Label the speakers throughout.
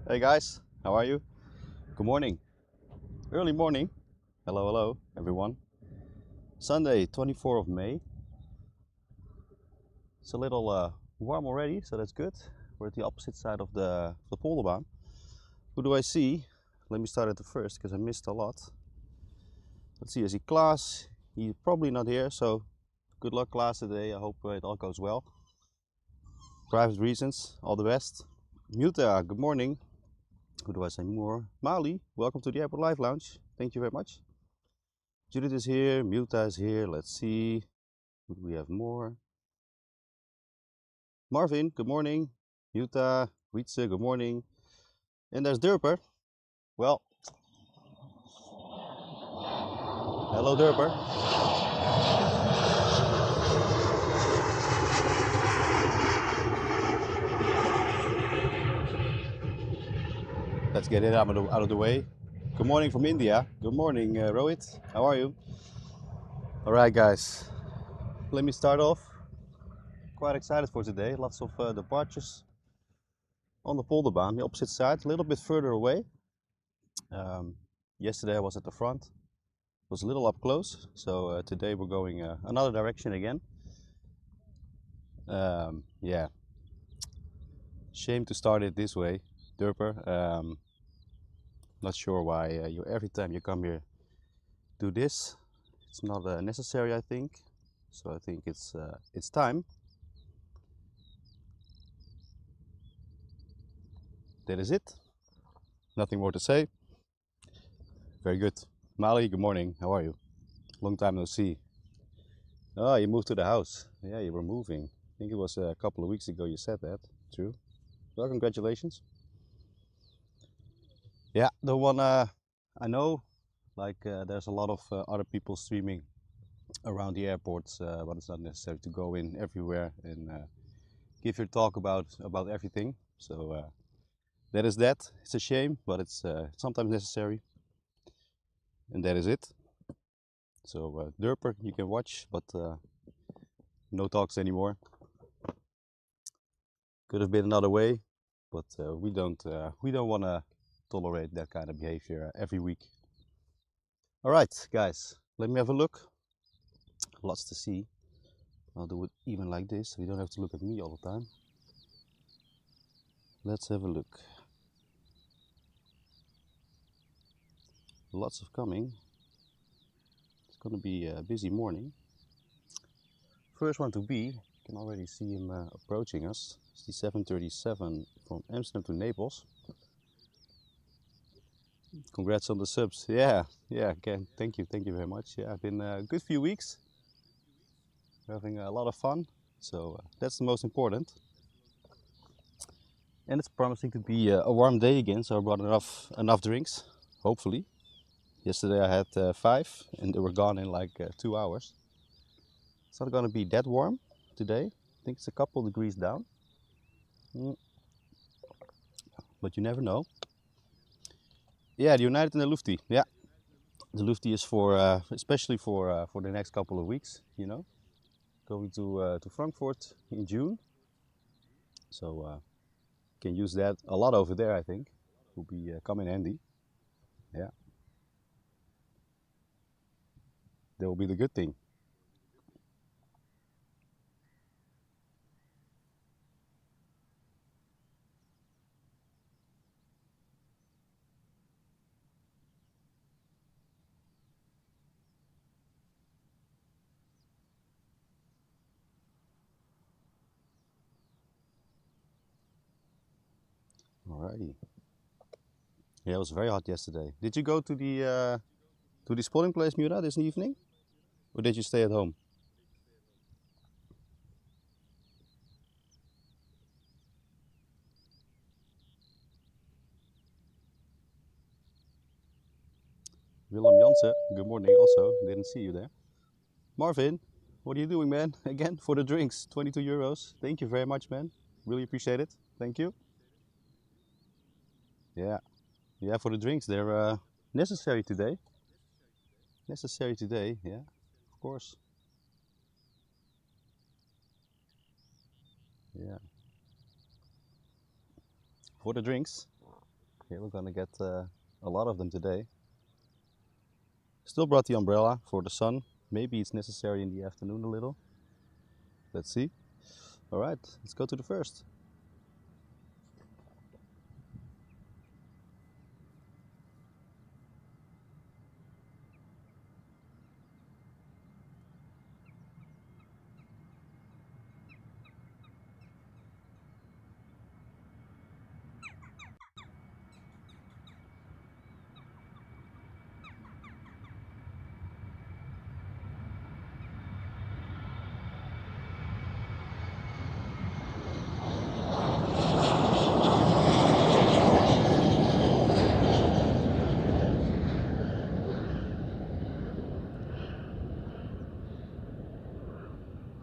Speaker 1: Hey guys, how are you? Good morning. Early morning. Hello, hello, everyone. Sunday, 24th of May. It's a little warm already, so that's good. We're at the opposite side of the Polderbaan. Who do I see? Let me start at the first because I missed a lot. Let's see, I see Klaas. He's probably not here, so good luck, Klaas, today. I hope it all goes well. Private reasons, all the best. Muta, good morning. Who do I say more? Mali, welcome to the Airport Live Lounge. Thank you very much. Judith is here, Muta is here. Let's see. Who do we have more? Marvin, good morning. Muta, Wietse, good morning. And there's Durper. Well, hello Durper. Let's get it out of the way. Good morning from India. Good morning, Rohit. How are you? All right, guys. Let me start off. Quite excited for today. Lots of departures on the Polderbaan, the opposite side, a little bit further away. Yesterday I was at the front. It was a little up close. So today we're going another direction again. Yeah. Shame to start it this way, Durper. Not sure why you every time you come here do this. It's not necessary, I think. So I think it's time. That is it. Nothing more to say. Very good. Mali, good morning. How are you? Long time no see. Oh, you moved to the house. Yeah, you were moving. I think it was a couple of weeks ago you said that. True. Well, congratulations. Yeah, the one I know, like there's a lot of other people streaming around the airports, but it's not necessary to go in everywhere and give your talk about everything. So that is that. It's a shame, but it's sometimes necessary. And that is it. So Durper, you can watch, but no talks anymore. Could have been another way, but we don't want to tolerate that kind of behavior every week. All right, guys, let me have a look. Lots to see. I'll do it even like this, so you don't have to look at me all the time. Let's have a look. Lots of coming. It's going to be a busy morning. First one to be, you can already see him approaching us. It's the 737 from Amsterdam to Naples. Congrats on the subs. Yeah, again, thank you very much. Yeah, been a good few weeks. We're having a lot of fun, so that's the most important. And it's promising to be a warm day again, so I brought enough drinks, hopefully. Yesterday I had 5 and they were gone in like 2 hours. It's not gonna be that warm today. I think it's a couple degrees down. But you never know. Yeah, the United and the Lufty. Yeah, the Lufty is for especially for the next couple of weeks. You know, going to Frankfurt in June. So can use that a lot over there. I think will be come in handy. Yeah, that will be the good thing. Alrighty. Yeah, it was very hot yesterday. Did you go to the spotting place, Mura, this evening, or did you stay at home? Willem Jansen, good morning. Also, didn't see you there. Marvin, what are you doing, man? Again for the drinks, 22 euros. Thank you very much, man. Really appreciate it. Thank you. Yeah, yeah, for the drinks, they're necessary today. Necessary today, yeah, of course. Yeah, for the drinks. Okay, we're gonna get a lot of them today. Still brought the umbrella for the sun. Maybe it's necessary in the afternoon a little. Let's see. All right, let's go to the first.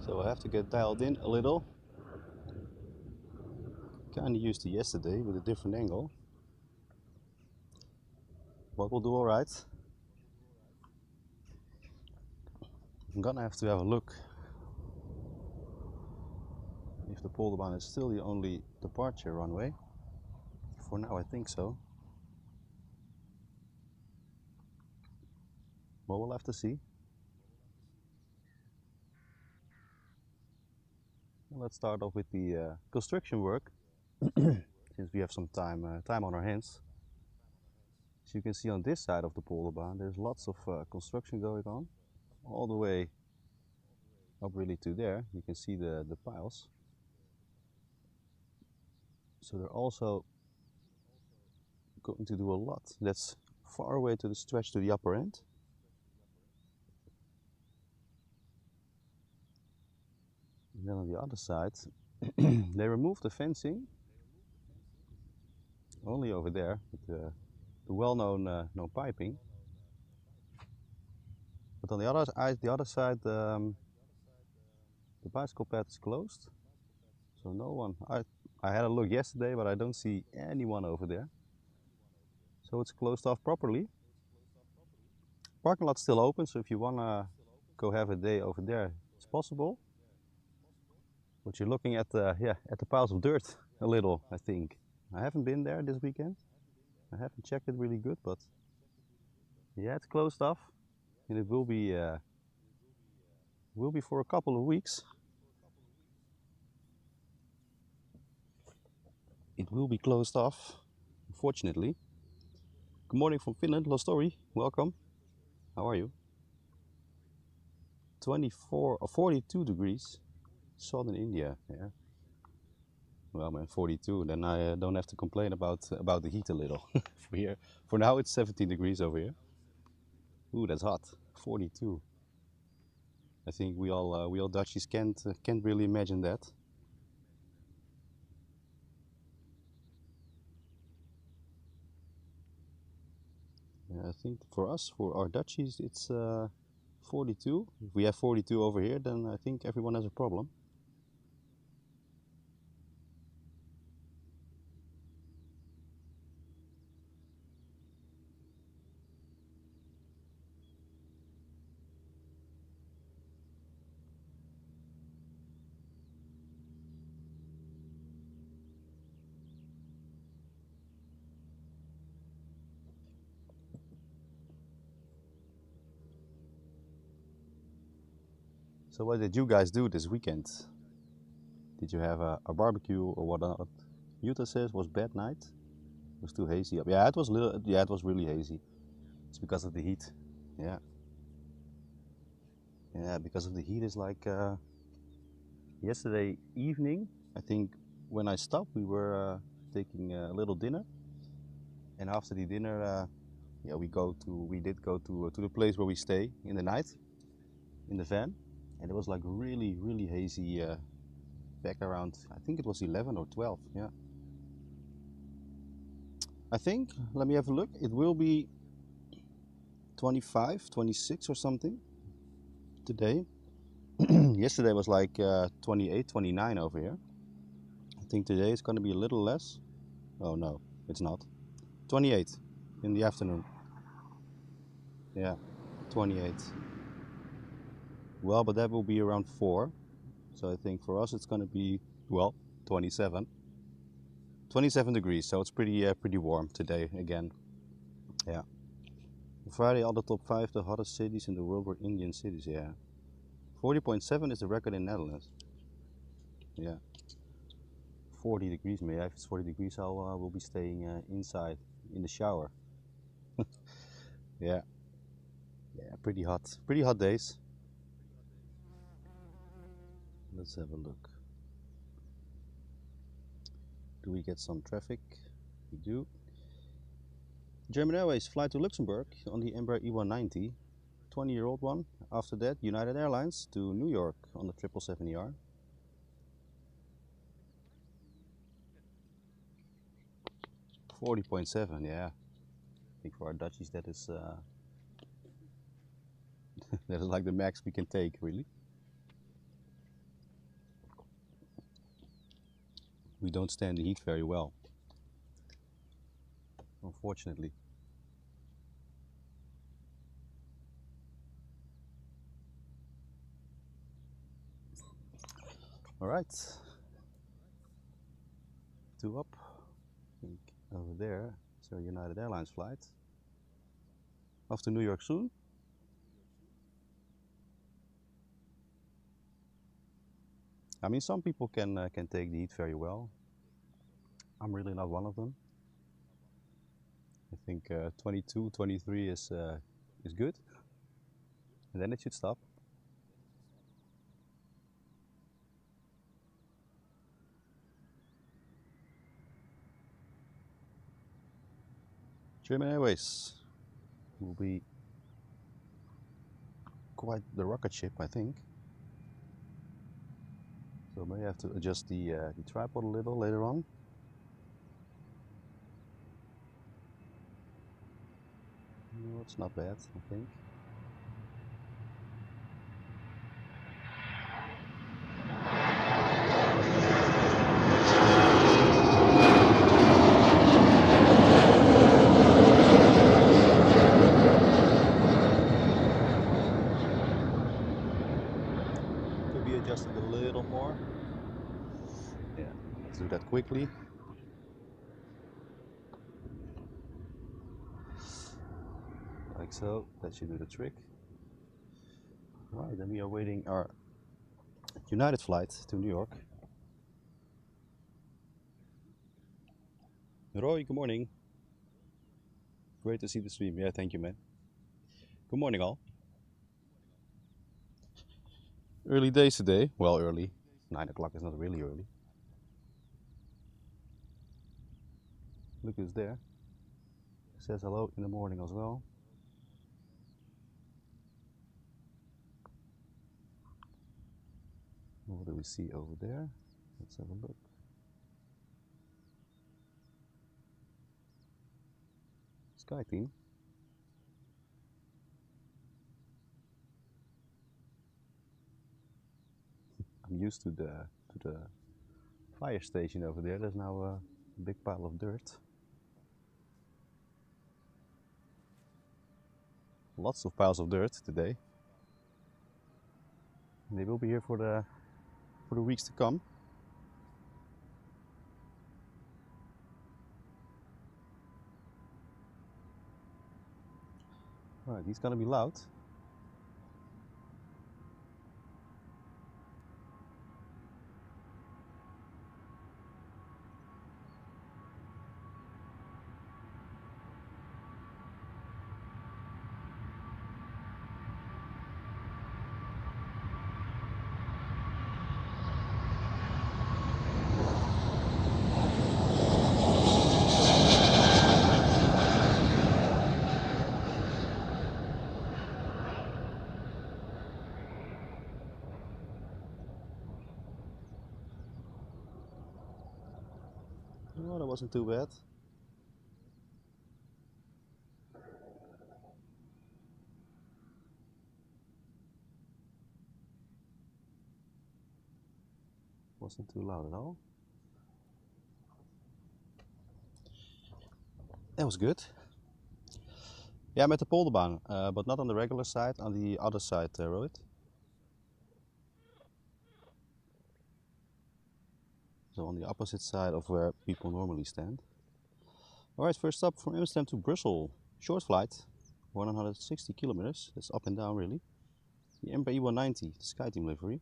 Speaker 1: So I have to get dialed in a little. Kind of used to yesterday with a different angle. But we'll do all right. I'm gonna have to have a look if the Polderbaan is still the only departure runway. For now, I think so. Well, we'll have to see. Let's start off with the construction work, since we have some time on our hands. As you can see on this side of the Polderbaan, there's lots of construction going on, all the way up really to there. You can see the piles. So they're also going to do a lot. That's far away to the stretch to the upper end. And then on the other side, they removed the fencing, only over there, with the well-known no piping. But on the other side, the bicycle path is closed, so no one. I had a look yesterday, but I don't see anyone over there. So it's closed off properly. Parking lot's still open, so if you wanna go have a day over there, it's possible. But you're looking at the piles of dirt a little, I think. I haven't been there this weekend. I haven't checked it really good, but yeah, it's closed off, and it will be for a couple of weeks. It will be closed off, unfortunately. Good morning from Finland, Lost Story. Welcome. How are you? 24 or 42 degrees, southern India. Yeah. Well, man, 42. Then I don't have to complain about the heat a little. For here, for now, it's 17 degrees over here. Ooh, that's hot. 42. I think we all Dutchies can't really imagine that. Yeah, I think for us, for our Dutchies, it's 42. If we have 42 over here, then I think everyone has a problem. So what did you guys do this weekend? Did you have a barbecue or what? Utah says it was bad night. It was too hazy up. Yeah, it was it was really hazy. It's because of the heat. Yeah. Yeah, because of the heat. It's like yesterday evening. I think when I stopped, we were taking a little dinner, and after the dinner, yeah, we did go to the place where we stay in the night, in the van, and it was like really hazy. Back around, I think it was 11 or 12. Yeah. I think, let me have a look, it will be 25, 26 or something today. Yesterday was like 28, 29 over here. I think today it's going to be a little less. Oh no, it's not. 28 in the afternoon. Yeah, 28. Well, but that will be around 4. So I think for us it's going to be, well, 27. 27 degrees, so it's pretty warm today again. Yeah. Friday, all the top 5 the hottest cities in the world were Indian cities. Yeah. 40.7 is the record in Netherlands. Yeah. 40 degrees, maybe. If it's 40 degrees, we'll be staying inside in the shower. Yeah. Yeah, pretty hot. Pretty hot days. Let's have a look. Do we get some traffic? We do. German Airways fly to Luxembourg on the Embraer E190, 20-year-old one. After that, United Airlines to New York on the 777ER. $40.7, yeah. I think for our Dutchies that is that is like the max we can take, really. We don't stand the heat very well, unfortunately. All right, 2 up. I think over there is our United Airlines flight. Off to New York soon. I mean, some people can take the heat very well. I'm really not one of them. I think 22, 23 is good, and then it should stop. German Airways will be quite the rocket ship, I think. So maybe I have to adjust the tripod a little later on. No, it's not bad, I think. Could be adjusted a little more. Yeah, let's do that quickly. Like so, that should do the trick. Alright, then we are waiting our United flight to New York. Roy, good morning. Great to see the stream. Yeah, thank you, man. Good morning, all. Early days today. Well, early. 9 o'clock is not really early. Look who's there. Says hello in the morning as well. What do we see over there? Let's have a look. Sky team. I'm used to the fire station over there. There's now a big pile of dirt. Lots of piles of dirt today. And they will be here for the weeks to come. Alright, he's gonna be loud. Oh, that wasn't too bad. Wasn't too loud at all. That was good. Yeah, I'm at the Polderbaan, but not on the regular side, on the other side, Rohit. So on the opposite side of where people normally stand. Alright, first stop from Amsterdam to Brussels. Short flight, 160 kilometers. That's up and down really. The Embraer E190, the SkyTeam livery.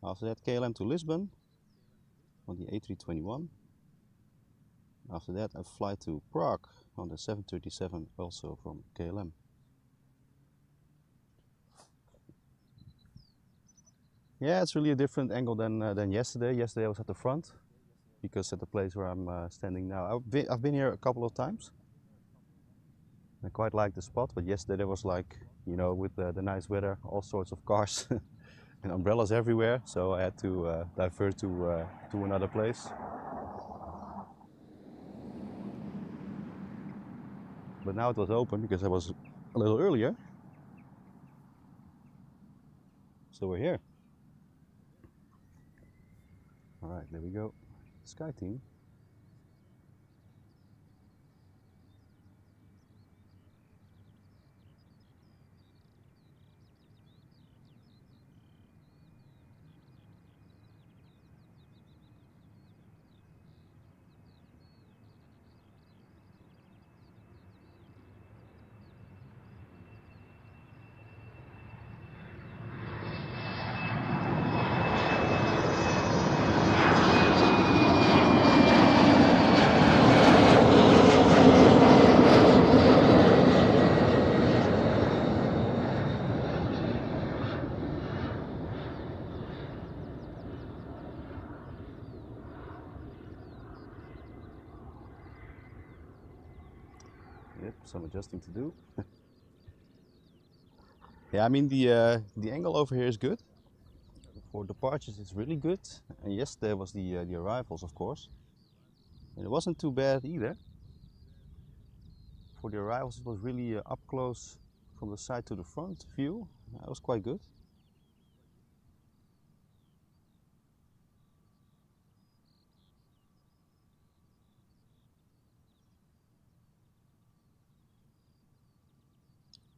Speaker 1: After that KLM to Lisbon on the A321. After that I fly to Prague on the 737, also from KLM. Yeah, it's really a different angle than yesterday. Yesterday I was at the front, because at the place where I'm standing now, I've been here a couple of times. I quite like the spot, but yesterday there was, like, you know, with the nice weather, all sorts of cars and umbrellas everywhere, so I had to divert to another place. But now it was open because I was a little earlier. So we're here. Alright, there we go. SkyTeam. Yep, some adjusting to do. Yeah, I mean the angle over here is good. For departures it's really good. And yesterday was the arrivals, of course. And it wasn't too bad either. For the arrivals it was really up close from the side to the front view. That was quite good.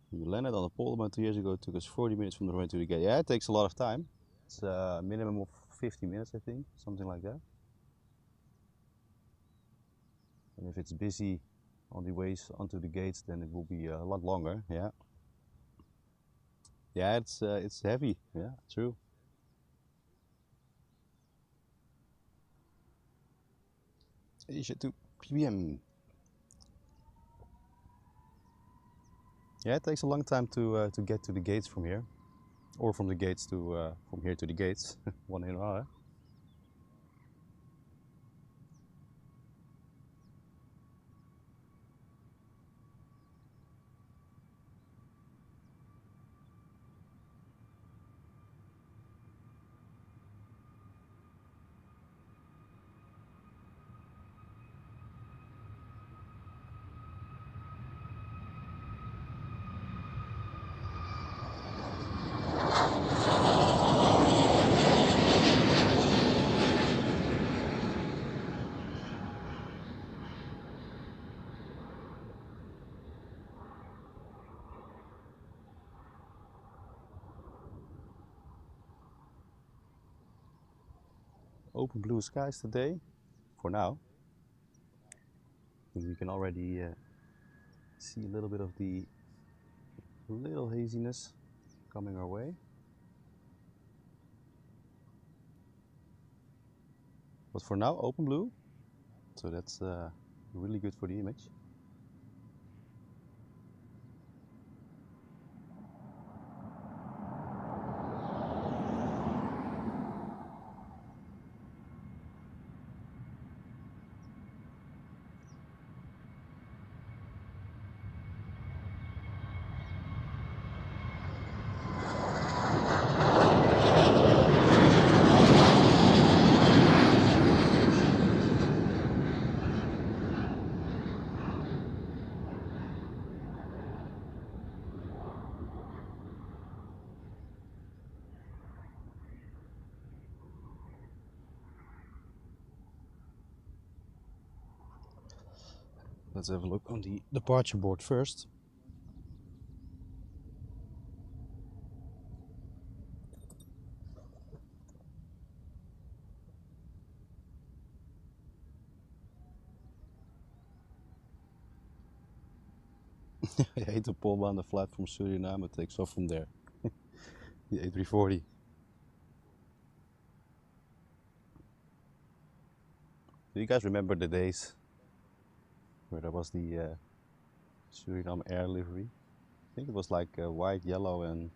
Speaker 1: We landed on the Polderbaan 2 years ago. It took us 40 minutes from the runway to the gate. Yeah, it takes a lot of time. It's a minimum of 50 minutes, I think, something like that. And if it's busy on the ways onto the gates, then it will be a lot longer. Yeah. Yeah, it's heavy. Yeah, true. Asia to PBM. Yeah, it takes a long time to get to the gates from here, or from the gates to from here to the gates, one in another. Open blue skies today, for now. I think we can already see a little bit of the little haziness coming our way. But for now, open blue, so that's really good for the image. Let's have a look on the departure board first. I hate the Polderbaan, the flight from Suriname, it takes off from there. The A340. Do you guys remember the days where there was the Surinam Air livery? I think it was like white, yellow and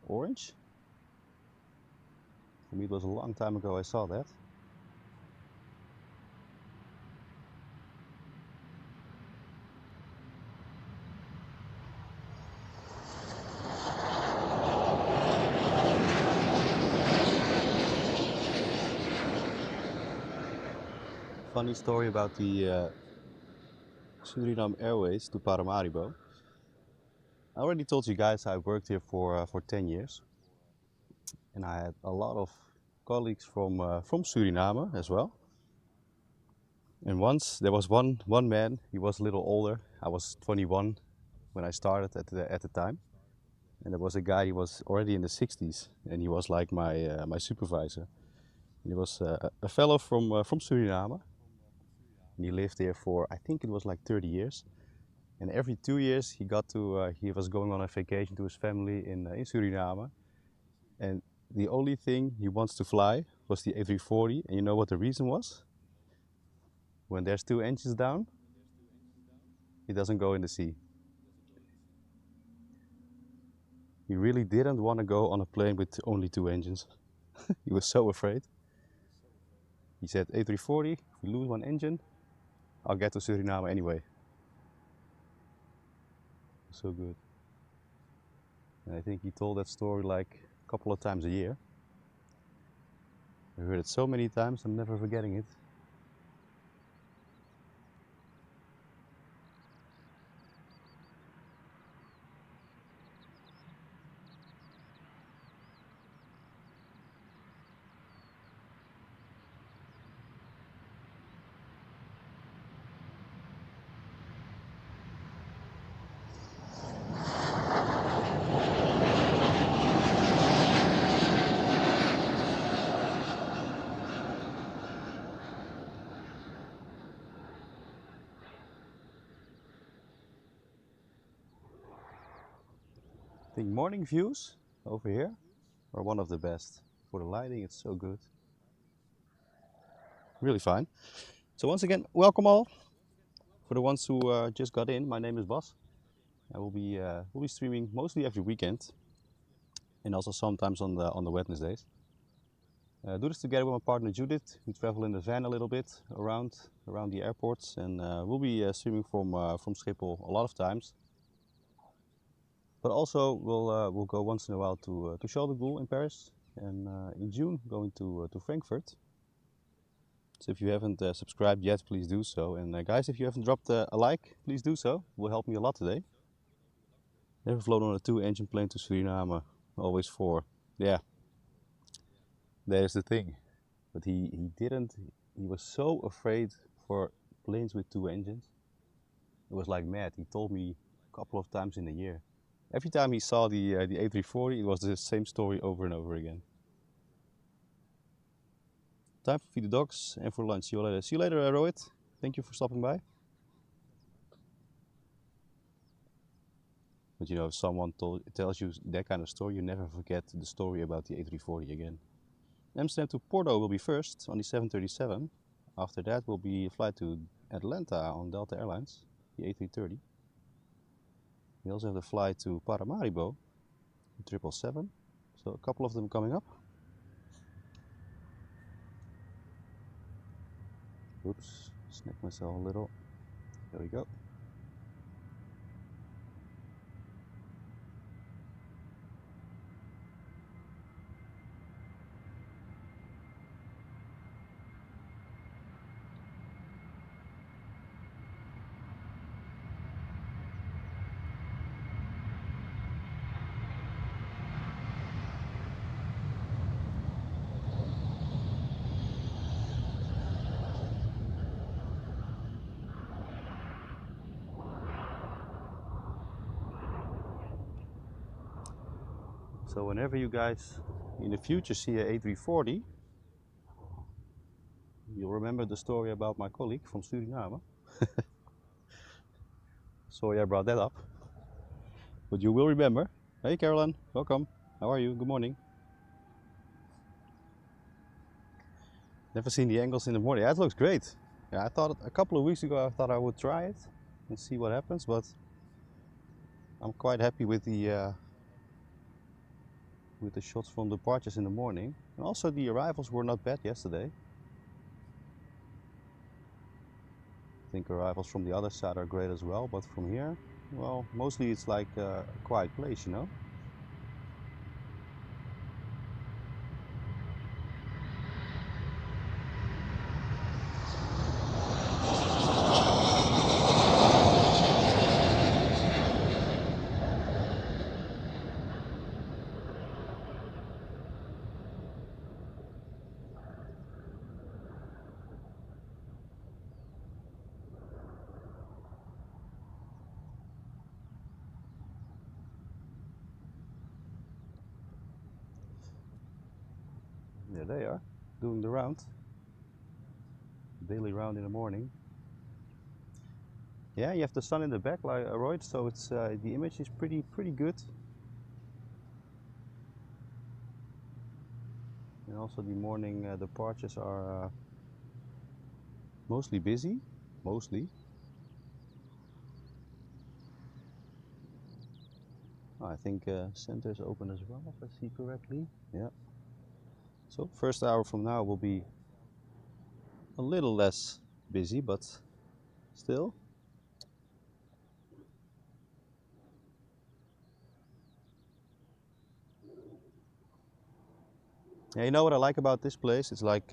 Speaker 1: orange. For me it was a long time ago I saw that. Funny story about the Surinam Airways to Paramaribo. I already told you guys I worked here for 10 years. And I had a lot of colleagues from Suriname as well. And once there was one man, he was a little older. I was 21 when I started at the time. And there was a guy, he was already in the 60s, and he was like my supervisor. And he was a fellow from Suriname. And he lived there for, I think it was like 30 years. And every 2 years he was going on a vacation to his family in Suriname. And the only thing he wants to fly was the A340. And you know what the reason was? When there's 2 engines down, he doesn't go in the sea. He really didn't want to go on a plane with only 2 engines. He was so afraid. He said, A340, if we lose 1 engine, I'll get to Suriname anyway. So good. And I think he told that story like a couple of times a year. I heard it so many times, I'm never forgetting it. I think morning views over here are one of the best. For the lighting, it's so good. Really fine. So once again, welcome all. For the ones who just got in, my name is Bas. I will be streaming mostly every weekend, and also sometimes on the Wednesdays. Do this together with my partner Judith. We travel in the van a little bit around the airports, and we'll be streaming from Schiphol a lot of times. But also we'll go once in a while to Charles de Gaulle in Paris, and in June going to Frankfurt. So if you haven't subscribed yet, please do so. And guys, if you haven't dropped a like, please do so. It will help me a lot today. Never flown on a 2-engine plane to Suriname, always 4. Yeah, that is the thing. But he didn't, he was so afraid for planes with 2 engines. It was like mad. He told me a couple of times in a year. Every time he saw the A340, it was the same story over and over again. Time to feed the dogs and for lunch. See you later. See you later, Rohit. Thank you for stopping by. But you know, if someone tells you that kind of story, you never forget the story about the A340 again. Amsterdam to Porto will be first on the 737. After that will be a flight to Atlanta on Delta Airlines, the A330. We also have the flight to Paramaribo, the 777. So a couple of them coming up. Oops, snagged myself a little. There we go. So whenever you guys in the future see a A340, you'll remember the story about my colleague from Suriname. Sorry I brought that up. But you will remember. Hey Caroline, welcome. How are you? Good morning. Never seen the angles in the morning. Yeah, it looks great. Yeah, I thought a couple of weeks ago I thought I would try it and see what happens, but I'm quite happy with the shots from departures in the morning. And also the arrivals were not bad yesterday. I think arrivals from the other side are great as well, but from here, well, mostly it's like a quiet place, you know? There they are, doing the round. Daily round in the morning. Yeah, you have the sun in the back, like Roy, so it's the image is pretty good. And also the morning departures are mostly busy, mostly. I think center is open as well, if I see correctly. Yeah. So first hour from now will be a little less busy, but still. Yeah, you know what I like about this place? It's like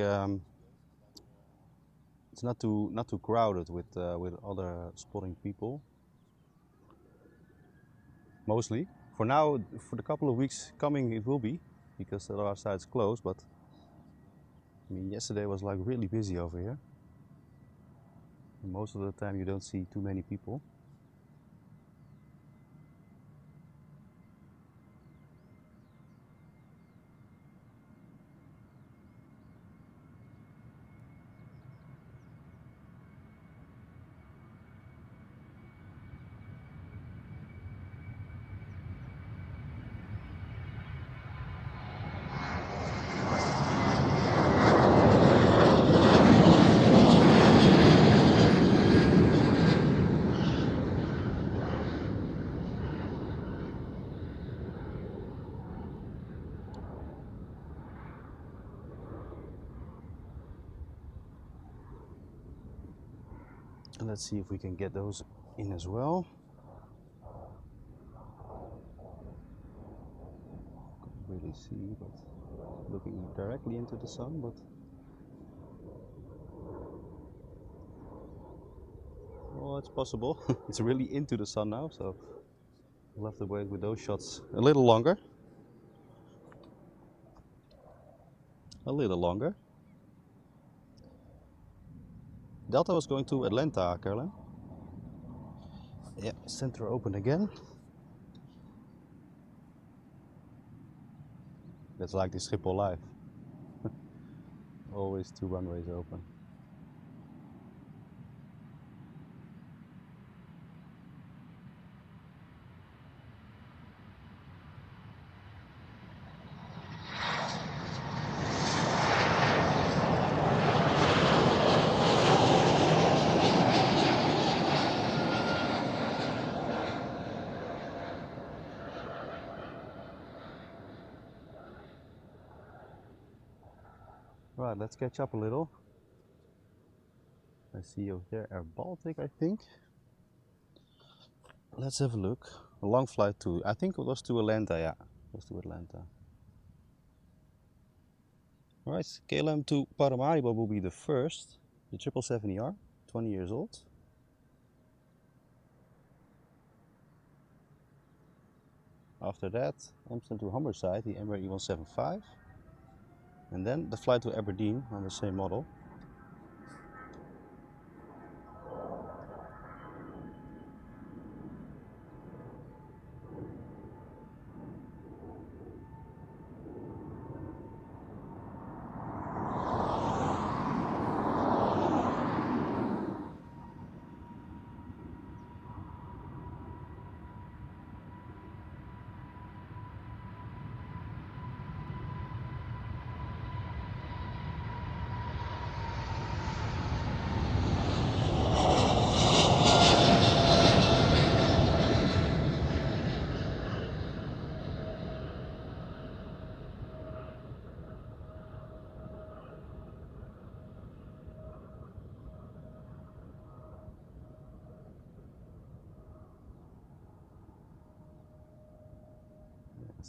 Speaker 1: it's not too crowded with other spotting people. Mostly. For now, for the couple of weeks coming, it will be because the other side's closed. But I mean, yesterday was like really busy over here. And most of the time, you don't see too many people. And let's see if we can get those in as well. Can't really see, but looking directly into the sun, but well, it's possible. It's really into the sun now, so we'll have to wait with those shots a little longer. A little longer. Delta was going to Atlanta, Caroline. Yeah, center open again. That's like the Schiphol Live. Always 2 runways open. Right, let's catch up a little. I see over there Air Baltic, I think. Let's have a look. A long flight to, I think it was to Atlanta, yeah. It was to Atlanta. Alright, KLM to Paramaribo will be the first. The 777ER, 20 years old. After that, Amsterdam to Humberside, the Embraer E175. And then the flight to Aberdeen on the same model.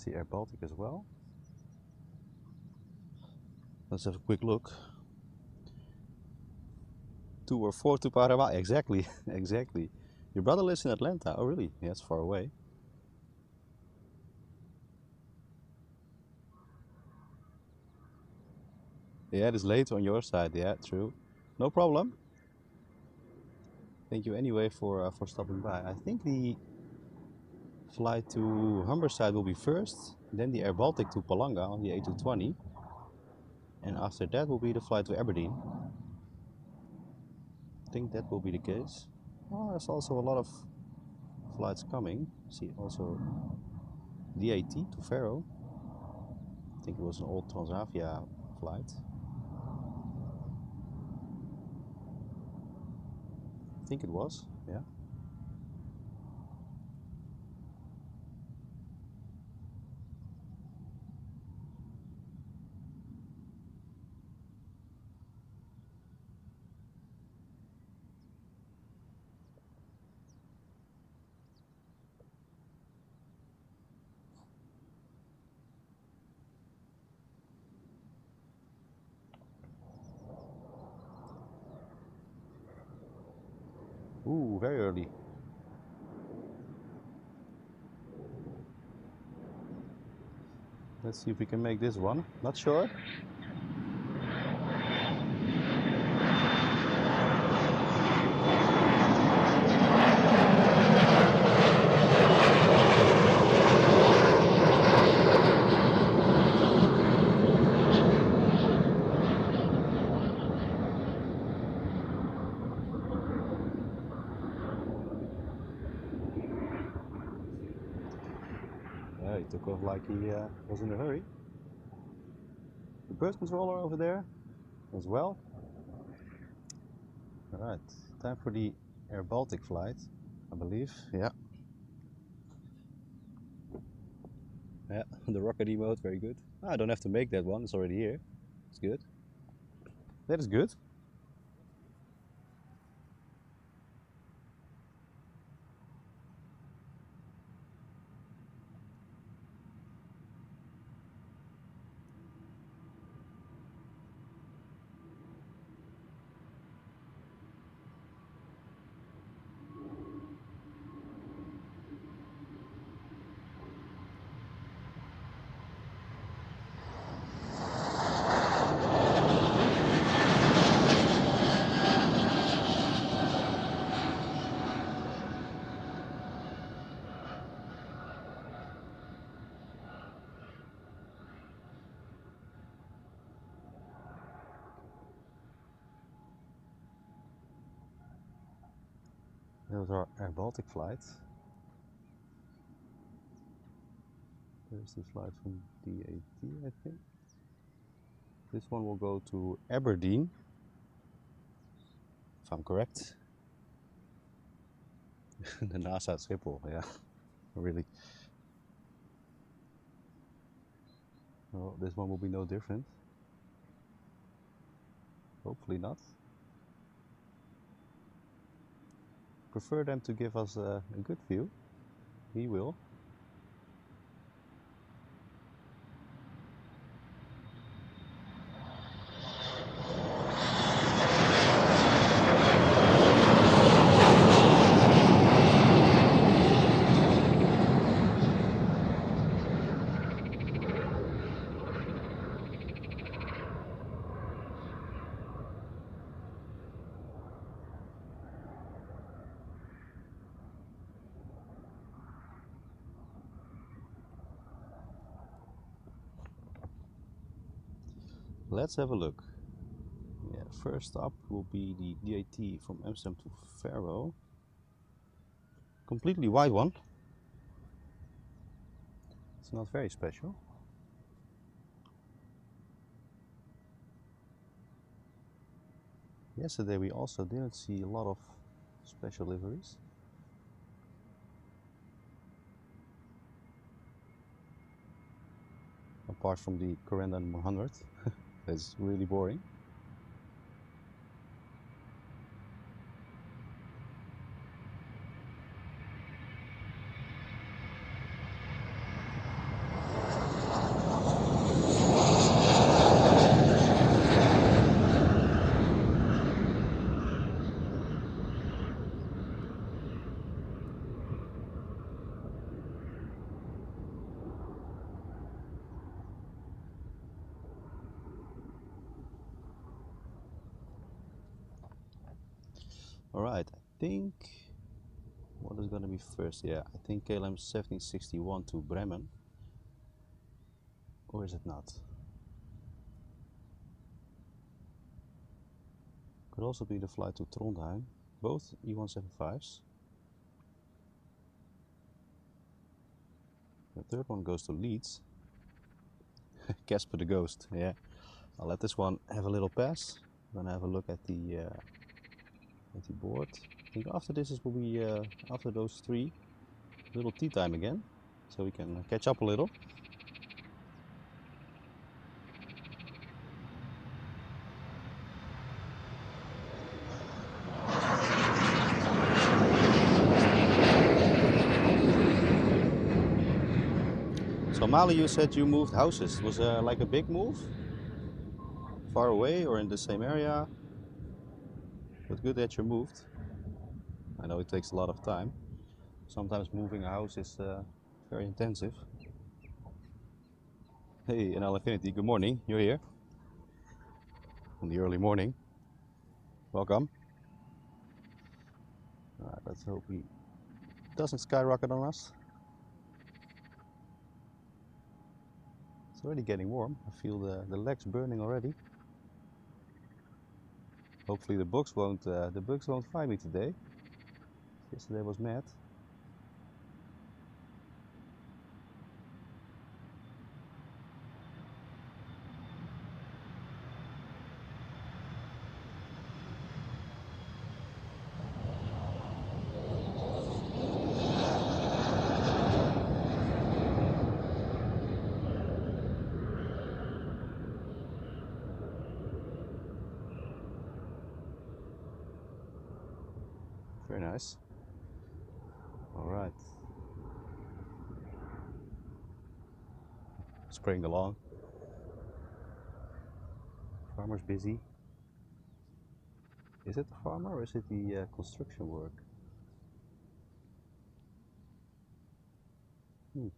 Speaker 1: the Air Baltic as well. Let's have a quick look. 2 or 4 to Panama. Exactly, exactly. Your brother lives in Atlanta. Oh, really? Yeah, it's far away. Yeah, it is late on your side. Yeah, true. No problem. Thank you anyway for stopping by. I think the flight to Humberside will be first, then the Air Baltic to Palanga on the A220, and after that will be the flight to Aberdeen. I think that will be the case. Oh, there's also a lot of flights coming. See also DAT to Faro. I think it was an old Transavia flight. I think it was, yeah. Ooh, very early. Let's see if we can make this one. Not sure. Yeah, he took off like he was in a hurry. The bird controller over there as well. Alright, time for the Air Baltic flight, I believe. Yeah. Yeah, the rocket mode, very good. Ah, I don't have to make that one, it's already here. It's good. That is good. That was our Air Baltic flight. There's the flight from DAT, I think. This one will go to Aberdeen, if I'm correct. The NASA Schiphol, yeah, really. Well, this one will be no different. Hopefully not. Prefer them to give us a good view. He will. Let's have a look. Yeah, first up will be the DAT from Amsterdam to Faro. Completely white one. It's not very special. Yesterday we also didn't see a lot of special liveries. Apart from the Corendon 100, that's really boring. Alright, I think what is gonna be first? Yeah, I think KLM 1761 to Bremen. Or is it not? Could also be the flight to Trondheim. Both E175s. The third one goes to Leeds. Casper the Ghost, yeah. I'll let this one have a little pass. I'm gonna have a look at the board. I think after this will be after those three, little tea time again, so we can catch up a little. So Mali, you said you moved houses. Was like a big move? Far away or in the same area? But good that you moved. I know it takes a lot of time. Sometimes moving a house is very intensive. Hey, NL Infinity, good morning. You're here in the early morning. Welcome. Alright, let's hope he doesn't skyrocket on us. It's already getting warm. I feel the legs burning already. Hopefully the bugs won't find me today. Yesterday was mad. Very nice. All right. Spraying along. Farmer's busy. Is it the farmer or is it the construction work? I'm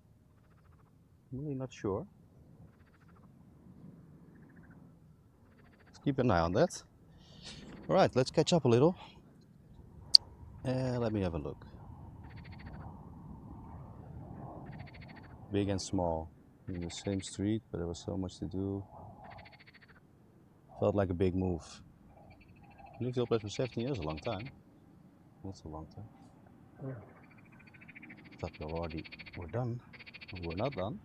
Speaker 1: really not sure. Let's keep an eye on that. All right, let's catch up a little. Let me have a look. Big and small in the same street, but there was so much to do. Felt like a big move. Lived the place for 17 years, a long time. That's a long time. Yeah. Thought we already were done. We're not done.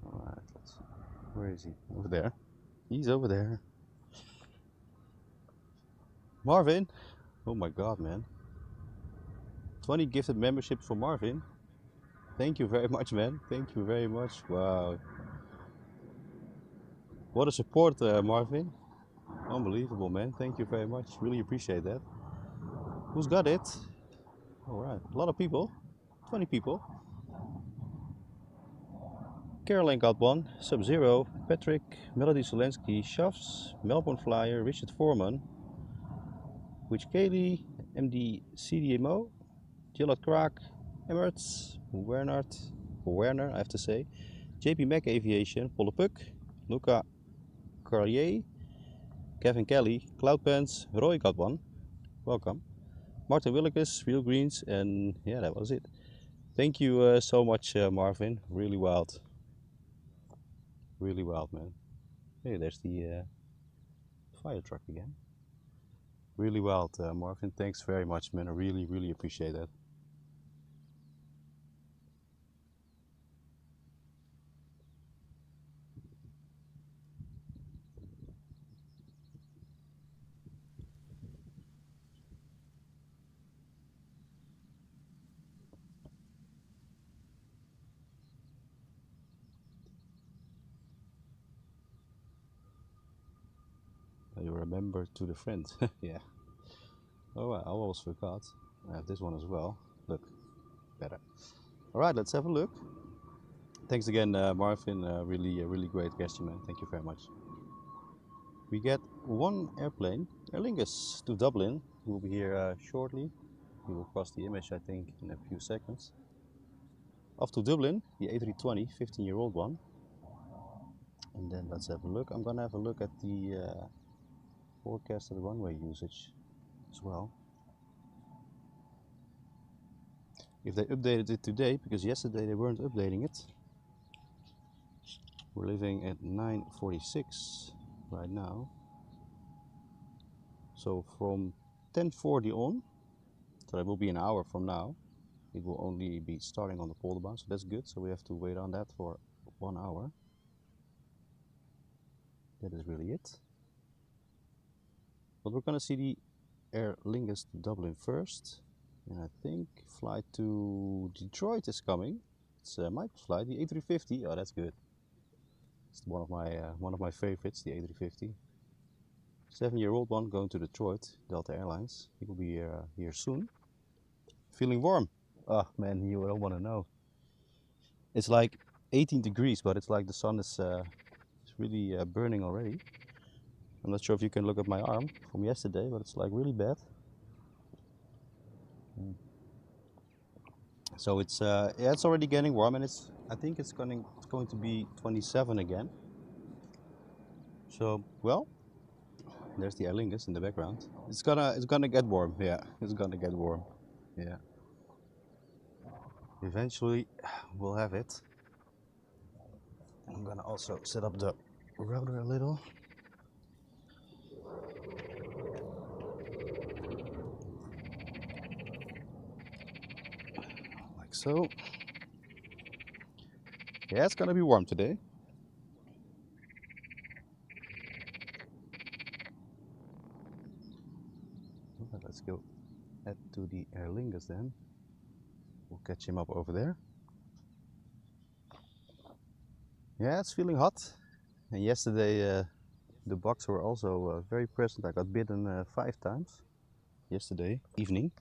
Speaker 1: Alright, let's see. Where is he? Over there. He's over there. Marvin! Oh my god, man. 20 gifted memberships for Marvin. Thank you very much, man. Thank you very much. Wow. What a support, Marvin. Unbelievable, man. Thank you very much. Really appreciate that. Who's got it? Alright, a lot of people. 20 people. Caroline got one. Sub-Zero. Patrick. Melody Solensky. Shafts. Melbourne Flyer. Richard Foreman. Which Kaylee. MD CDMO. Gillard Crack. Emirates. Werner, I have to say. JP Mac Aviation. Polderbaan. Luca Carrier. Kevin Kelly. Cloudpants. Roy got one. Welcome. Martin Willekes, Real Greens, and yeah, that was it. Thank you so much, Marvin. Really wild. Really wild, man. Hey, there's the fire truck again. Really wild, Marvin. Thanks very much, man. I really, really appreciate that. You remember to the friend. Yeah. Oh, I almost forgot. I have this one as well. Look, better. All right, let's have a look. Thanks again, Marvin. Really great question, man. Thank you very much. We get one airplane, Aer Lingus, to Dublin. We'll be here shortly. We will cross the image, I think, in a few seconds. Off to Dublin, the A320, 15-year-old one. And then let's have a look. I'm gonna have a look at the forecasted runway usage as well. If they updated it today, because yesterday they weren't updating it. We're living at 9:46 right now. So from 10:40 on, so it will be an hour from now, it will only be starting on the Polderbaan, so that's good. So we have to wait on that for 1 hour. That is really it. But we're gonna see the Aer Lingus to Dublin first, and I think flight to Detroit is coming. It's Michael's flight, the A350. Oh, that's good. It's one of my favorites, the A350. 7-year-old one going to Detroit, Delta Airlines. He will be here soon. Feeling warm. Oh man, you don't want to know. It's like 18 degrees, but it's like the sun is really burning already. I'm not sure if you can look at my arm from yesterday, but it's like really bad. So it's yeah, it's already getting warm, and I think it's going to be 27 again. So well, there's the Aer Lingus in the background. It's gonna get warm. Yeah, it's gonna get warm. Yeah. Eventually, we'll have it. I'm gonna also set up the router a little. Like so. Yeah, it's gonna be warm today. Let's go head to the Aer Lingus then. We'll catch him up over there. Yeah, it's feeling hot. And yesterday the bugs were also very present. I got bitten 5 times yesterday evening.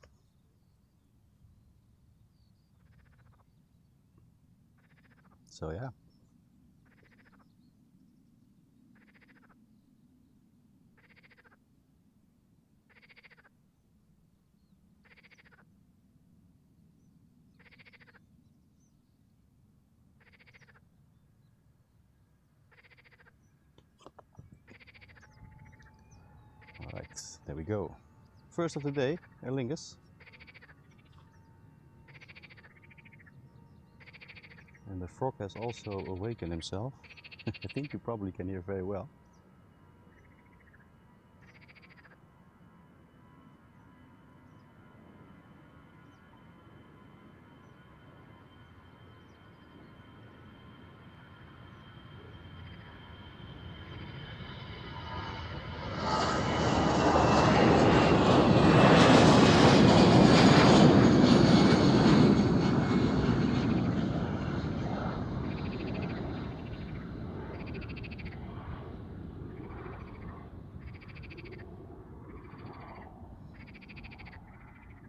Speaker 1: So yeah. Alright, there we go. First of the day, Aer Lingus. And the frog has also awakened himself. I think you probably can hear very well.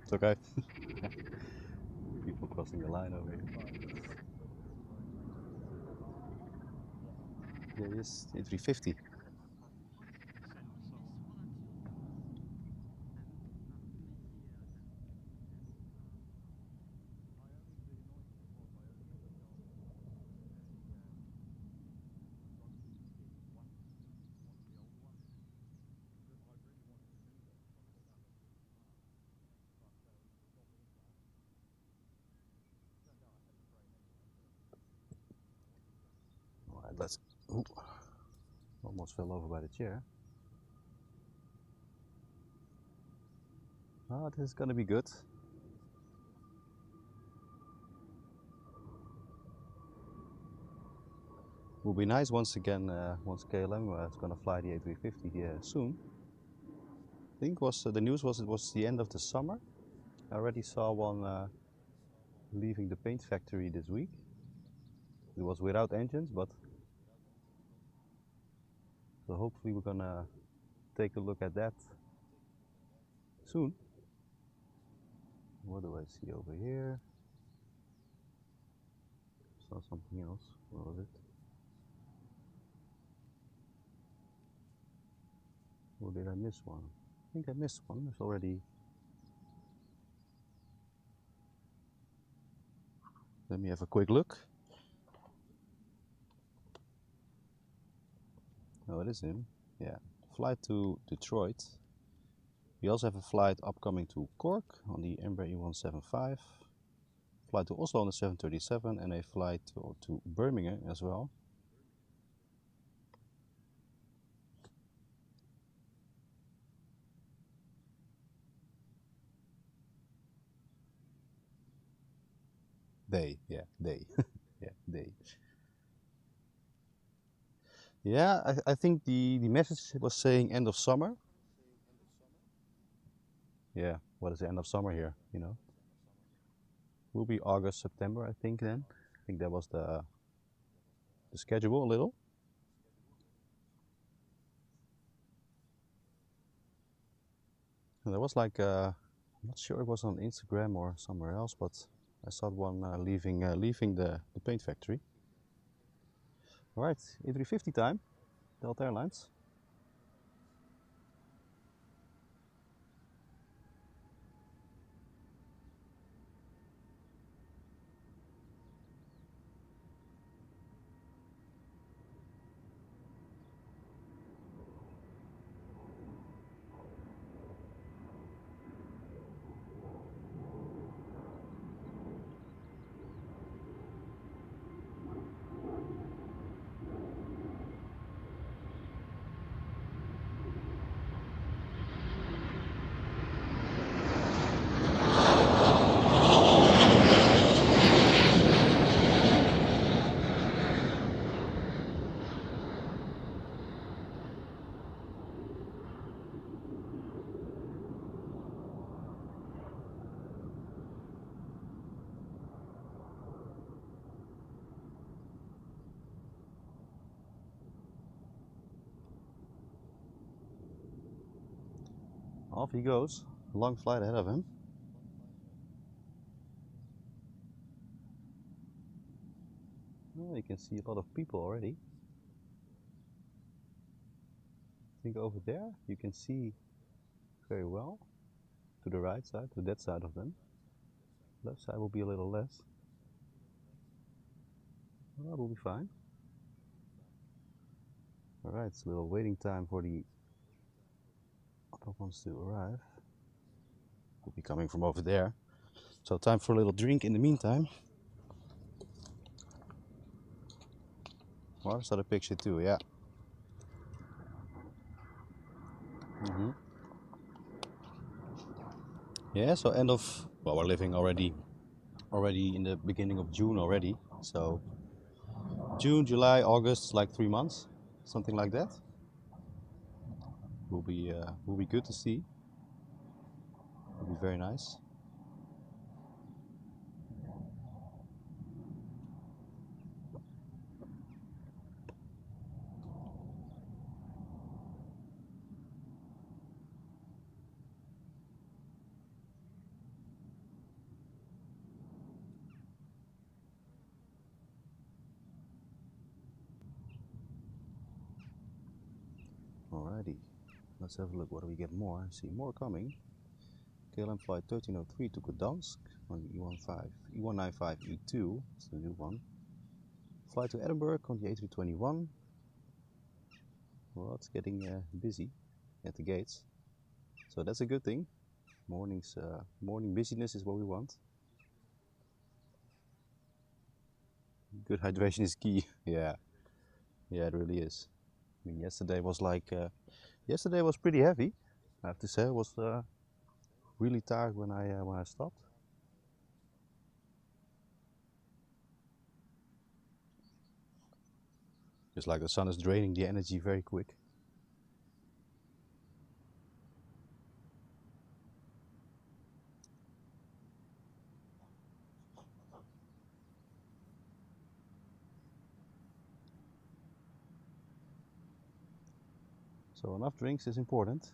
Speaker 1: It's okay. People crossing the line over here. There is A350. Alright, let's. Ooh, almost fell over by the chair. Oh, this is gonna be good. Will be nice once again. Once KLM is gonna fly the A350 soon. I think the news was it was the end of the summer. I already saw one leaving the paint factory this week. It was without engines, but so hopefully we're gonna take a look at that soon. What do I see over here? Saw something else. What was it? Or did I miss one? I think I missed one. It's already. Let me have a quick look. Oh, it is him. Yeah. Flight to Detroit. We also have a flight upcoming to Cork on the Embraer E175. Flight to Oslo on the 737 and a flight to Birmingham as well. They. Yeah. Yeah, I think the message was saying end of summer. Yeah, what is the end of summer here, you know? Will be August, September, I think then. I think that was the schedule a little. And there was like, I'm not sure it was on Instagram or somewhere else, but I saw one leaving the paint factory. All right, A350 time, Delta Airlines. Off he goes, a long flight ahead of him. Oh, you can see a lot of people already. I think over there you can see very well to the right side, to that side of them. Left side will be a little less. Well, that will be fine. Alright, it's a little waiting time for the other ones to arrive. Will be coming from over there. So time for a little drink in the meantime. Well, I saw the picture too, yeah. Yeah, so end of, well, we're living already in the beginning of June already. So June, July, August, like 3 months, something like that. Will be good to see. Will be very nice. Alrighty, let's have a look. What do we get more? I see more coming. KLM flight 1303 to Gdansk on the E195 E2. It's the new one. Flight to Edinburgh on the A321. Well, it's getting busy at the gates, so that's a good thing. Morning busyness is what we want. Good hydration is key. Yeah, it really is. I mean, yesterday was like, yesterday was pretty heavy. I have to say, I was really tired when I stopped. It's like the sun is draining the energy very quick. So enough drinks is important.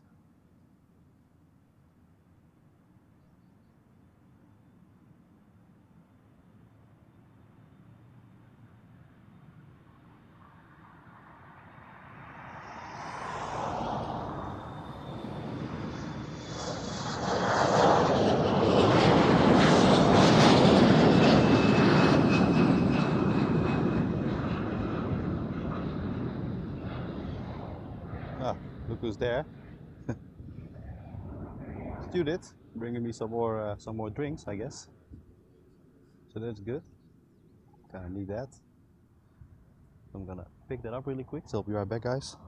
Speaker 1: Ah, look who's there. It's Judith, bringing me some more drinks, I guess. So that's good. Kinda need that. I'm gonna pick that up really quick, so I'll be right back, guys.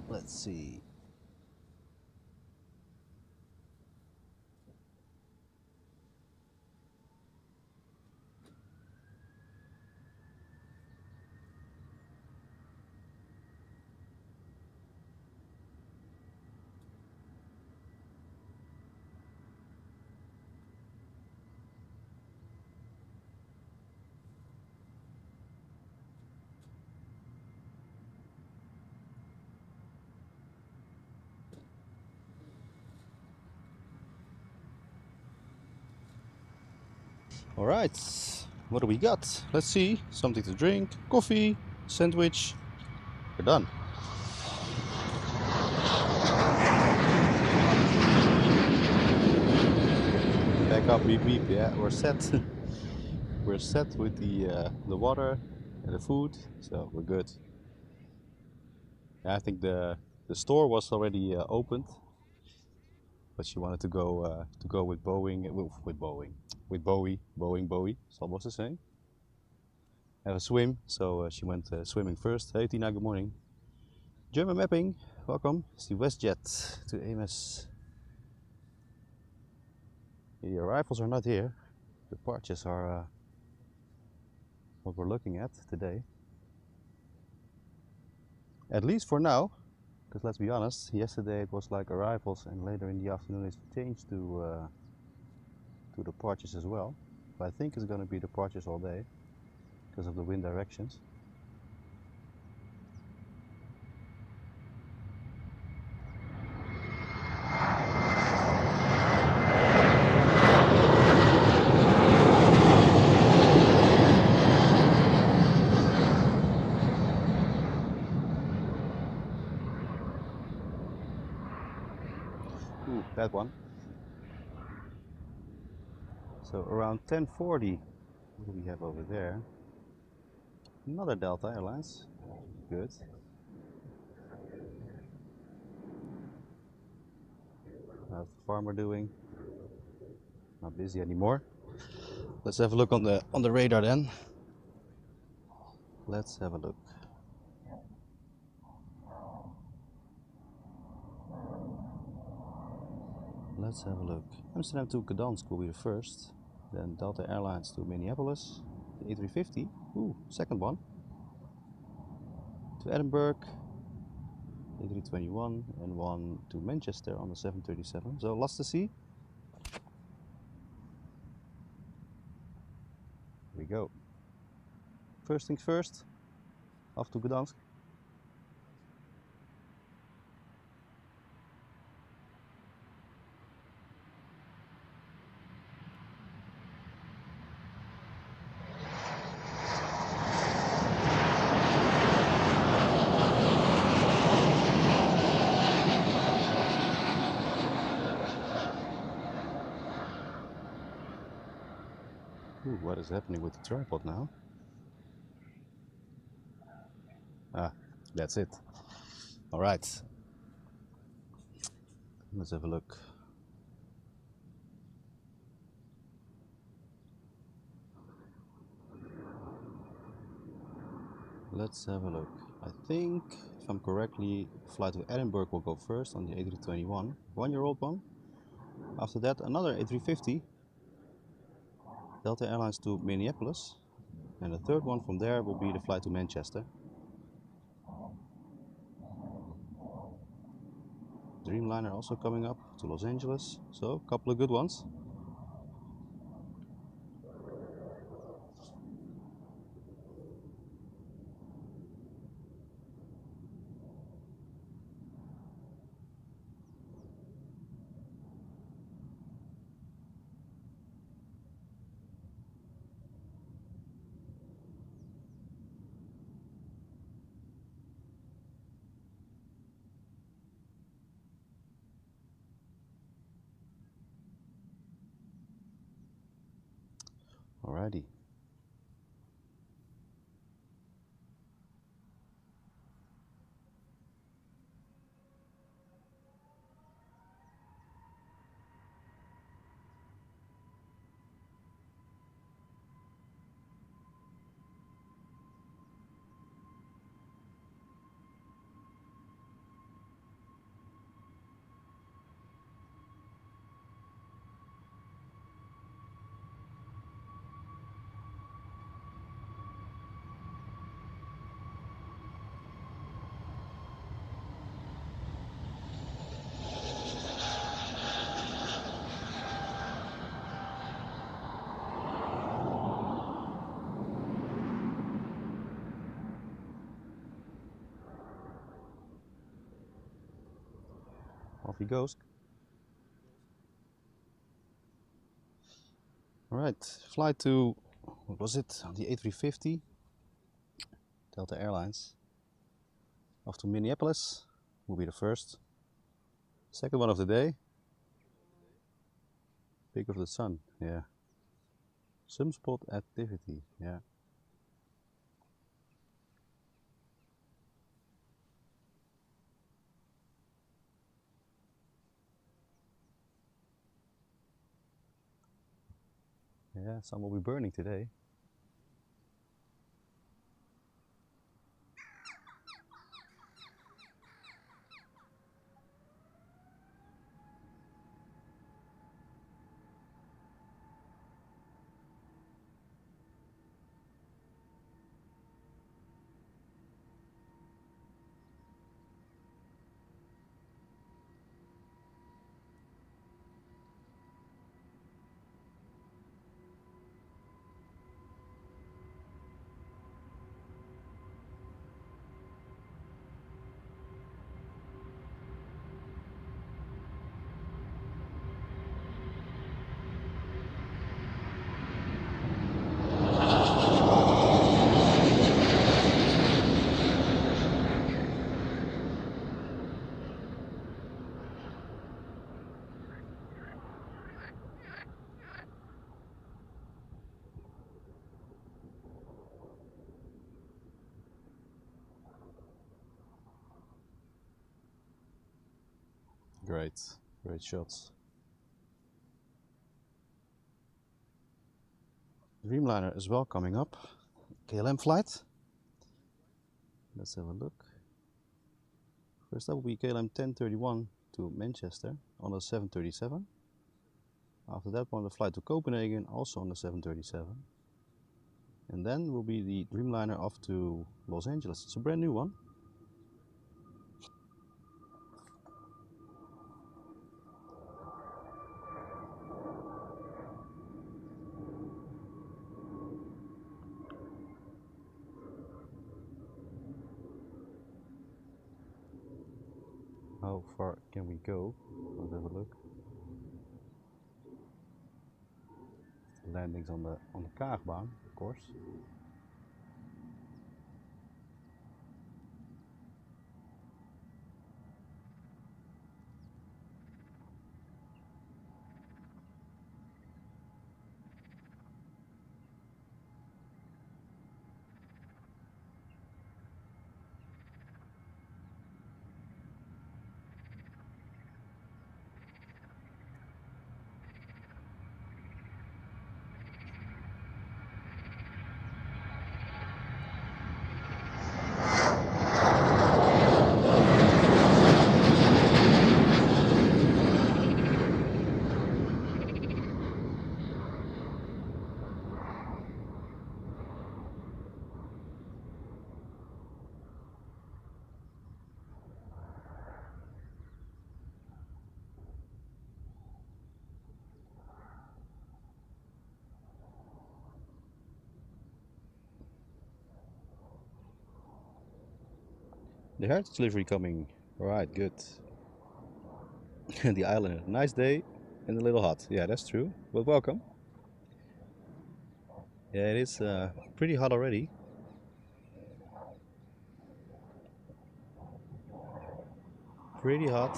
Speaker 1: Let's see. All right, what do we got? Let's see. Something to drink, coffee, sandwich. We're done. Back up, beep beep. Yeah, we're set. We're set with the water and the food, so we're good. Yeah, I think the store was already opened, but she wanted to go with Boeing with Bowie. So what's the saying? Have a swim. So she went swimming first. Hey Tina, good morning. German mapping, welcome. It's the WestJet to AMS. The arrivals are not here. The departures are what we're looking at today. At least for now, because let's be honest, yesterday it was like arrivals and later in the afternoon it's changed to departures as well. But I think it's going to be departures all day because of the wind directions. Ooh, that one. So around 10:40, what do we have over there? Another Delta Airlines. Good. How's the farmer doing? Not busy anymore. Let's have a look on the radar then. Let's have a look. Let's have a look. Amsterdam to Gdansk will be the first. Then Delta Airlines to Minneapolis. The A350. Ooh, second one. To Edinburgh. A321 and one to Manchester on the 737. So lots to see. Here we go. First things first. Off to Gdansk. Ooh, what is happening with the tripod now? Ah, that's it. All right. Let's have a look. Let's have a look. I think, if I'm correctly, flight to Edinburgh will go first on the A321, one-year-old one. After that, another A350, Delta Airlines to Minneapolis, and the third one from there will be the flight to Manchester. Dreamliner also coming up to Los Angeles, so a couple of good ones. Alrighty. Off he goes. Alright, flight to, what was it, the A350, Delta Airlines, off to Minneapolis, will be the first. Second one of the day. Peak of the sun, yeah. Sunspot activity, yeah. Yeah, sun will be burning today. Great, great shots. Dreamliner as well coming up. KLM flight. Let's have a look. First up will be KLM 1031 to Manchester on a 737. After that one, the flight to Copenhagen, also on the 737. And then will be the Dreamliner off to Los Angeles. It's a brand new one. How far can we go? Let's have a look. Landings on the Kaagbaan, of course. The heritage delivery coming. Alright, good. The island, nice day and a little hot. Yeah, that's true. But welcome. Yeah, it is pretty hot already. Pretty hot.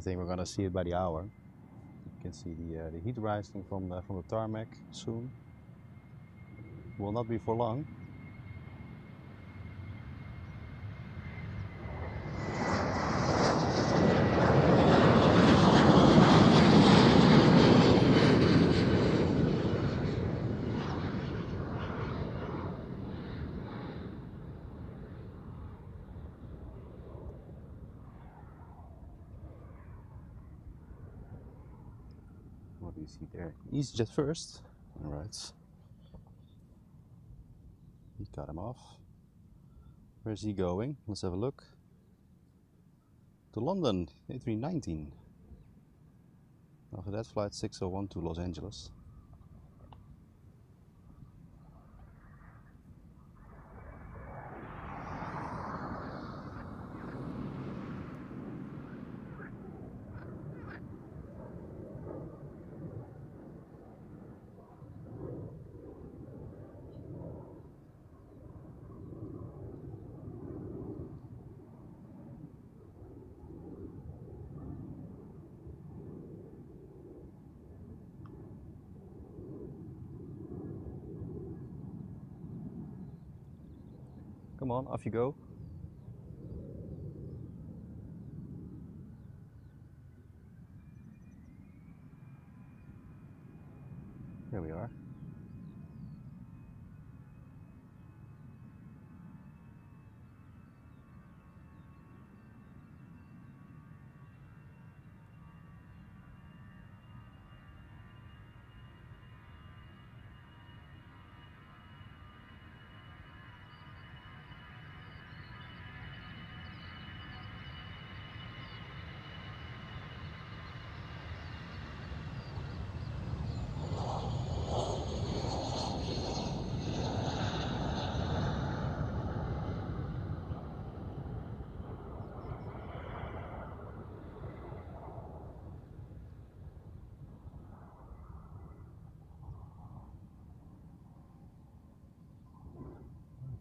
Speaker 1: I think we're gonna see it by the hour. You can see the heat rising from the tarmac soon. Will not be for long. What do you see there? EasyJet first. All right. He cut him off. Where's he going? Let's have a look. To London, A319. After that, flight 601 to Los Angeles. Come on, off you go. There we are.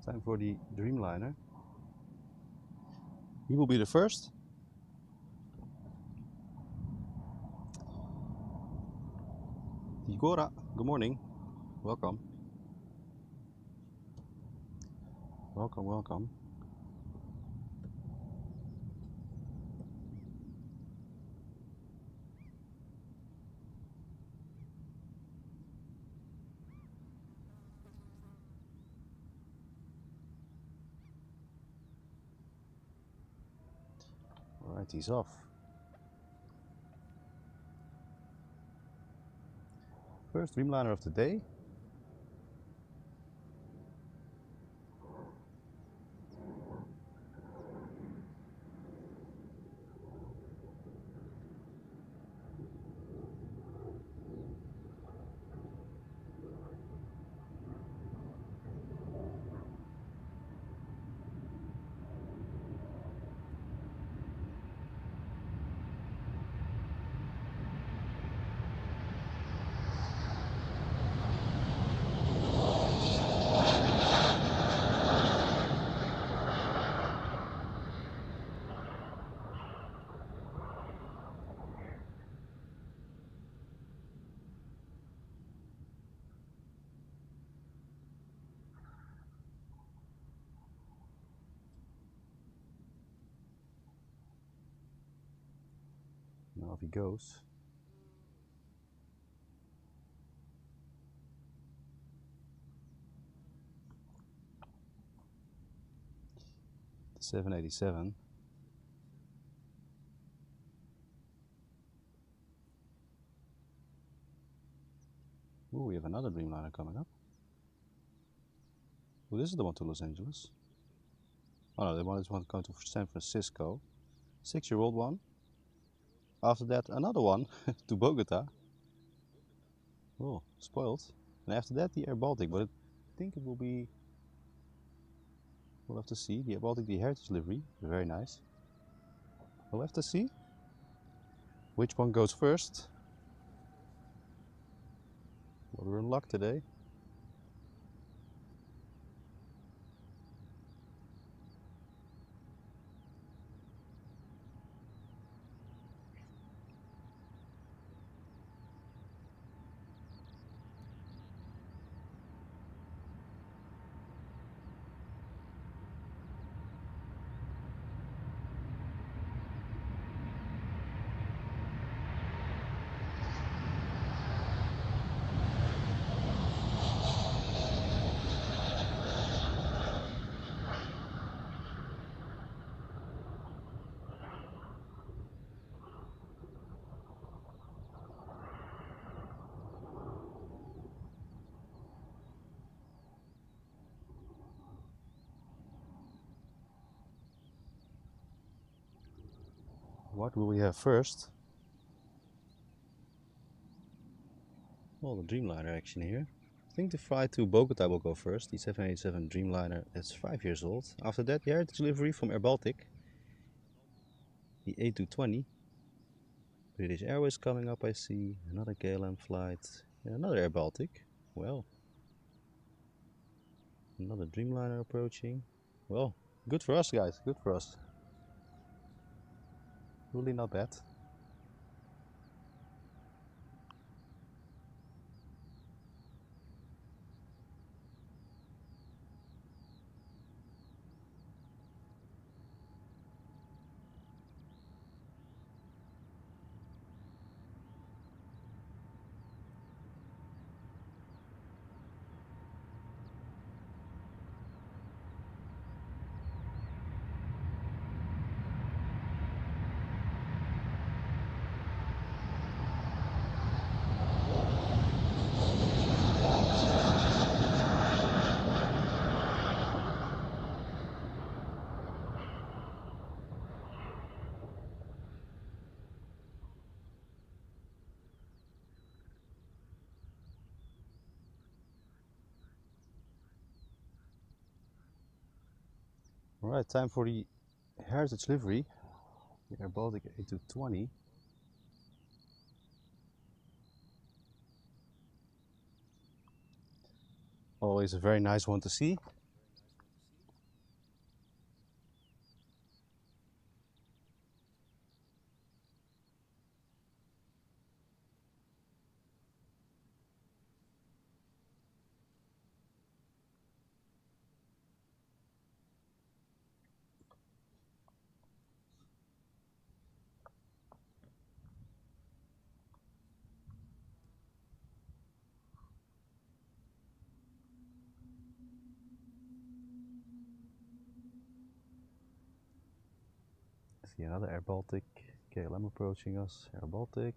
Speaker 1: Time for the Dreamliner. He will be the first. Igora, good morning. Welcome. Welcome, welcome. Alright, he's off. First Dreamliner of the day. Now off he goes. The 787. Ooh, we have another Dreamliner coming up. Oh, this is the one to Los Angeles. Oh no, the one is going to San Francisco. 6-year-old one. After that, another one to Bogota. Oh, spoiled. And after that, the Air Baltic. But I think it will be. We'll have to see. The Air Baltic, the Heritage livery. Very nice. We'll have to see which one goes first. Well, we're in luck today. What will we have first? Well, the Dreamliner action here. I think the flight to Bogota will go first. The 787 Dreamliner, that's 5 years old. After that, the heritage livery from Air Baltic. The A220. British Airways coming up, I see. Another KLM flight. And another Air Baltic. Well. Another Dreamliner approaching. Well, good for us, guys. Good for us. Really not bad. Alright, time for the heritage livery. The Air Baltic A220. Always a very nice one to see. See another Air Baltic, KLM approaching us, Air Baltic,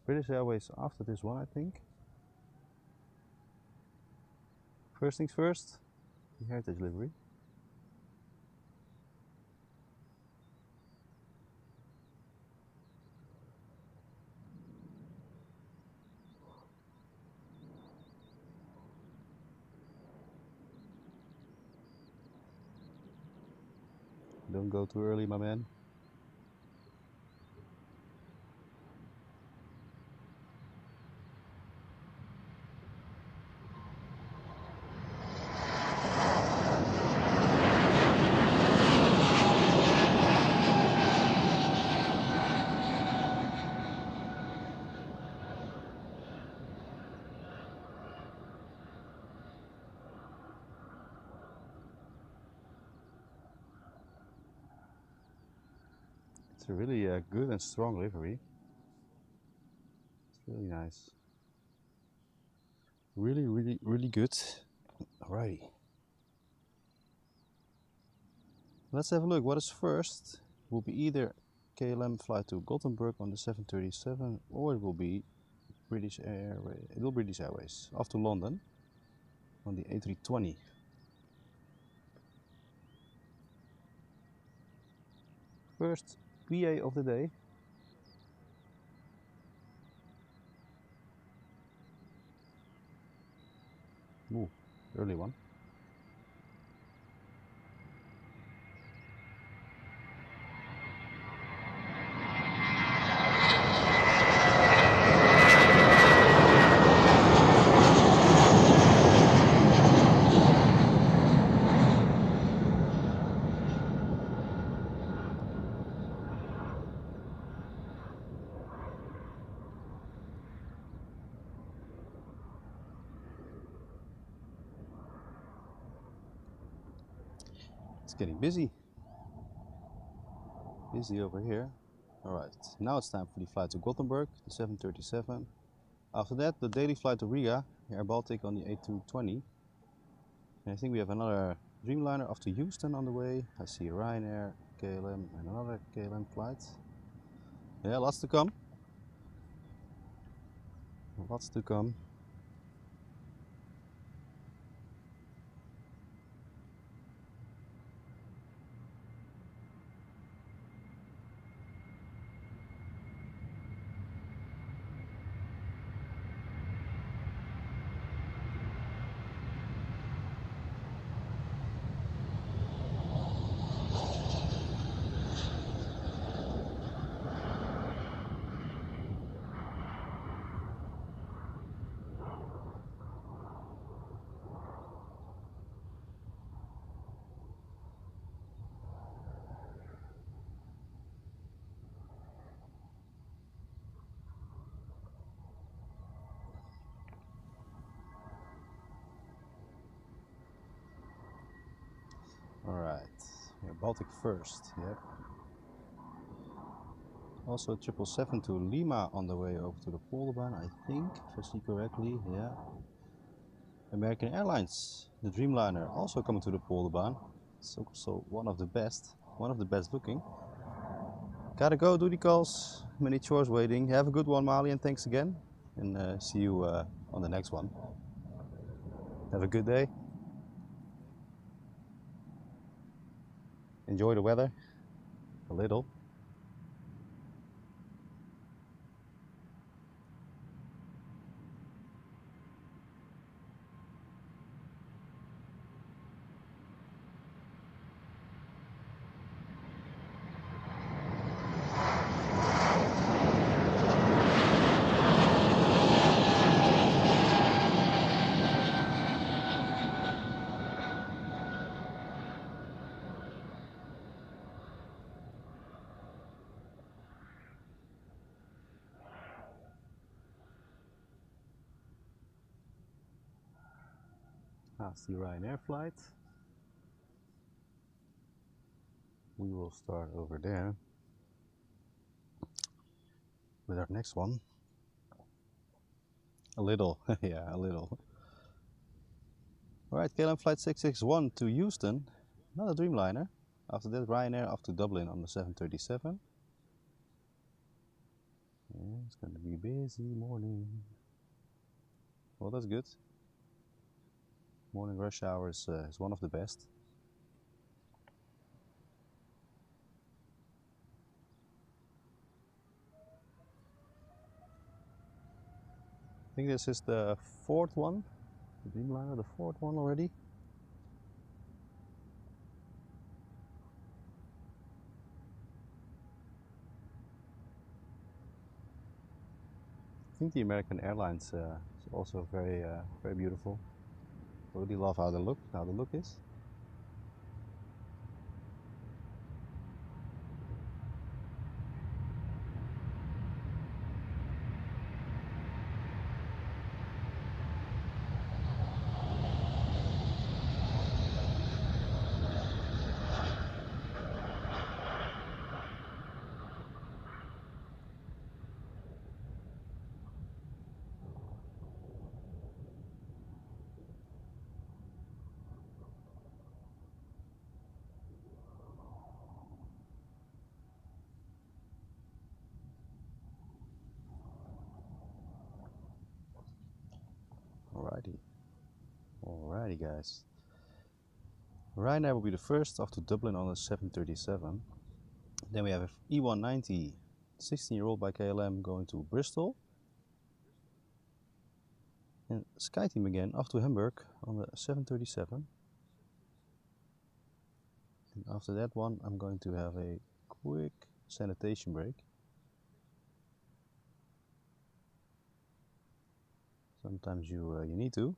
Speaker 1: British Airways after this one, I think. First things first, the heritage livery. Don't go too early, my man. It's a really good and strong livery. It's really nice. Really good. Alrighty. Let's have a look. What is first? Will be either KLM flight to Gothenburg on the 737, or it will be British Airways. It will be British Airways off to London on the A320. First PA of the day. Ooh, early one. It's getting busy. Busy over here. Alright, now it's time for the flight to Gothenburg, the 737. After that, the daily flight to Riga, Air Baltic on the A220. And I think we have another Dreamliner off to Houston on the way. I see Ryanair, KLM and another KLM flight. Yeah, lots to come. Lots to come. Alright, yeah, Baltic first, yep. Also 777 to Lima on the way over to the Polderbaan, I think, if I see correctly, yeah. American Airlines, the Dreamliner, also coming to the Polderbaan. It's also one of the best looking. Gotta go, duty calls, many chores waiting. Have a good one, Mali, and thanks again. And see you on the next one. Have a good day. Enjoy the weather a little. That's the Ryanair flight. We will start over there with our next one. A little, yeah, a little. Alright, KLM flight 661 to Houston, another Dreamliner. After that, Ryanair off to Dublin on the 737. Yeah, it's going to be a busy morning. Well, that's good. Morning rush hour is one of the best. I think this is the fourth one, the Dreamliner, the fourth one already. I think the American Airlines is also very beautiful. I really love how the look is. Alrighty guys. Ryanair will be the first off to Dublin on the 737. Then we have an E190 16-year-old by KLM going to Bristol. And SkyTeam again off to Hamburg on the 737. And after that one I'm going to have a quick sanitation break. Sometimes you need to.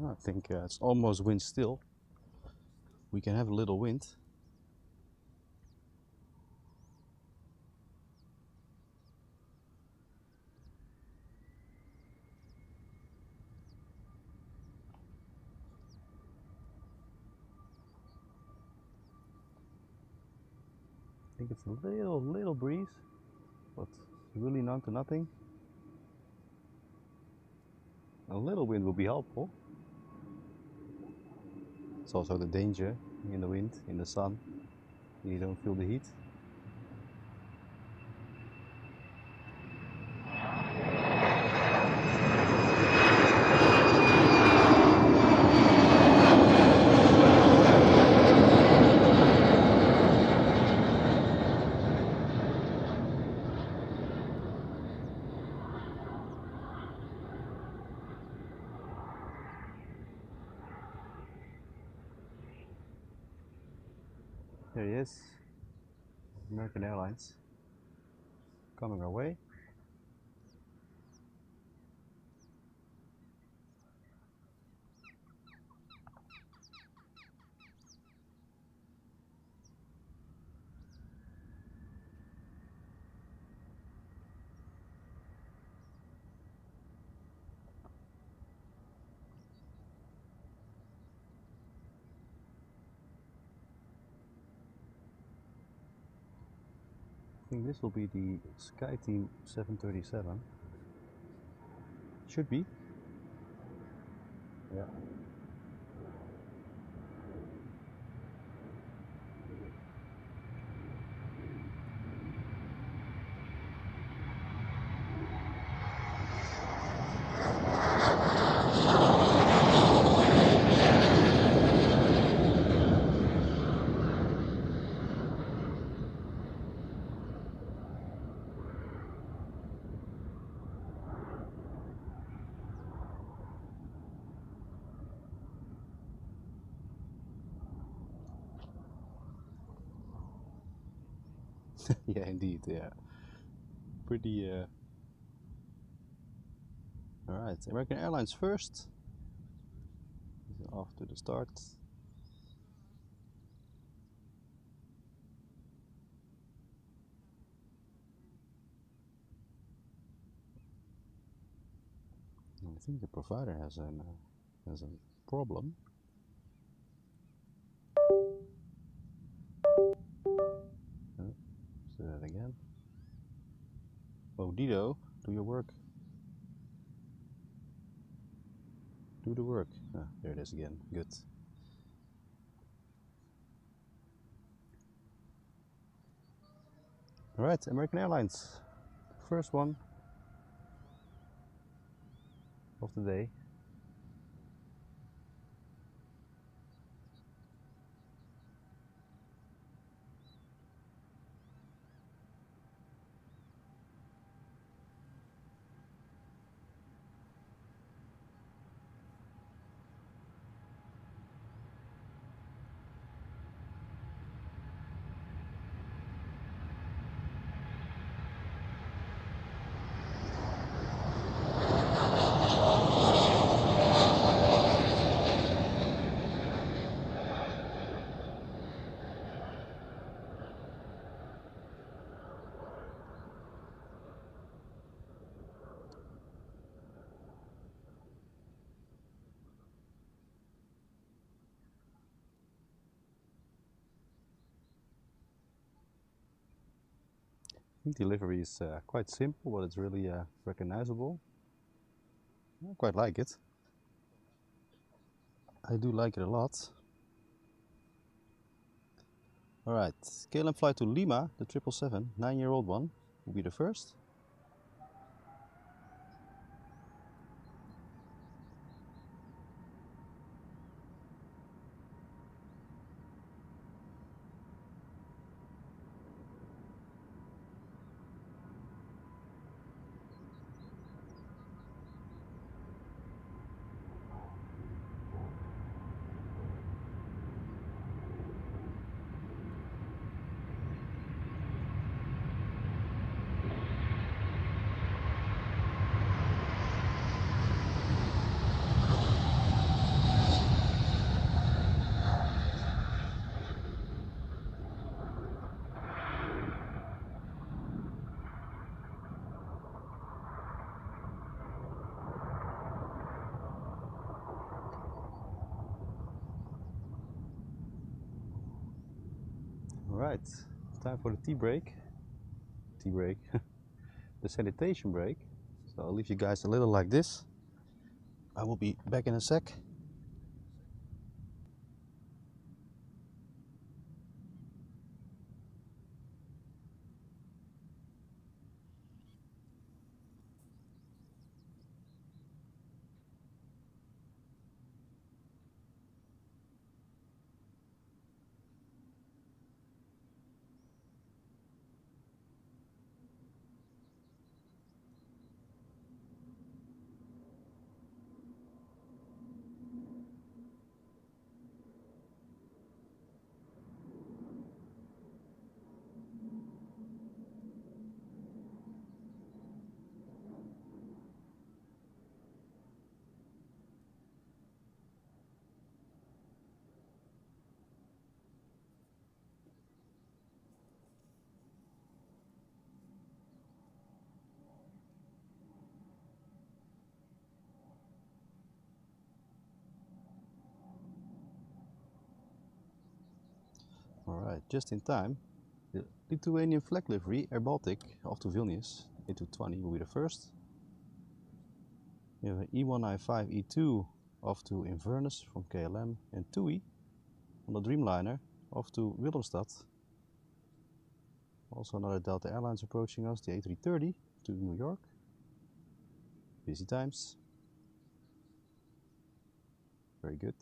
Speaker 1: I think it's almost wind still. We can have a little wind. think it's a little breeze, but really none to nothing. A little wind will be helpful. It's also the danger in the wind, in the sun. You don't feel the heat. There he is, American Airlines, coming our way. I think this will be the SkyTeam 737. Should be. Yeah. Yeah, indeed, yeah. Pretty, Alright, American Airlines first. Off to the start. I think the provider has a problem. Let's do that again. Oh, Dido, do your work. Do the work. Ah, there it is again. Good. Alright, American Airlines. First one of the day. I think delivery is quite simple, but it's really recognizable. I quite like it. I do like it a lot. Alright, KLM flight to Lima, the 777, 9-year-old one, will be the first. Alright, time for the tea break. Tea break. The sanitation break. So I'll leave you guys a little like this. I will be back in a sec. Alright, just in time. The Lithuanian flag livery Air Baltic off to Vilnius, A220 will be the first. We have an E195 E2 off to Inverness from KLM, and TUI on the Dreamliner off to Willemstad. Also another Delta Airlines approaching us, the A330 to New York. Busy times. Very good.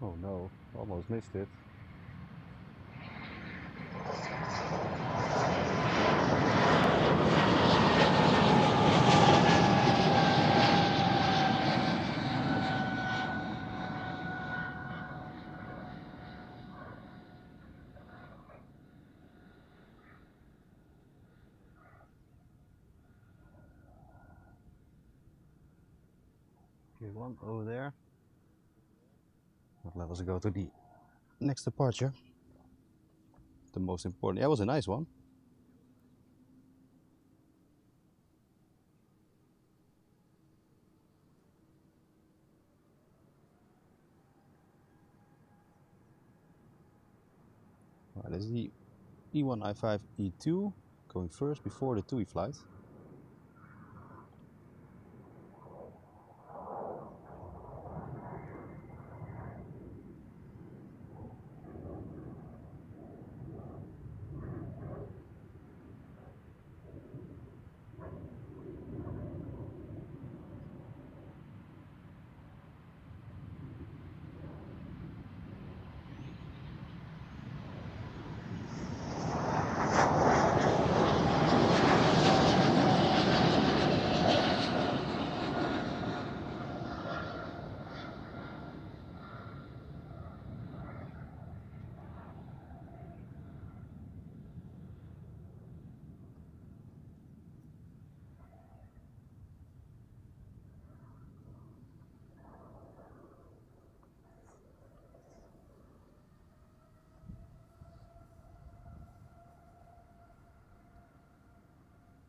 Speaker 1: Oh no, almost missed it. Okay, one over there. Let us go to the next departure. The most important. That was a nice one. Right, this is the E195 E2 going first before the TUI flight.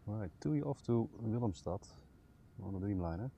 Speaker 1: Right, TUI off to Willemstad on the Dreamliner.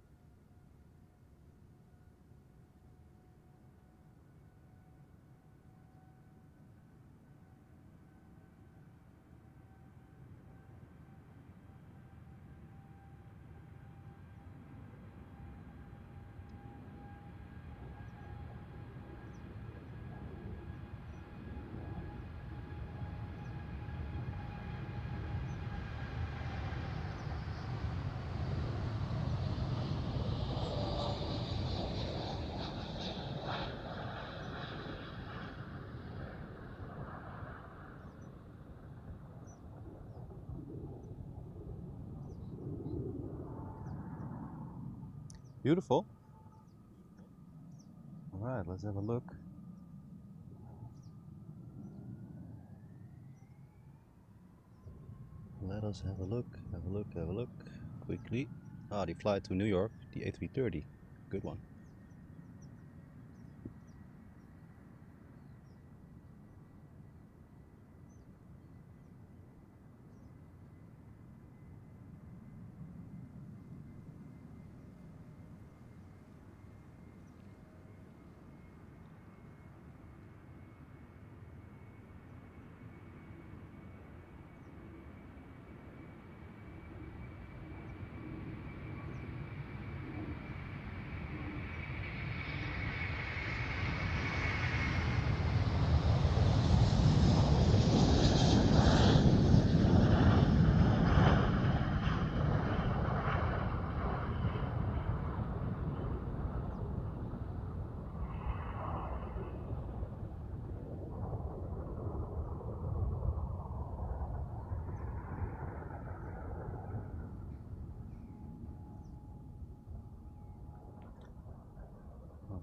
Speaker 1: Beautiful. Alright, let's have a look. Let us have a look, have a look, have a look. Quickly. Ah, the flight to New York, the A330. Good one.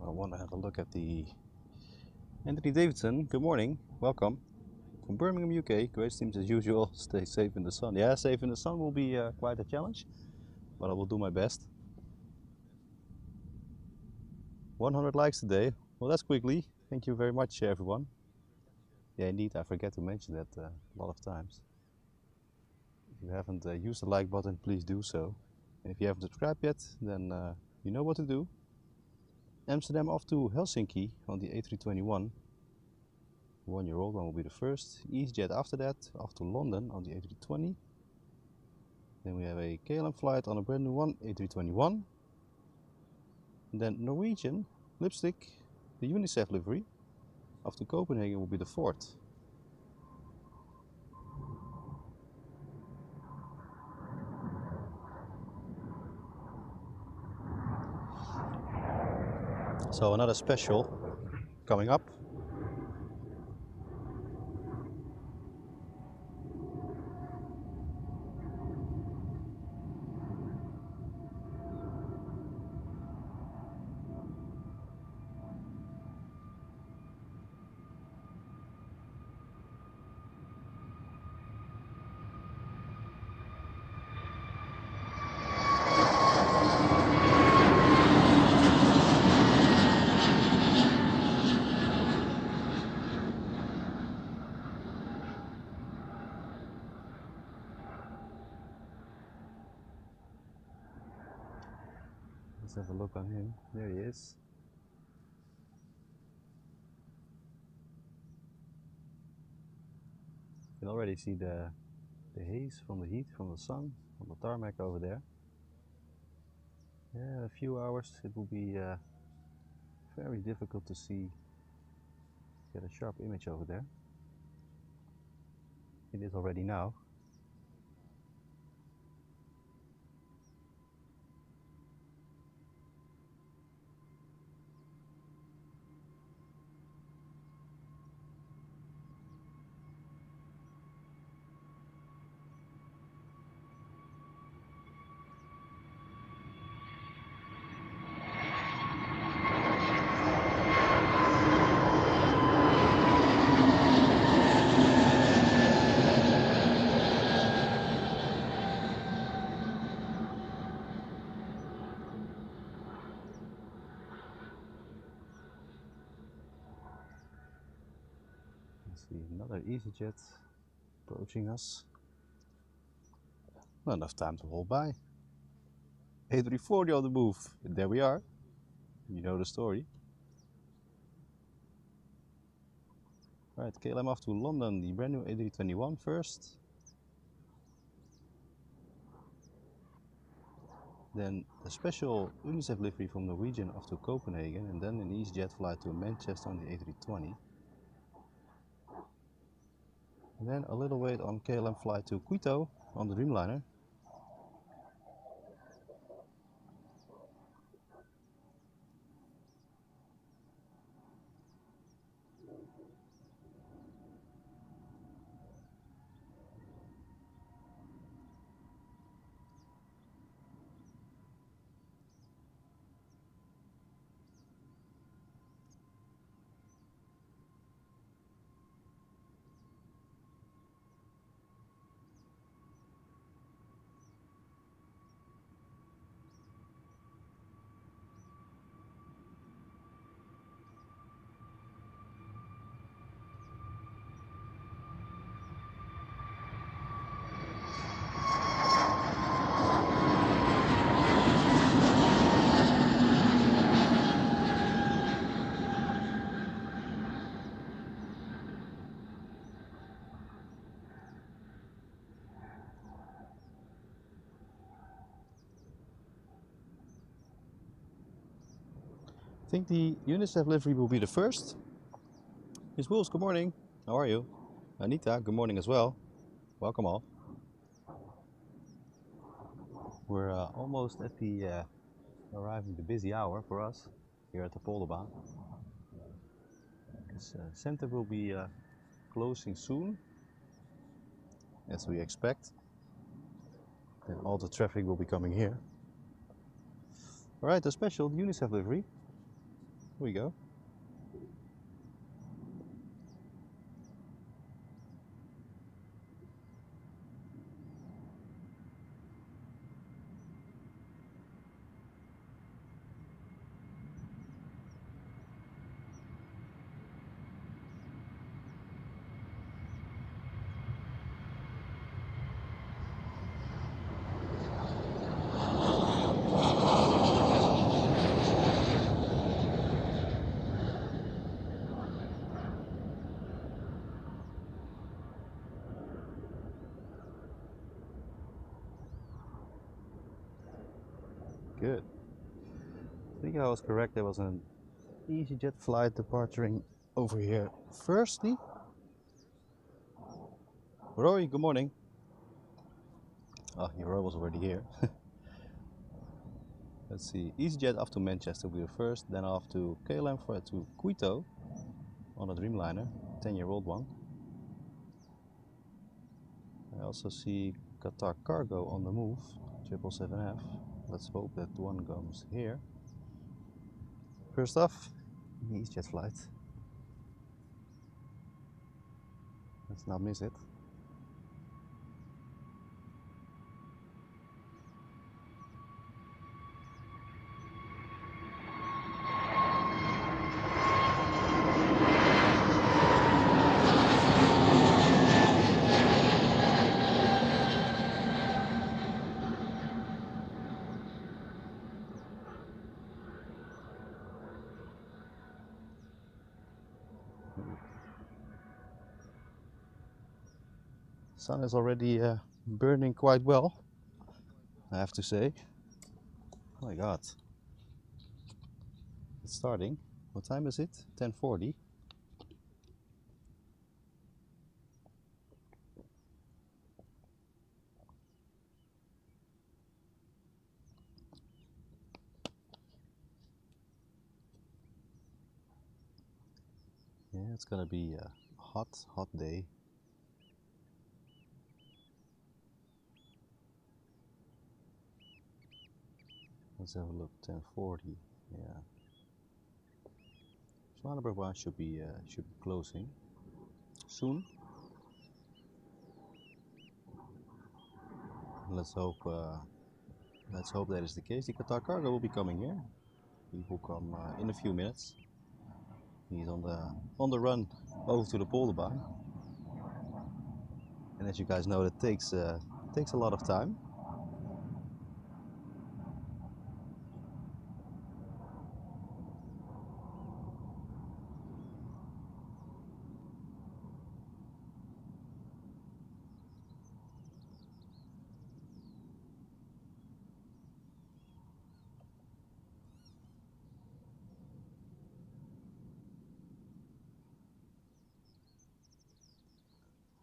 Speaker 1: I want to have a look at the Anthony Davidson. Good morning, welcome from Birmingham, UK. Great teams as usual. Stay safe in the sun. Yeah, safe in the sun will be quite a challenge, but I will do my best. 100 likes today. Well, that's quickly. Thank you very much, everyone. Yeah, indeed, I forget to mention that a lot of times. If you haven't used the like button, please do so. And if you haven't subscribed yet, then you know what to do. Amsterdam off to Helsinki on the A321. 1-year-old one will be the first. EasyJet after that, off to London on the A320. Then we have a KLM flight on a brand new one, A321. And then Norwegian, Lipstick, the UNICEF livery, off to Copenhagen will be the fourth. So another special coming up. Let's have a look on him. There he is. You can already see the haze from the heat from the sun on the tarmac over there. Yeah, a few hours it will be very difficult to see, get a sharp image over there. It is already now. See another EasyJet approaching us. Not enough time to hold by. A340 on the move. And there we are. You know the story. Right, KLM off to London, the brand new A321 first. Then a special UNICEF livery from Norwegian off to Copenhagen, and then an EasyJet flight to Manchester on the A320. And then a little wait on KLM flight to Quito on the Dreamliner. think the UNICEF livery will be the first. Miss Wolves, good morning. How are you? Anita, good morning as well. Welcome all. We're almost at the arriving the busy hour for us here at the Polderbaan. This center will be closing soon, as we expect. Then all the traffic will be coming here. All right, the special UNICEF livery. Here we go. Good. I think I was correct. There was an EasyJet flight departing over here firstly. Roy, good morning. Oh, Roy was already here. Let's see. EasyJet off to Manchester will be the first, then off to KLM to Quito on a Dreamliner, 10-year-old one. I also see Qatar Cargo on the move, 777F. Let's hope that one comes here. First off, the EasyJet flight. Let's not miss it. Sun is already burning quite well, I have to say. Oh my god. It's starting. What time is it? 10:40. Yeah, it's gonna be a hot day. Let's have a look. 10:40. Yeah. Surinam should be closing soon. Let's hope that is the case. The Qatar Cargo will be coming here. He will come in a few minutes. He's on the run over to the Polderbaan. And as you guys know, that takes a lot of time.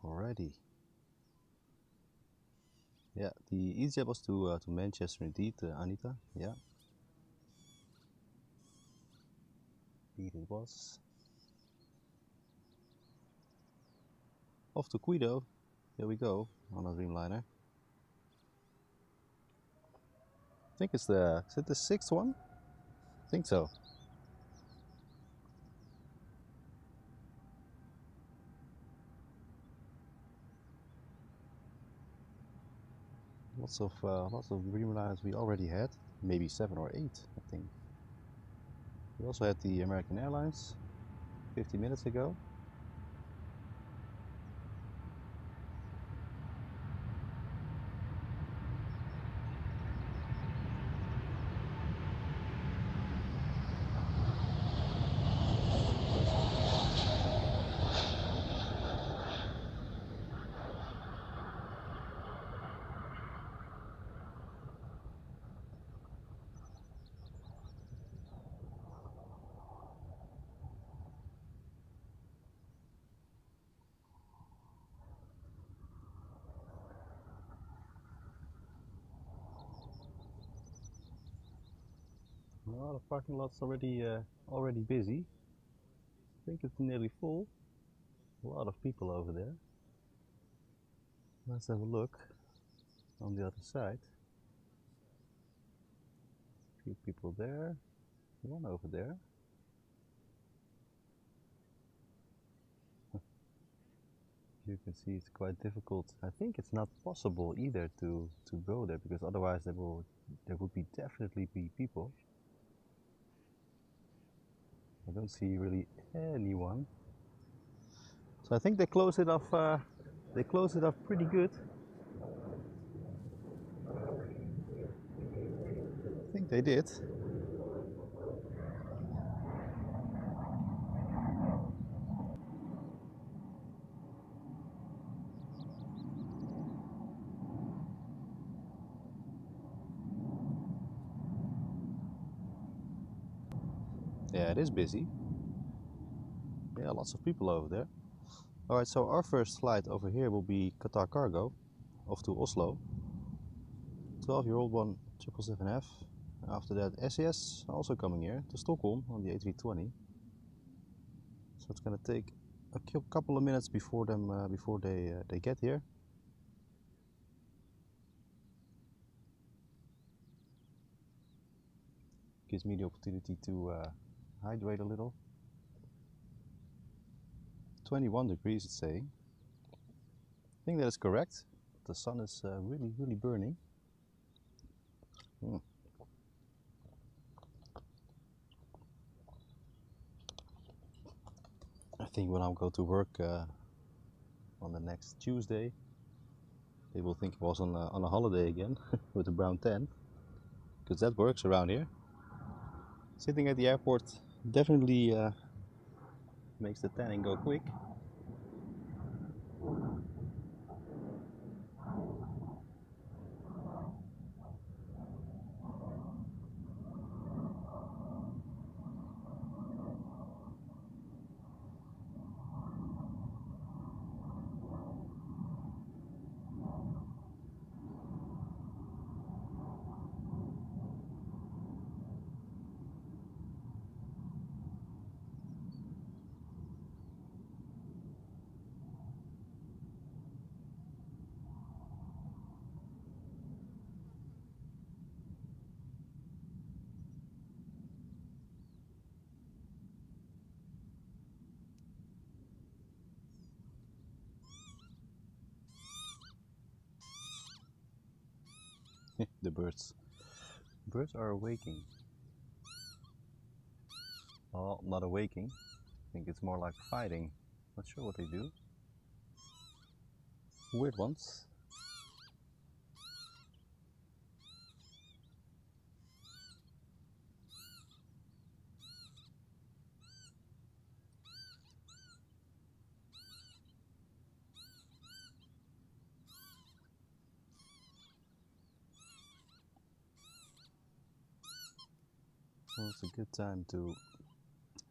Speaker 1: Alrighty. Yeah, the EasyJet was to Manchester indeed, Anita. Yeah. Indeed it was. Off to Quito. There we go on a Dreamliner. I think it's is it the 6th one? I think so. Lots of Dreamliners we already had, maybe 7 or 8, I think. We also had the American Airlines 50 minutes ago. Well, the parking lot's already busy. I think it's nearly full. A lot of people over there. Let's have a look on the other side. A few people there. One over there. You can see it's quite difficult. I think it's not possible either to go there, because otherwise there would definitely be people. I don't see really anyone. So I think they closed it off. They closed it off pretty good. I think they did. Yeah, it is busy. Yeah, lots of people over there. Alright, so our first flight over here will be Qatar Cargo, off to Oslo. 12-year-old one, 777F. After that, SAS, also coming here to Stockholm on the A320. So it's gonna take a couple of minutes before they get here. Gives me the opportunity to hydrate a little. 21 degrees it's saying. I think that is correct. The sun is really burning. I think when I'll go to work on the next Tuesday, they will think I was on a holiday again with a brown tan, because that works around here. Sitting at the airport definitely makes the tanning go quick. The birds. Birds are awaking. Well, not awaking. I think it's more like fighting. Not sure what they do. Weird ones. Well, it's a good time to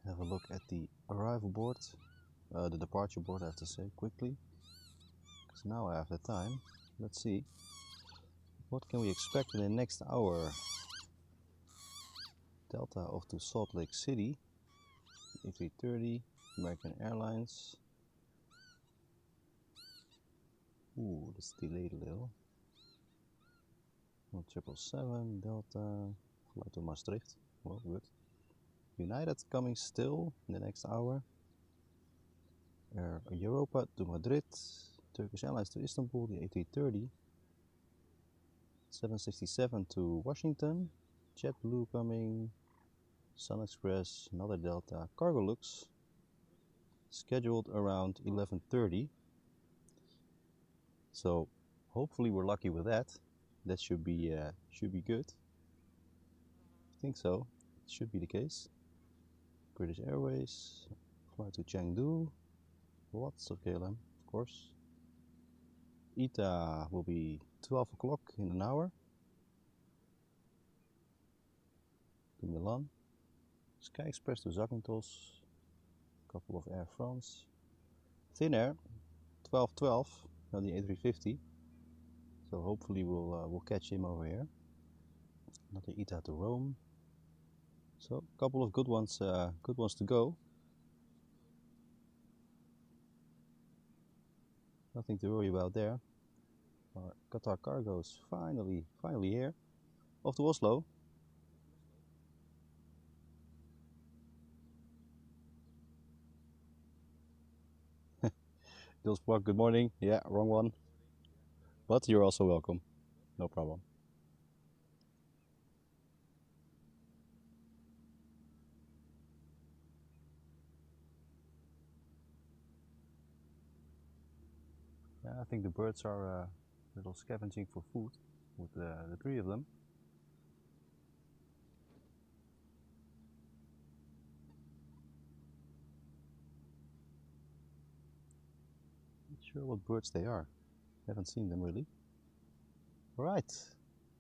Speaker 1: have a look at the arrival board, the departure board I have to say quickly, because now I have the time. Let's see, what can we expect in the next hour? Delta off to Salt Lake City, A330, American Airlines. Ooh, that's delayed a little. 777, Delta, flight to Maastricht. Well, good. United coming still in the next hour. Air Europa to Madrid, Turkish Airlines to Istanbul, the A330. 767 to Washington, JetBlue coming, Sun Express, another Delta, Cargolux, scheduled around 11:30. So hopefully we're lucky with that. That should be good. I think so. It should be the case. British Airways, flight to Chengdu, lots of KLM, of course. ITA will be 12 o'clock in an hour to Milan. Sky Express to Zakynthos, a couple of Air France. Finnair, 12:12 on the A350. So hopefully we'll catch him over here. Another ITA to Rome. So a couple of good ones to go. Nothing to worry about there. Our Qatar cargo's finally here. Off to Oslo. Jules Park, good morning. Yeah, wrong one. But you're also welcome. No problem. Yeah, I think the birds are a little scavenging for food with the three of them. Not sure what birds they are. Haven't seen them really. Right,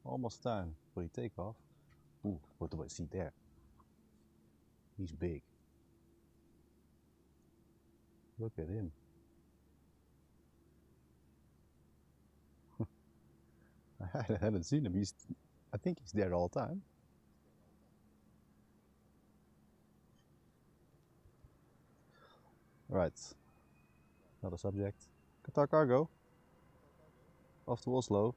Speaker 1: almost time for the takeoff. Ooh, what do I see there? He's big. Look at him. I haven't seen him. I think he's there all the time. Right, another subject. Qatar cargo. Off to Oslo.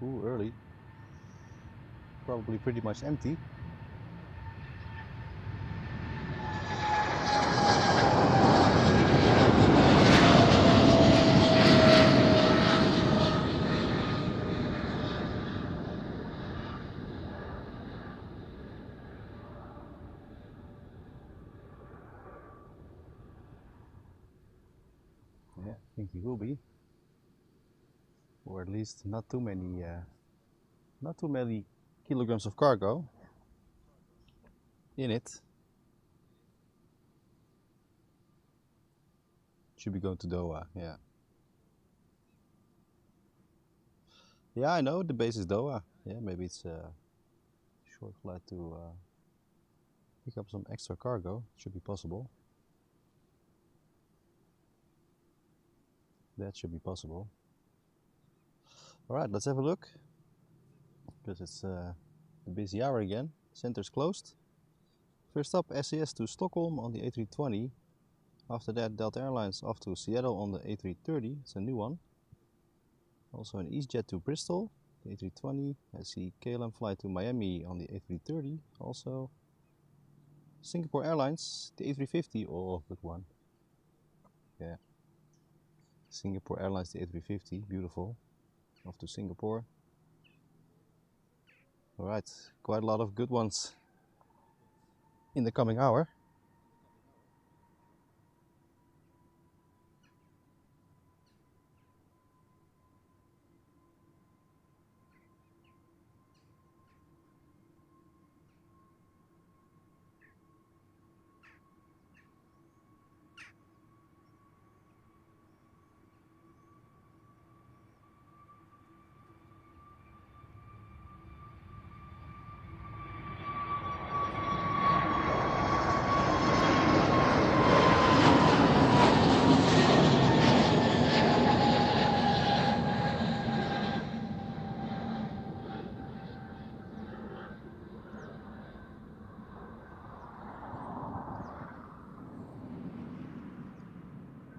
Speaker 1: Ooh, early. Probably pretty much empty. Yeah, I think he will be, or at least not too many kilograms of cargo in it. Should be going to Doha. Yeah. Yeah, I know the base is Doha. Yeah, maybe it's a short flight to pick up some extra cargo. Should be possible. That should be possible. All right, let's have a look. Because it's a busy hour again. Center's closed. First up, SAS to Stockholm on the A320. After that, Delta Airlines off to Seattle on the A330. It's a new one. Also an EasyJet to Bristol, the A320. I see KLM flight to Miami on the A330. Also Singapore Airlines, the A350. Oh, good one. Yeah. Singapore Airlines, the A350. Beautiful. Off to Singapore. Alright, quite a lot of good ones in the coming hour.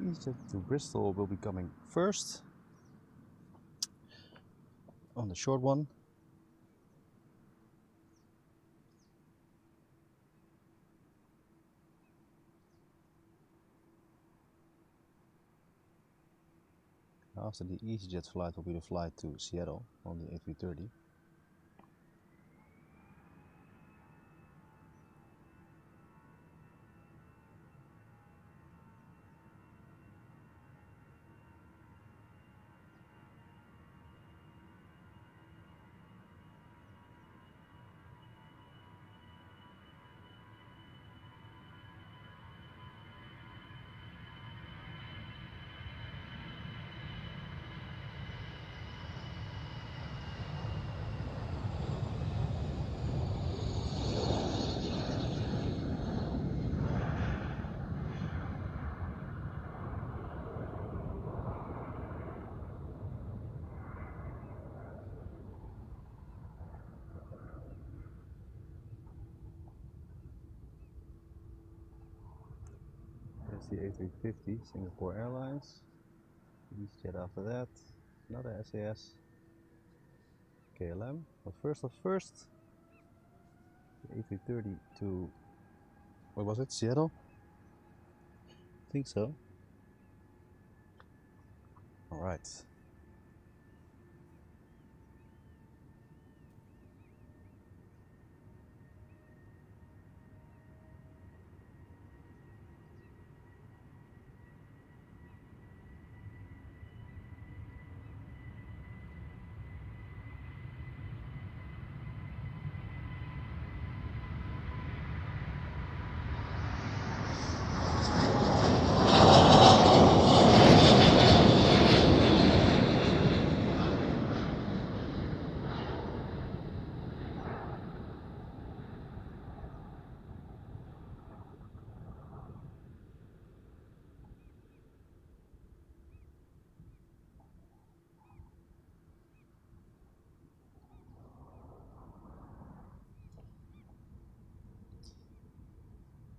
Speaker 1: EasyJet to Bristol will be coming first on the short one. After the EasyJet flight will be the flight to Seattle on the A330. That's the A350 Singapore Airlines. EasyJet after that. Another SAS. KLM. But first. The A330 to, where was it? Seattle? I think so. Alright.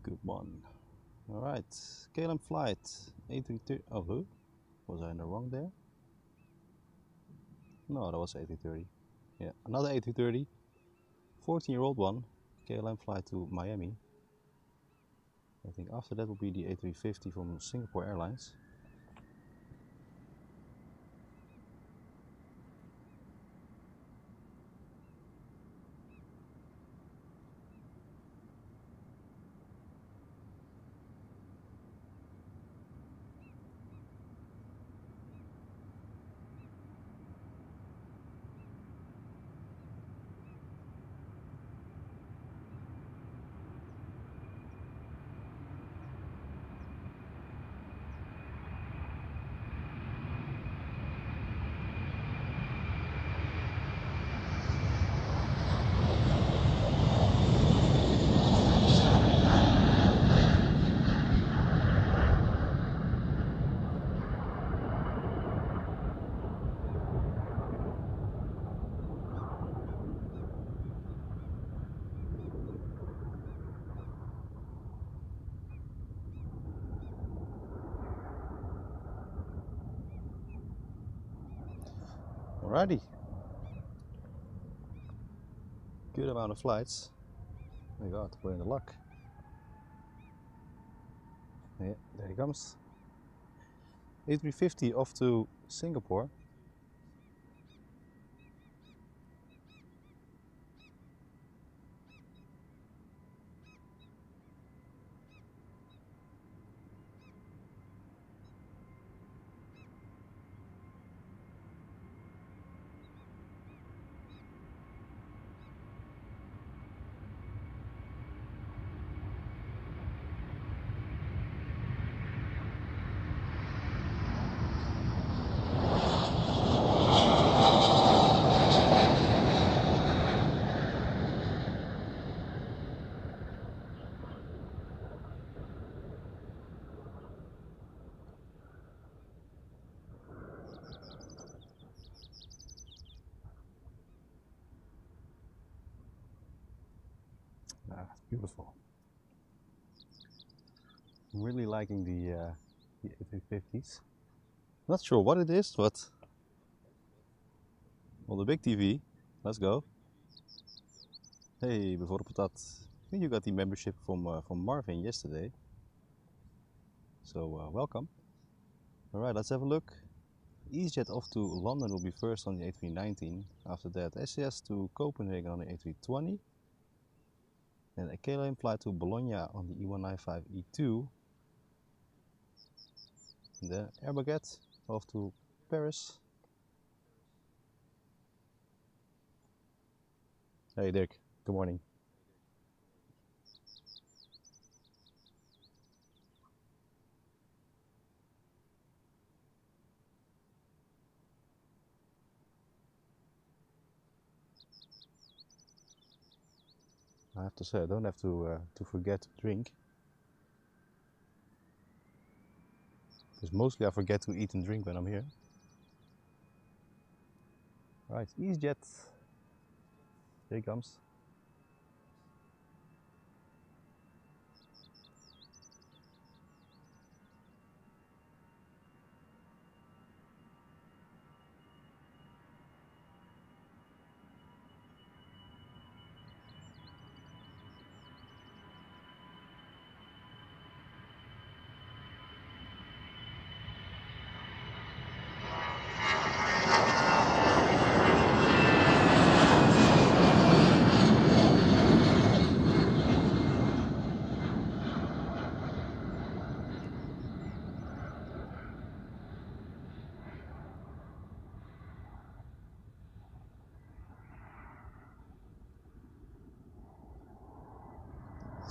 Speaker 1: Good one. Alright, KLM flight A330. Oh, who? Was I in the wrong there? No, that was A330. Yeah, another A330. 14-year-old one. KLM flight to Miami. I think after that will be the A350 from Singapore Airlines. Alrighty. Good amount of flights. Oh my god, we're in the luck. Yeah, there he comes. A350 off to Singapore. Ah, it's beautiful. I'm really liking the A350s. Not sure what it is, but on the big TV. Let's go. Hey, before the patat. I think you got the membership from Marvin yesterday. So welcome. Alright, let's have a look. EasyJet off to London will be first on the A319. After that, SAS to Copenhagen on the A320. Then a KLM flight to Bologna on the E195-E2. And then Air Baguette off to Paris. Hey Dirk, good morning. I have to say, I don't have to forget to drink. Because mostly I forget to eat and drink when I'm here. Right, EasyJet. Here he comes.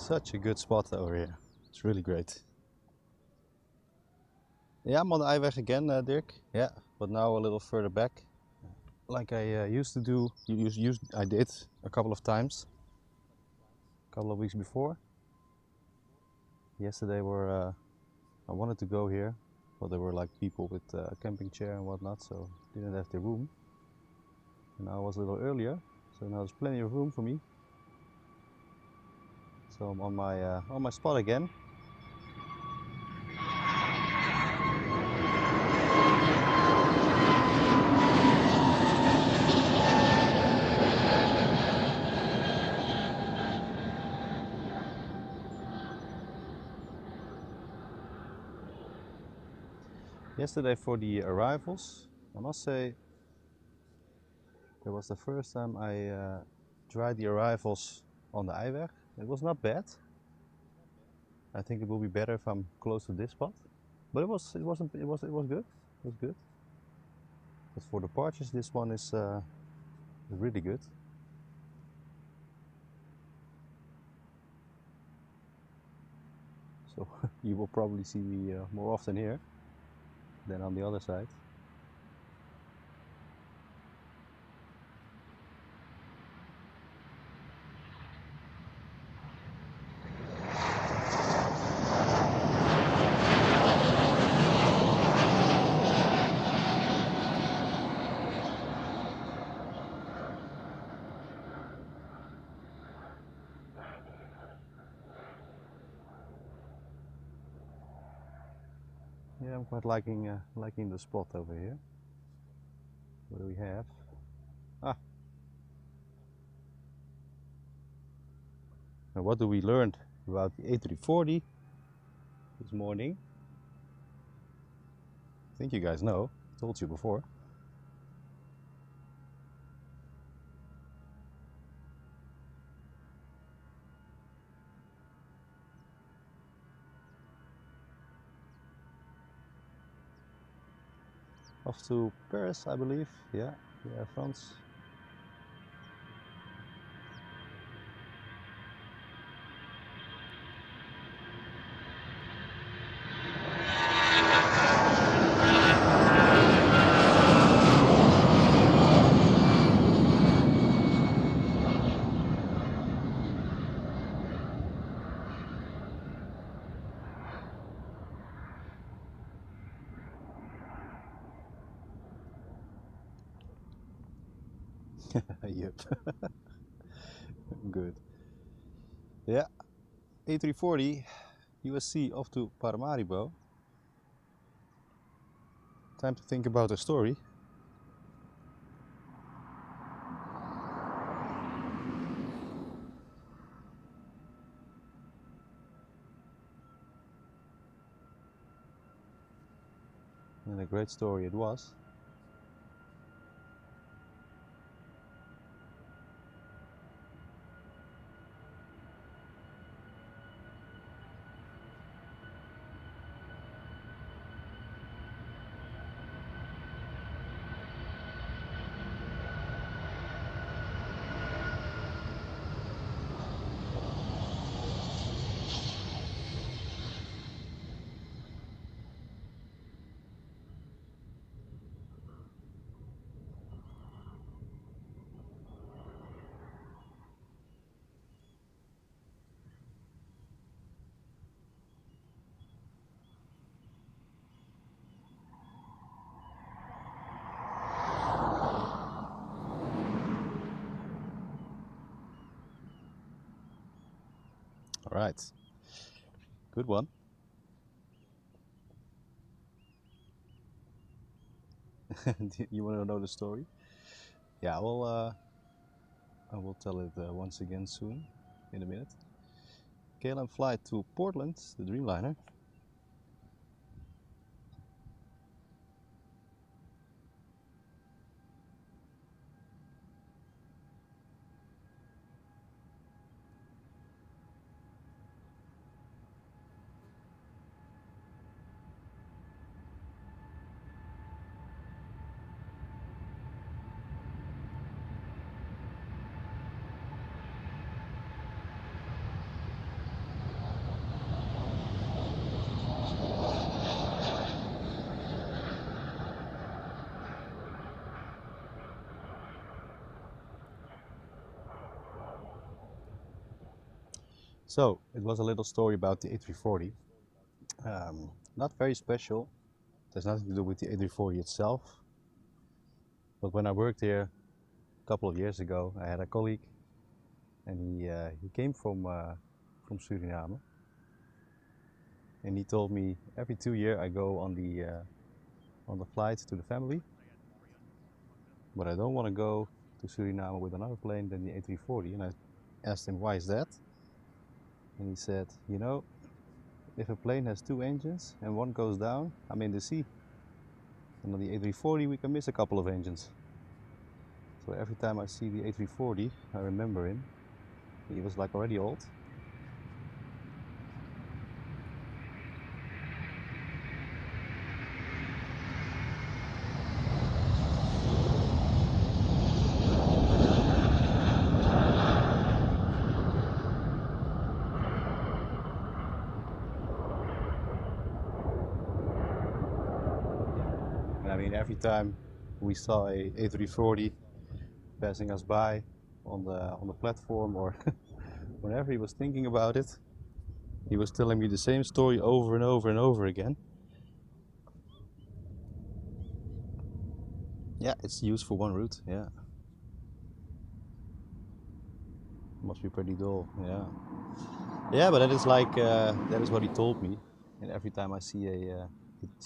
Speaker 1: Such a good spot over here. It's really great. Yeah, I'm on the Eiweg again, Dirk. Yeah, but now a little further back. Like I used to do, I did a couple of times. A couple of weeks before. Yesterday I wanted to go here, but there were like people with a camping chair and whatnot, so didn't have the room. And now I was a little earlier, so now there's plenty of room for me. So I'm on my spot again. Yesterday for the arrivals, I must say it was the first time I tried the arrivals on the Eiweg. It was not bad. I think it will be better if I'm close to this spot, but it was good. It was good. But for departures, this one is really good. So you will probably see me more often here than on the other side. Yeah, I'm quite liking the spot over here. What do we have? Ah. Now what do we learn about the A340 this morning? I think you guys know. I told you before. Off to Paris, I believe. Yeah, France. Yep. Good. Yeah, A340 USC off to Paramaribo. Time to think about the story. And a great story it was. All right, good one. You want to know the story? Yeah, I will tell it once again soon, in a minute. KLM flight to Portland, the Dreamliner. So it was a little story about the A340. Not very special. It has nothing to do with the A340 itself. But when I worked here a couple of years ago, I had a colleague, and he came from Suriname, and he told me every 2 years I go on the flight to the family, but I don't want to go to Suriname with another plane than the A340. And I asked him, why is that? And he said, you know, if a plane has 2 engines and one goes down, I'm in the sea. And on the A340 we can miss a couple of engines. So every time I see the A340, I remember him. He was like already old. I mean, every time we saw a A340 passing us by on the platform, or whenever he was thinking about it, he was telling me the same story over and over and over again. Yeah, it's used for one route. Yeah, must be pretty dull. Yeah, yeah, but that is like that is what he told me. And every time I see the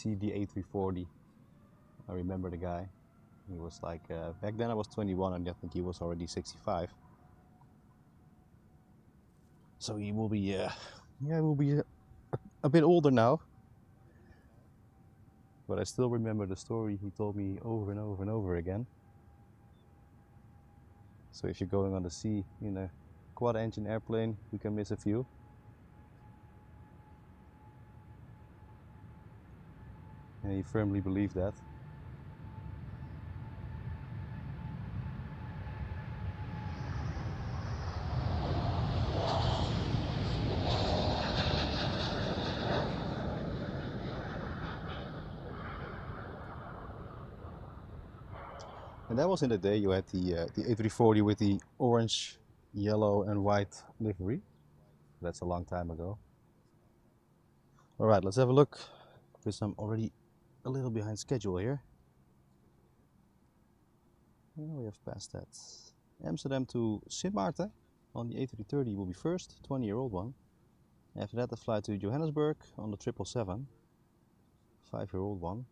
Speaker 1: A340, I remember the guy. He was like, back then I was 21 and I think he was already 65. So he will be, yeah, he will be a bit older now. But I still remember the story he told me over and over and over again. So if you're going on the sea in a quad engine airplane, you can miss a few. And he firmly believed that. And that was in the day you had the A340 with the orange, yellow and white livery. That's a long time ago. Alright, let's have a look, because I'm already a little behind schedule here. Well, we have passed that. Amsterdam to Sint Maarten on the A330 will be first, 20-year-old one. After that, the flight to Johannesburg on the 777, 5-year-old one.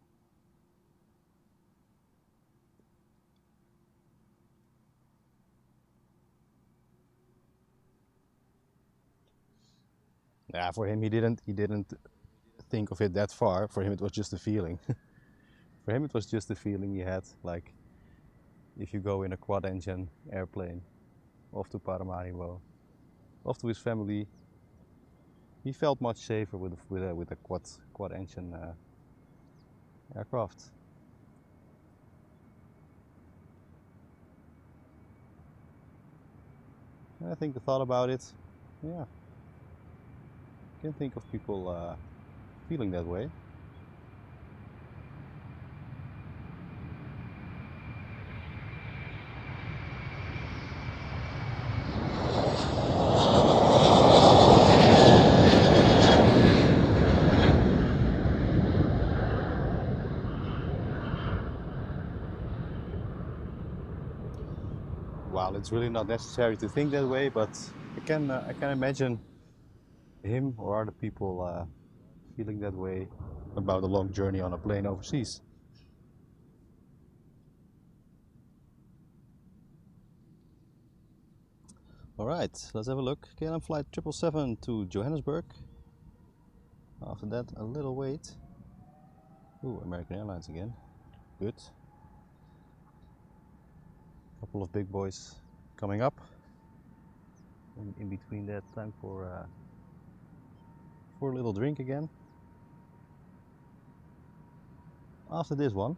Speaker 1: Yeah, for him, he didn't think of it that far. For him, it was just a feeling. For him, it was just a feeling he had, like if you go in a quad-engine airplane off to Paramaribo, off to his family, he felt much safer with a quad-engine aircraft. And I think the thought about it, yeah, I can think of people feeling that way. Well, it's really not necessary to think that way, but I can imagine him or other people feeling that way about a long journey on a plane overseas. Alright, let's have a look. KLM flight 777 to Johannesburg. After that, a little wait. Ooh, American Airlines again. Good. Couple of big boys coming up. And in between that, time for a little drink again. After this one.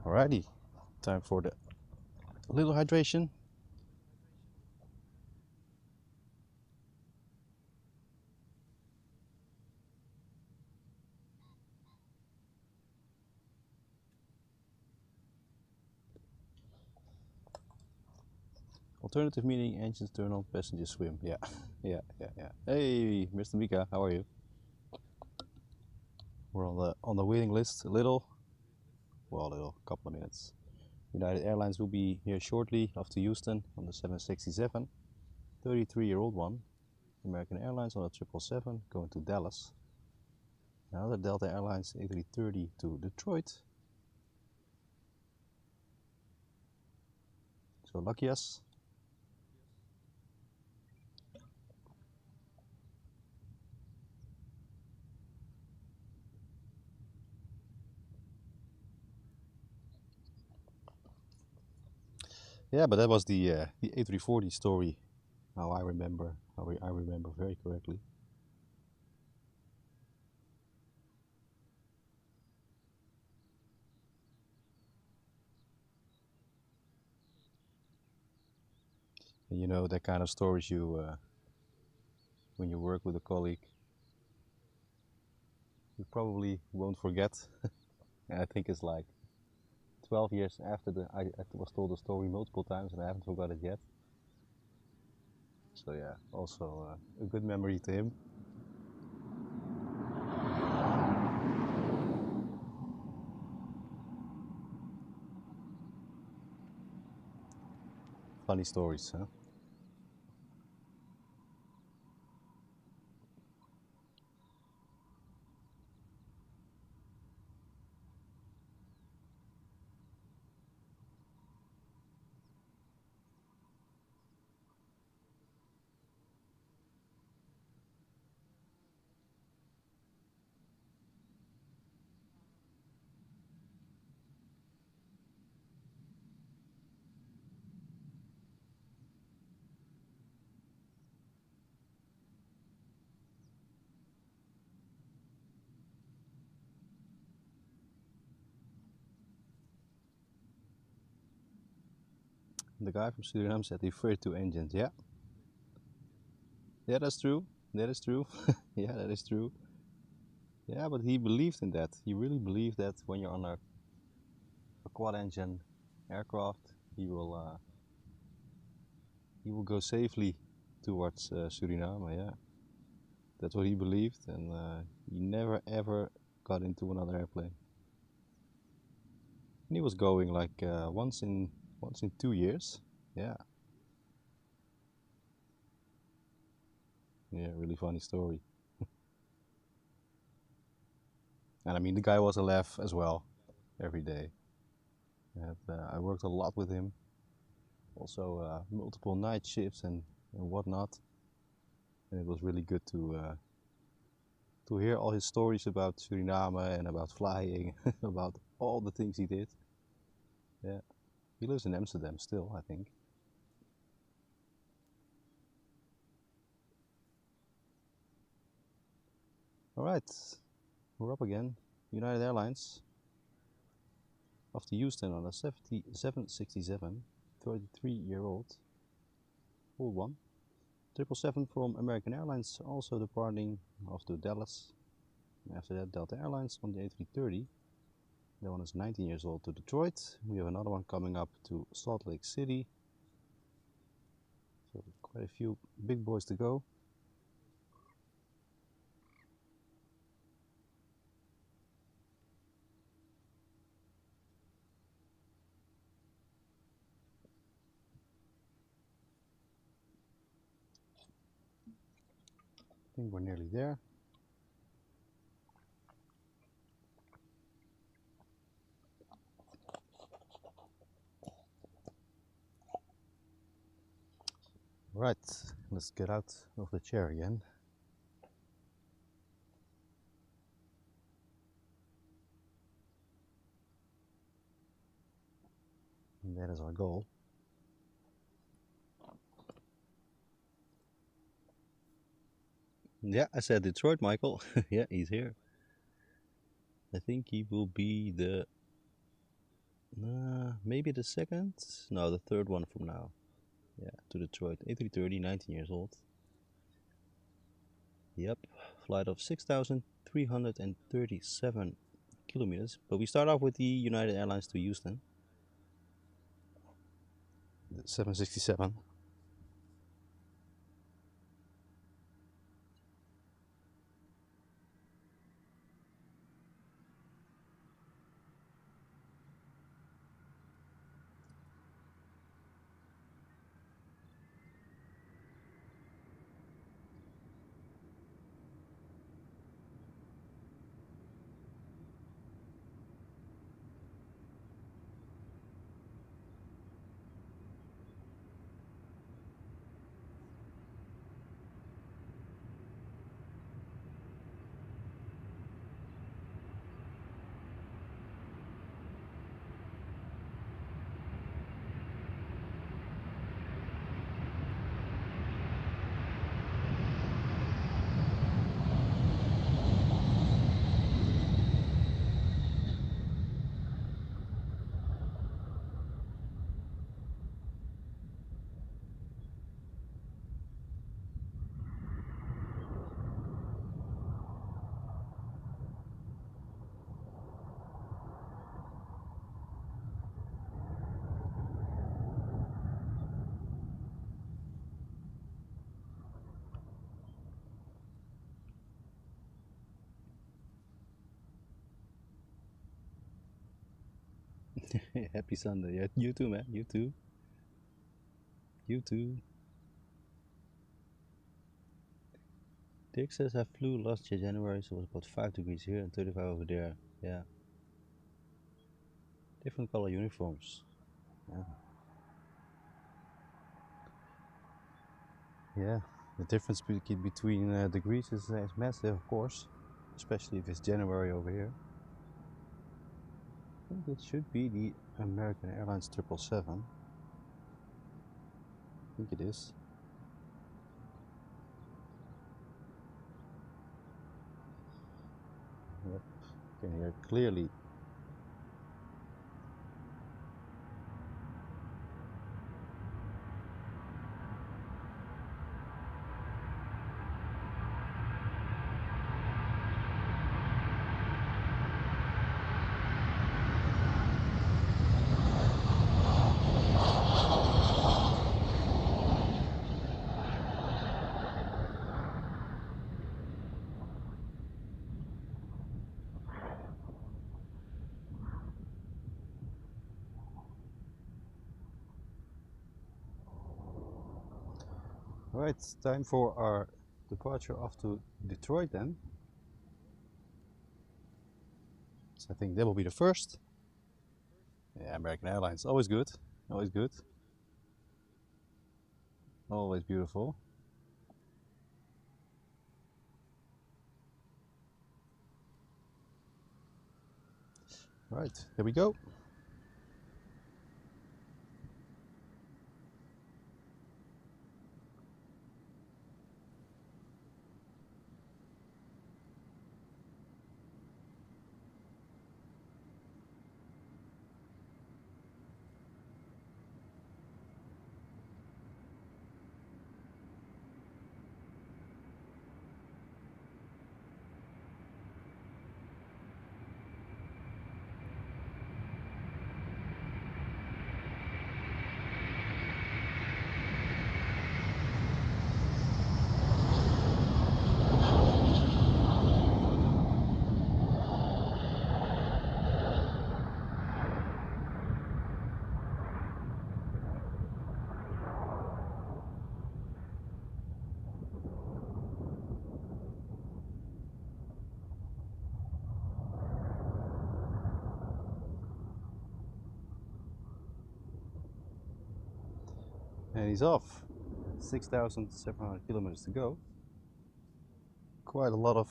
Speaker 1: Alrighty, time for the little hydration. Alternative meaning engines turn on, passengers swim. Yeah, yeah. Hey, Mr. Mika, how are you? We're on the waiting list. A couple of minutes. United Airlines will be here shortly off to Houston on the 767. 33-year-old one. American Airlines on the 777 going to Dallas. Another Delta Airlines A330 to Detroit. So lucky us. Yeah, but that was the A340 story. How I remember very correctly. And you know that kind of stories when you work with a colleague, you probably won't forget. And I think it's like 12 years after I was told the story multiple times and I haven't forgot it yet. So yeah, also a good memory to him. Funny stories, huh? The guy from Surinam said he referred to engines. Yeah, yeah, that's true. That is true. Yeah, that is true. Yeah, but he believed in that. He really believed that when you're on a quad engine aircraft, he will go safely towards Suriname. Yeah, that's what he believed, and he never ever got into another airplane. And he was going like once in 2 years. Yeah, yeah, really funny story. And I mean, the guy was a laugh as well every day. And, I worked a lot with him, also multiple night shifts and whatnot. And it was really good to hear all his stories about Suriname and about flying, about all the things he did. Yeah, he lives in Amsterdam still, I think. All right, we're up again. United Airlines off to Houston on a 767, 33-year-old, old one. 777 from American Airlines also departing off to Dallas. After that, Delta Airlines on the A330. That one is 19 years old to Detroit. We have another one coming up to Salt Lake City. So quite a few big boys to go. I think we're nearly there. Right, let's get out of the chair again. And that is our goal. Yeah, I said Detroit, Michael. Yeah, he's here. I think he will be the Maybe the second? No, the third one from now. Yeah, to Detroit. A330, 19 years old. Yep, flight of 6,337 kilometers. But we start off with the United Airlines to Houston. The 767. Happy Sunday. Yeah, you too, man. You too. You too. Dick says I flew last year January, so it was about 5 degrees here and 35 over there. Yeah. Different color uniforms. Yeah. Yeah. The difference between degrees is massive, of course. Especially if it's January over here. I think it should be the American Airlines 777. I think it is. Yep. You can hear it clearly. Alright, it's time for our departure off to Detroit then. So I think that will be the first. Yeah, American Airlines, always good. Always good. Always beautiful. Right, here we go. And he's off. 6,700 kilometers to go. Quite a lot of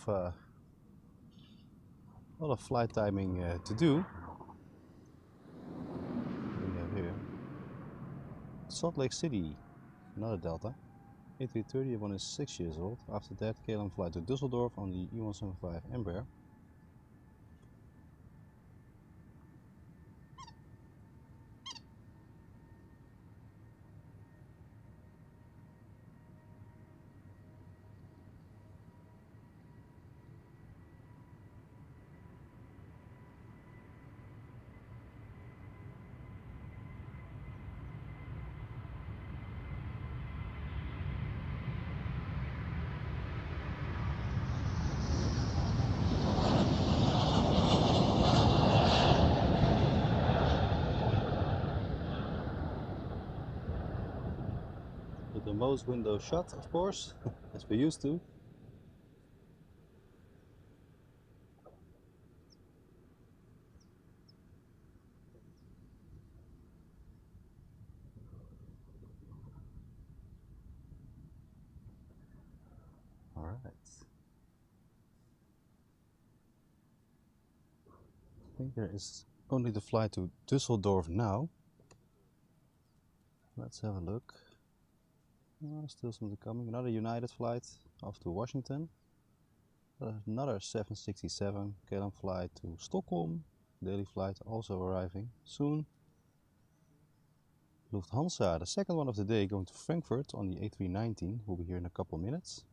Speaker 1: flight timing to do. We have here Salt Lake City, another Delta. A330, the one is 6 years old. After that, KLM flight to Düsseldorf on the E175 Embraer. With the most windows shut, of course, as we're used to. All right. I think there is only the flight to Düsseldorf now. Let's have a look. Still something coming. Another United flight off to Washington. Another 767 KLM flight to Stockholm. Daily flight also arriving soon. Lufthansa, the second one of the day, going to Frankfurt on the A319. We'll be here in a couple minutes.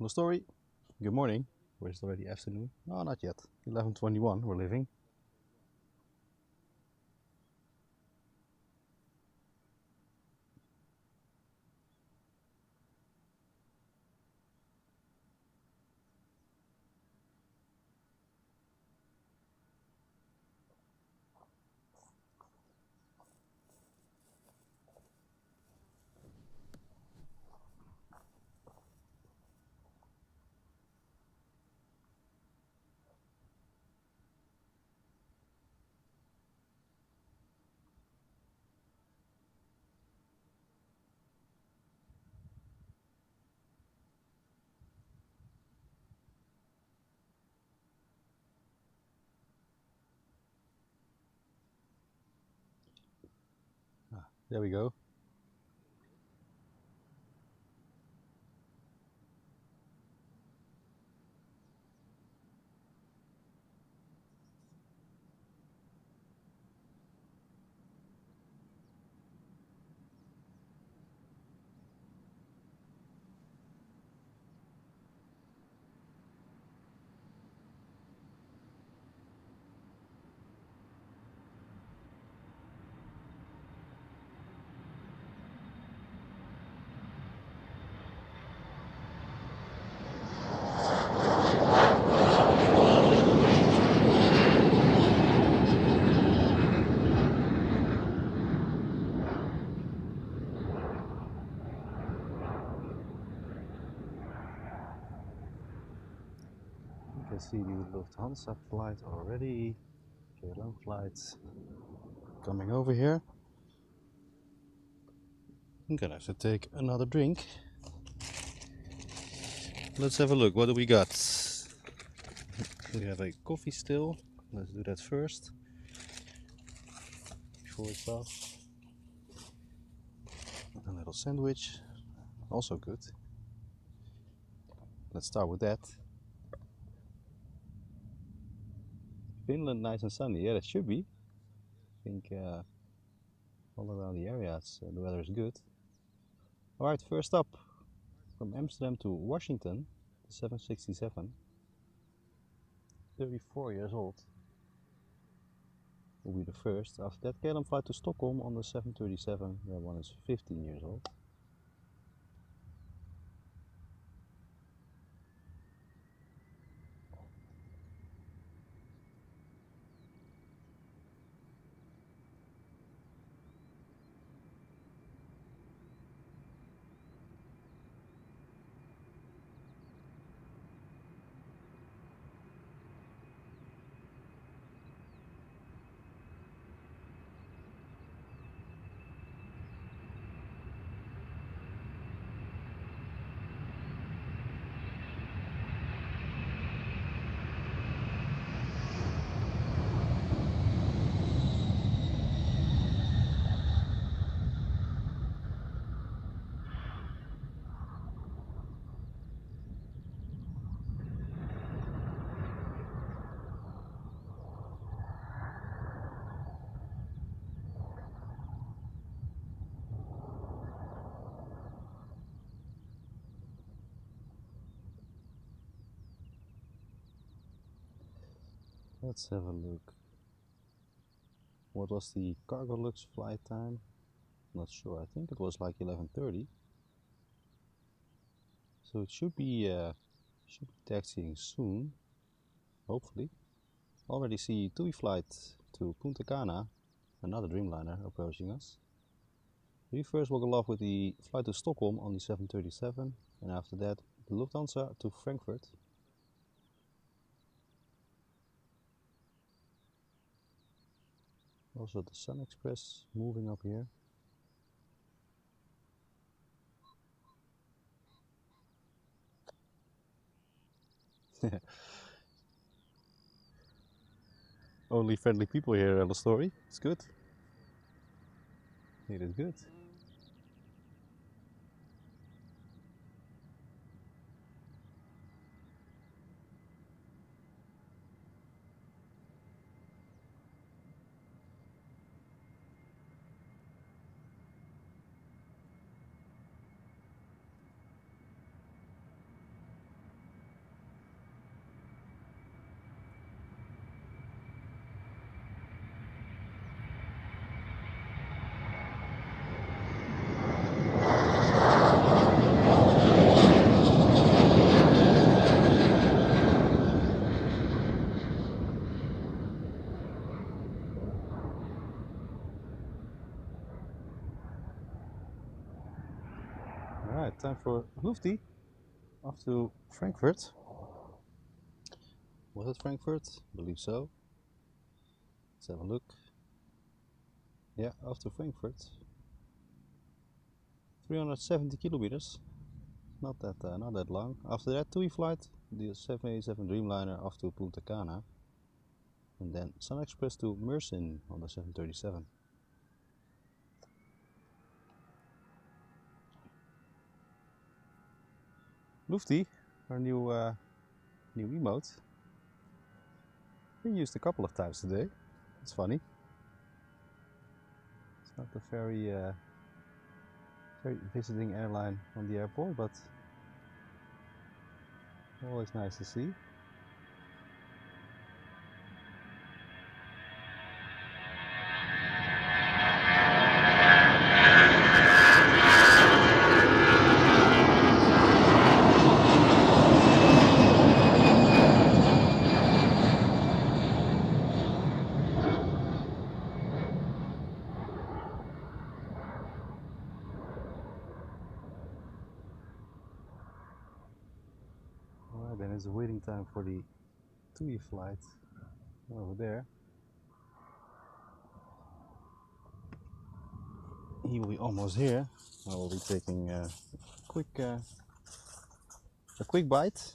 Speaker 1: The story. Good morning. Or is it already afternoon? No, not yet. 11:21. We're living. There we go. You can see the Lufthansa flight already. KLM flights coming over here. I'm gonna have to take another drink. Let's have a look. What do we got? We have a coffee still. Let's do that first before it's off. A little sandwich, also good. Let's start with that. Finland, nice and sunny. Yeah, it should be. I think all around the areas the weather is good. All right, first up from Amsterdam to Washington, the 767. 34 years old. Will be the first. After that, KLM flight to Stockholm on the 737. That one is 15 years old. Let's have a look. What was the cargo lux flight time? Not sure. I think it was like 11:30. So it should be taxiing soon, hopefully. Already see TUI flight to Punta Cana, another Dreamliner approaching us. We first will go off with the flight to Stockholm on the 737, and after that the Lufthansa to Frankfurt. Also the Sun Express moving up here. Only friendly people here on the story. It's good. It is good. Alright, time for Lufty. Off to Frankfurt. Was it Frankfurt? I believe so. Let's have a look. Yeah, off to Frankfurt. 370 kilometers. Not that long. After that, TUI flight, the 787 Dreamliner off to Punta Cana, and then Sun Express to Mersin on the 737. Lufty, our new emote. Been used a couple of times today. It's funny. It's not a very visiting airline on the airport, but always nice to see. Alright, then it's a waiting time for the TUI flight over there. He will be almost here. I will be taking a quick bite.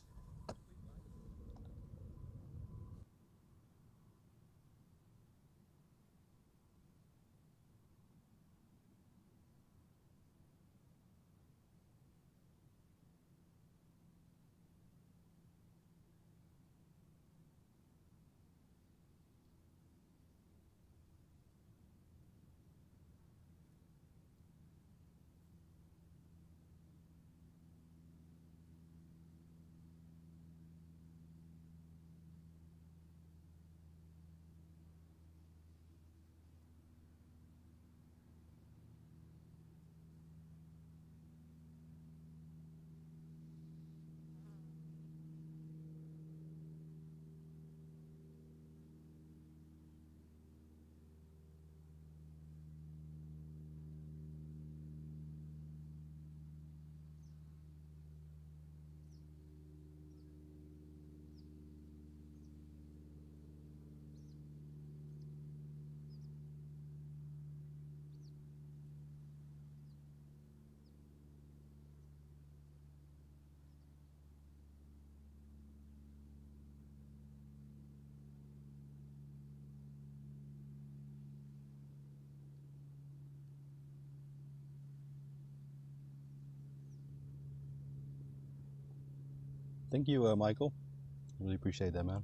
Speaker 1: Thank you, Michael. Really appreciate that, man.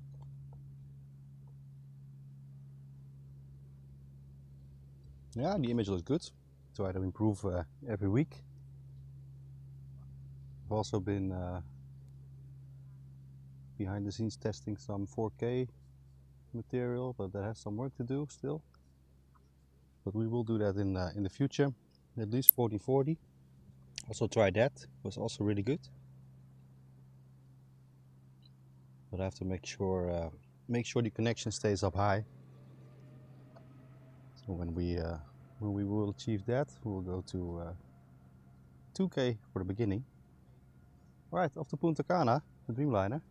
Speaker 1: Yeah, the image looks good. Try to improve every week. I've also been behind the scenes testing some 4K material, but that has some work to do still. But we will do that in the future. At least 1440. Also tried that. Was also really good. But I have to make sure the connection stays up high. When we will achieve that, we'll go to 2K for the beginning. Right, off to Punta Cana, the Dreamliner.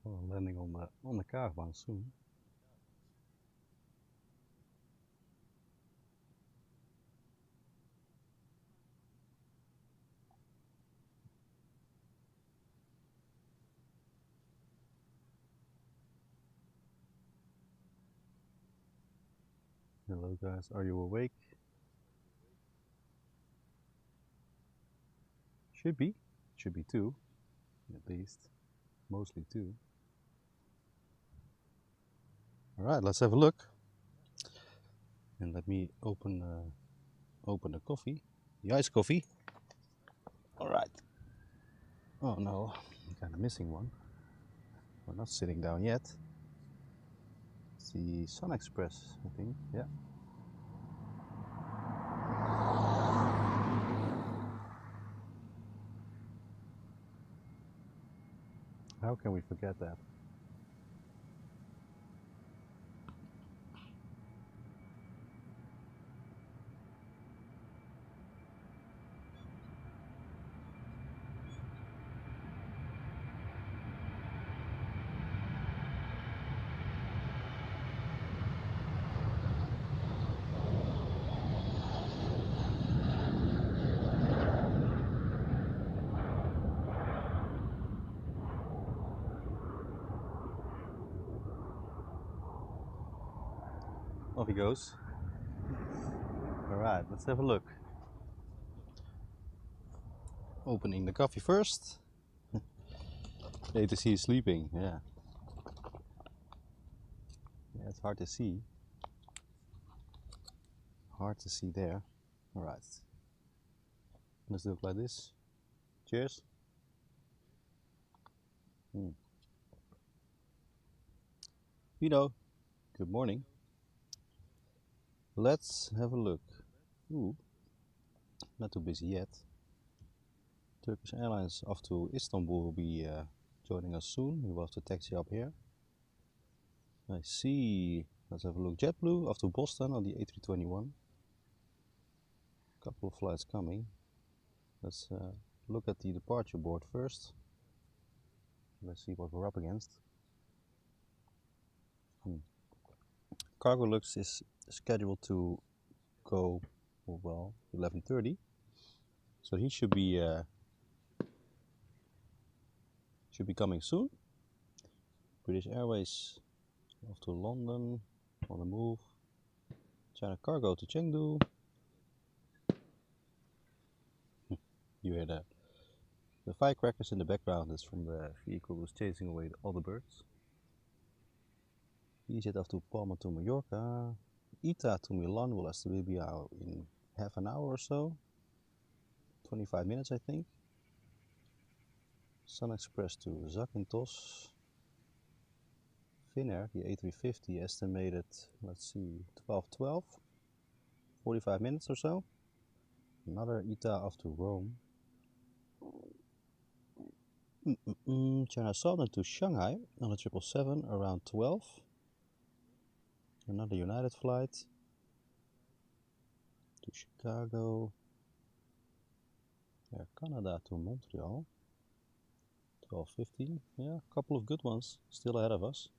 Speaker 1: Well, landing on the caravan soon. Hello guys, are you awake? Should be two, at least, mostly two. All right, let's have a look. And let me open the coffee, the iced coffee. All right. Oh no, I'm kind of missing one. We're not sitting down yet. It's the Sun Express, I think. Yeah. How can we forget that? Off he goes. All right, let's have a look. Opening the coffee first. ATC is sleeping, yeah. Yeah, it's hard to see. Hard to see there. All right. Let's do it like this. Cheers. Good morning. Let's have a look. Ooh, not too busy yet. Turkish Airlines off to Istanbul will be joining us soon. We will have to taxi up here. I see. Let's have a look. JetBlue off to Boston on the A321. Couple of flights coming. Let's look at the departure board first. Let's see what we're up against. Cargo Lux is scheduled to go, well, 11:30. So he should be coming soon. British Airways off to London, on the move. China Cargo to Chengdu. You hear the firecrackers in the background. Is from the vehicle who's chasing away all the birds. EasyJet off to Palma to Mallorca. ITA to Milan will still be out in half an hour or so. 25 minutes, I think. Sun Express to Zakynthos. Finnair, the A350, estimated, let's see, 12:12. 45 minutes or so. Another ITA off to Rome. China Southern to Shanghai on a 777 around 12. Another United flight to Chicago. Air Canada to Montreal. 12:15. Yeah, a couple of good ones still ahead of us.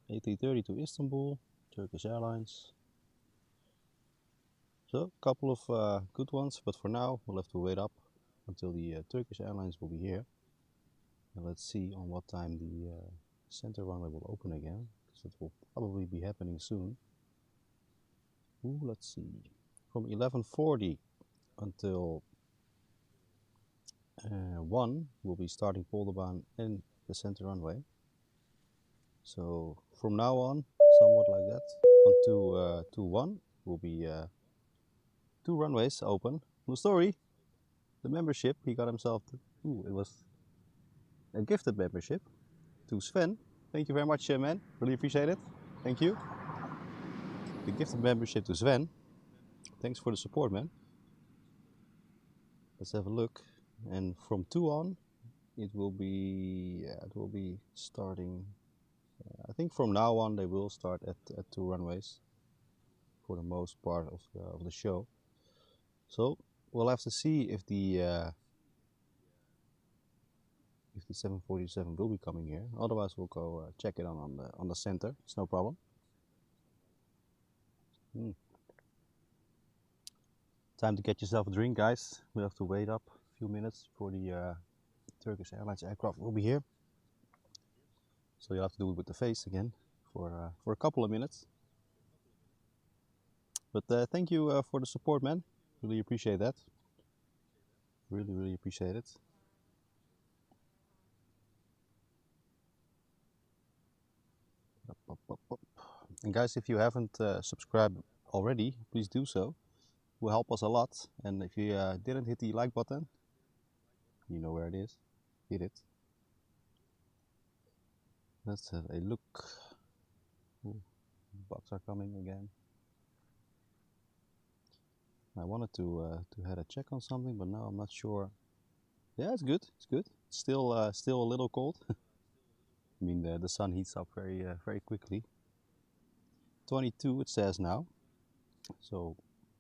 Speaker 1: A330 to Istanbul, Turkish Airlines. So a couple of good ones, but for now we'll have to wait up until the Turkish Airlines will be here. And let's see on what time the center runway will open again, because it will probably be happening soon. Ooh, let's see. From 11:40 until 1 we'll be starting Polderbaan and the center runway. So from now on, somewhat like that, until 1 will be 2 runways open. The story, the membership, he got himself, it was a gifted membership to Sven. Thank you very much, man. Really appreciate it. Thank you. The gifted membership to Sven. Thanks for the support, man. Let's have a look. And from 2 on, it will be starting. I think from now on they will start at 2 runways for the most part of the show. So we'll have to see if the 747 will be coming here. Otherwise, we'll go check it on the center. It's no problem. Time to get yourself a drink, guys. We have to wait up a few minutes for the Turkish Airlines aircraft will be here. So you have to do it with the face again for a couple of minutes. But thank you for the support, man. Really appreciate that. Really appreciate it. And guys, if you haven't subscribed already, please do so. It will help us a lot. And if you didn't hit the like button, you know where it is. Hit it. Let's have a look. Ooh, bugs are coming again. I wanted to have a check on something, but now I'm not sure. Yeah, it's good. It's good. It's still a little cold. I mean, the sun heats up very quickly. 22 it says now. So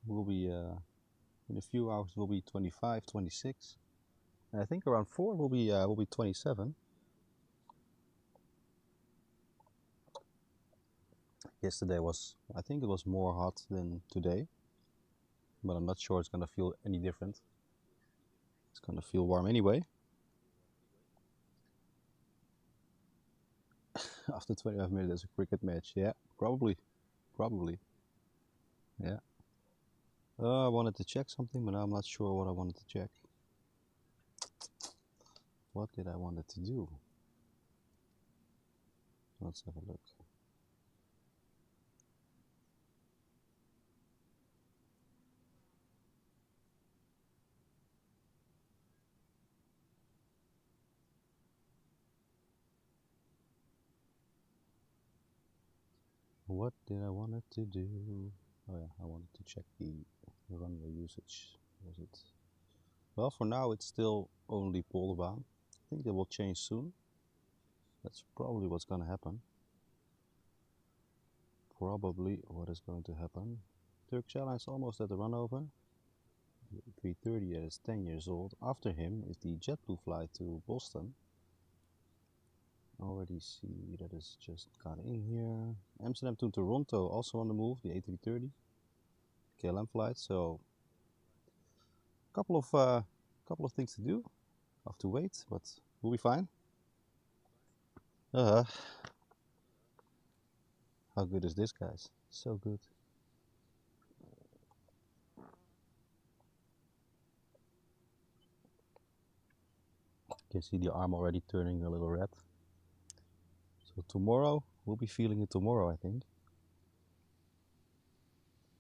Speaker 1: we'll be in a few hours we'll be 25, 26. And I think around 4 will be 27. Yesterday I think it was more hot than today, but I'm not sure it's gonna feel any different. It's gonna feel warm anyway. After 25 minutes, there's a cricket match. Yeah, probably. Yeah. I wanted to check something, but now I'm not sure what I wanted to check. What did I wanted to do? Let's have a look. What did I wanted to do? Oh yeah, I wanted to check the runway usage. Was it? Well, for now it's still only Polderbaan. I think they will change soon. That's probably what's gonna happen. Probably what is going to happen. Turkish Airlines almost at the runover. The 330 is 10 years old. After him is the JetBlue flight to Boston. Already see that is just got in here. Amsterdam to Toronto also on the move, the A330 KLM flight. So a couple of things to do. Have to wait, but we'll be fine. How good is this, guys? So good. You can see the arm already turning a little red. So tomorrow, we'll be feeling it tomorrow, I think.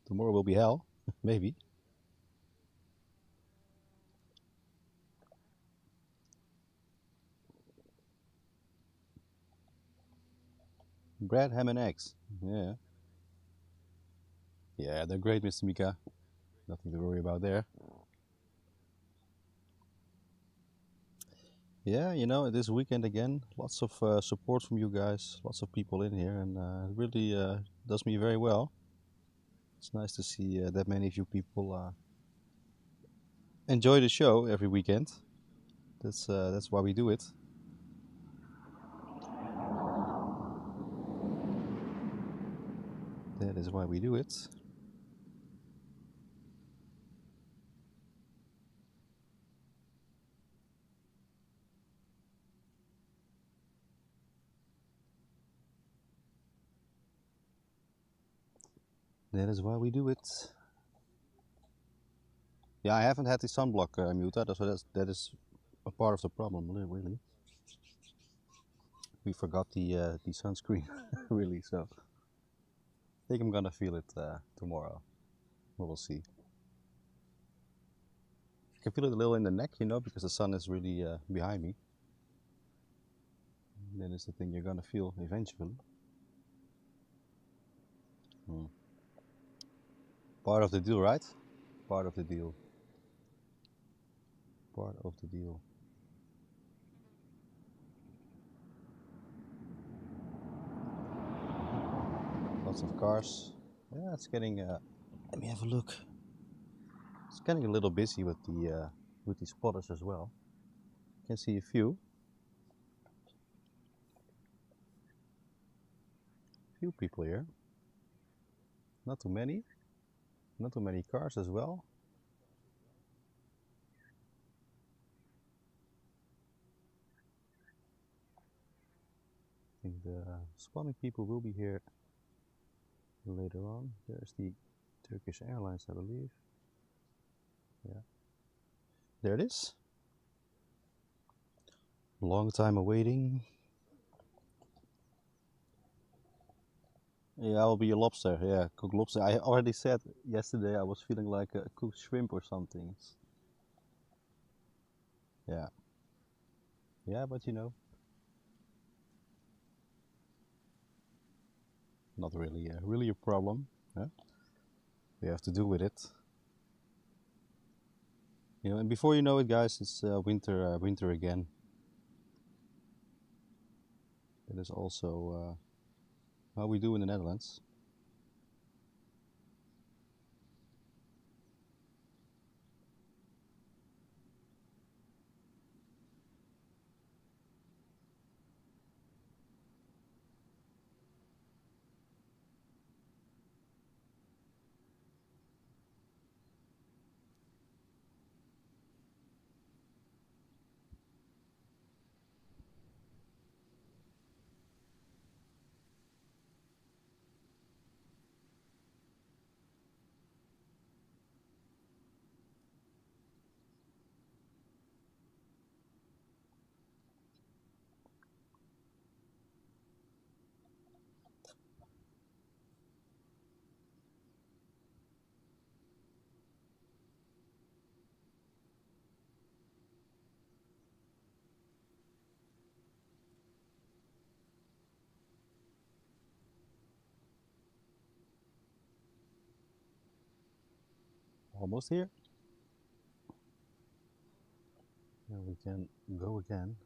Speaker 1: Tomorrow will be hell, maybe. Bread, ham and eggs. Yeah. Yeah, they're great, Mr. Mika. Nothing to worry about there. Yeah, you know, this weekend again, lots of support from you guys, lots of people in here, and it really does me very well. It's nice to see that many of you people enjoy the show every weekend. That's why we do it. That is why we do it. That is why we do it. Yeah, I haven't had the sunblock muted, so that is a part of the problem, really. We forgot the sunscreen, really. So I think I'm gonna feel it tomorrow. We'll see. I can feel it a little in the neck, you know, because the sun is really behind me. And that is the thing you're gonna feel eventually. Part of the deal, right? Part of the deal. Part of the deal. Lots of cars. Yeah, it's getting. Let me have a look. It's getting a little busy with the spotters as well. You can see a few. Few people here. Not too many. Not too many cars as well. I think the spotting people will be here later on. There's the Turkish Airlines, I believe. Yeah. There it is. Long time awaiting. Yeah, I'll be a lobster. Yeah, cooked lobster. I already said yesterday I was feeling like a cooked shrimp or something. Yeah. Yeah, but you know, not really, really a problem. Yeah? We have to do with it. You know, and before you know it, guys, it's winter again. It is also how we do in the Netherlands. Almost here. Now we can go again.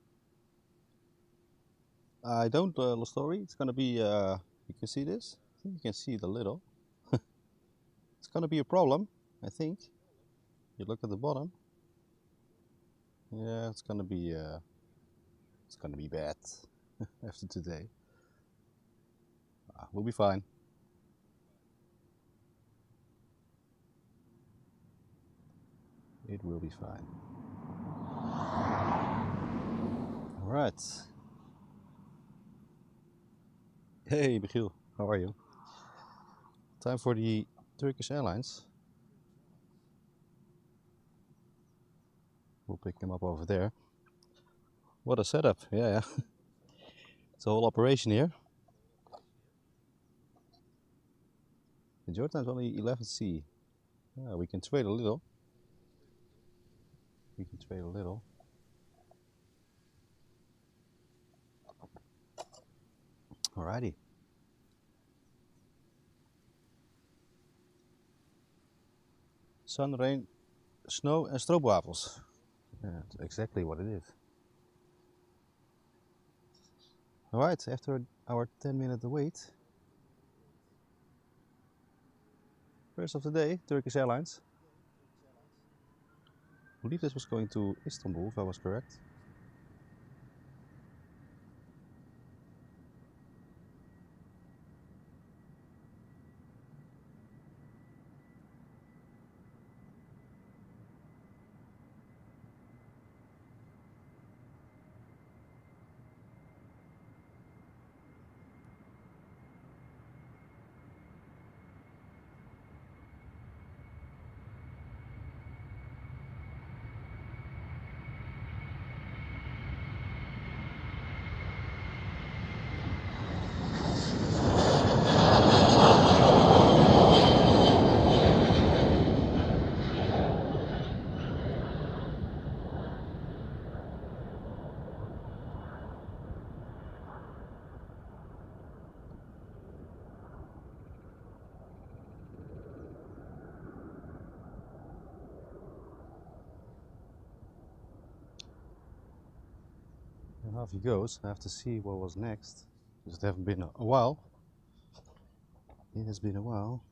Speaker 1: I don't story. It's gonna be. You can see this. I think you can see it a little. It's gonna be a problem. I think. You look at the bottom. Yeah, it's gonna be. It's gonna be bad after today. We'll be fine. It will be fine. All right. Hey, Michiel. How are you? Time for the Turkish Airlines. We'll pick them up over there. What a setup. Yeah. It's a whole operation here. The your time's only 11C. Yeah, we can trade a little. We can trade a little. Alrighty. Sun, rain, snow and stroopwafels. Yeah, that's exactly what it is. Alright, after our 10-minute wait. First of the day, Turkish Airlines. I believe this was going to Istanbul, if I was correct. And off he goes. I have to see what was next. Because it hasn't been a while. It has been a while.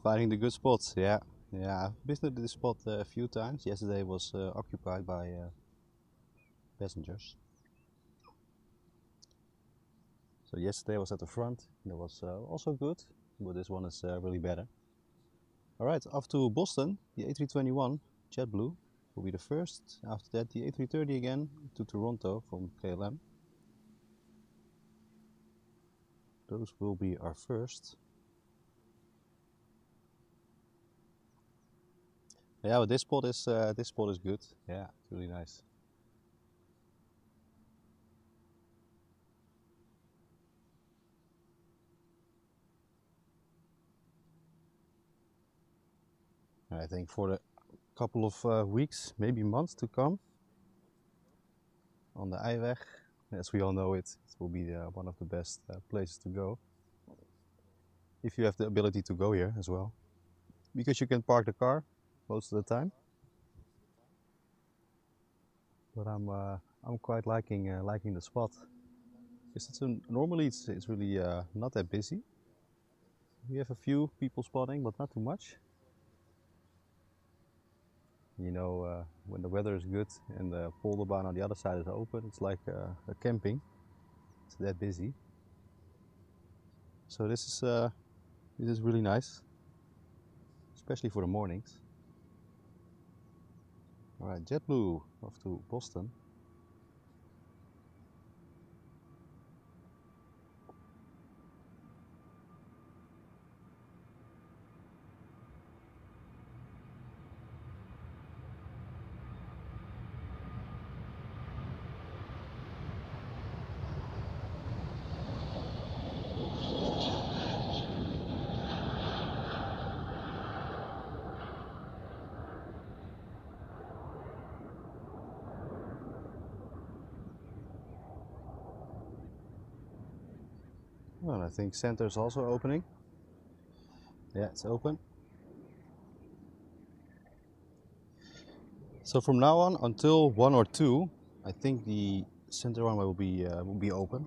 Speaker 1: Finding the good spots, yeah. Yeah, I've visited this spot a few times. Yesterday was occupied by passengers. So yesterday I was at the front. That was also good, but this one is really better. Alright, off to Boston, the A321 JetBlue will be the first. After that the A330 again to Toronto from KLM. Those will be our first. Yeah, but this spot is good. Yeah, it's really nice. I think for the couple of weeks, maybe months to come, on the Eiweg, as we all know it will be one of the best places to go. If you have the ability to go here as well, because you can park the car most of the time. But I'm quite liking the spot. Because normally it's really not that busy. We have a few people spotting, but not too much. You know, when the weather is good and the Polderbaan on the other side is open, it's like a camping. It's that busy. So this is really nice, especially for the mornings. All right, JetBlue off to Boston. Well, I think center is also opening. Yeah, it's open. So from now on until 1 or 2, I think the center runway will be open.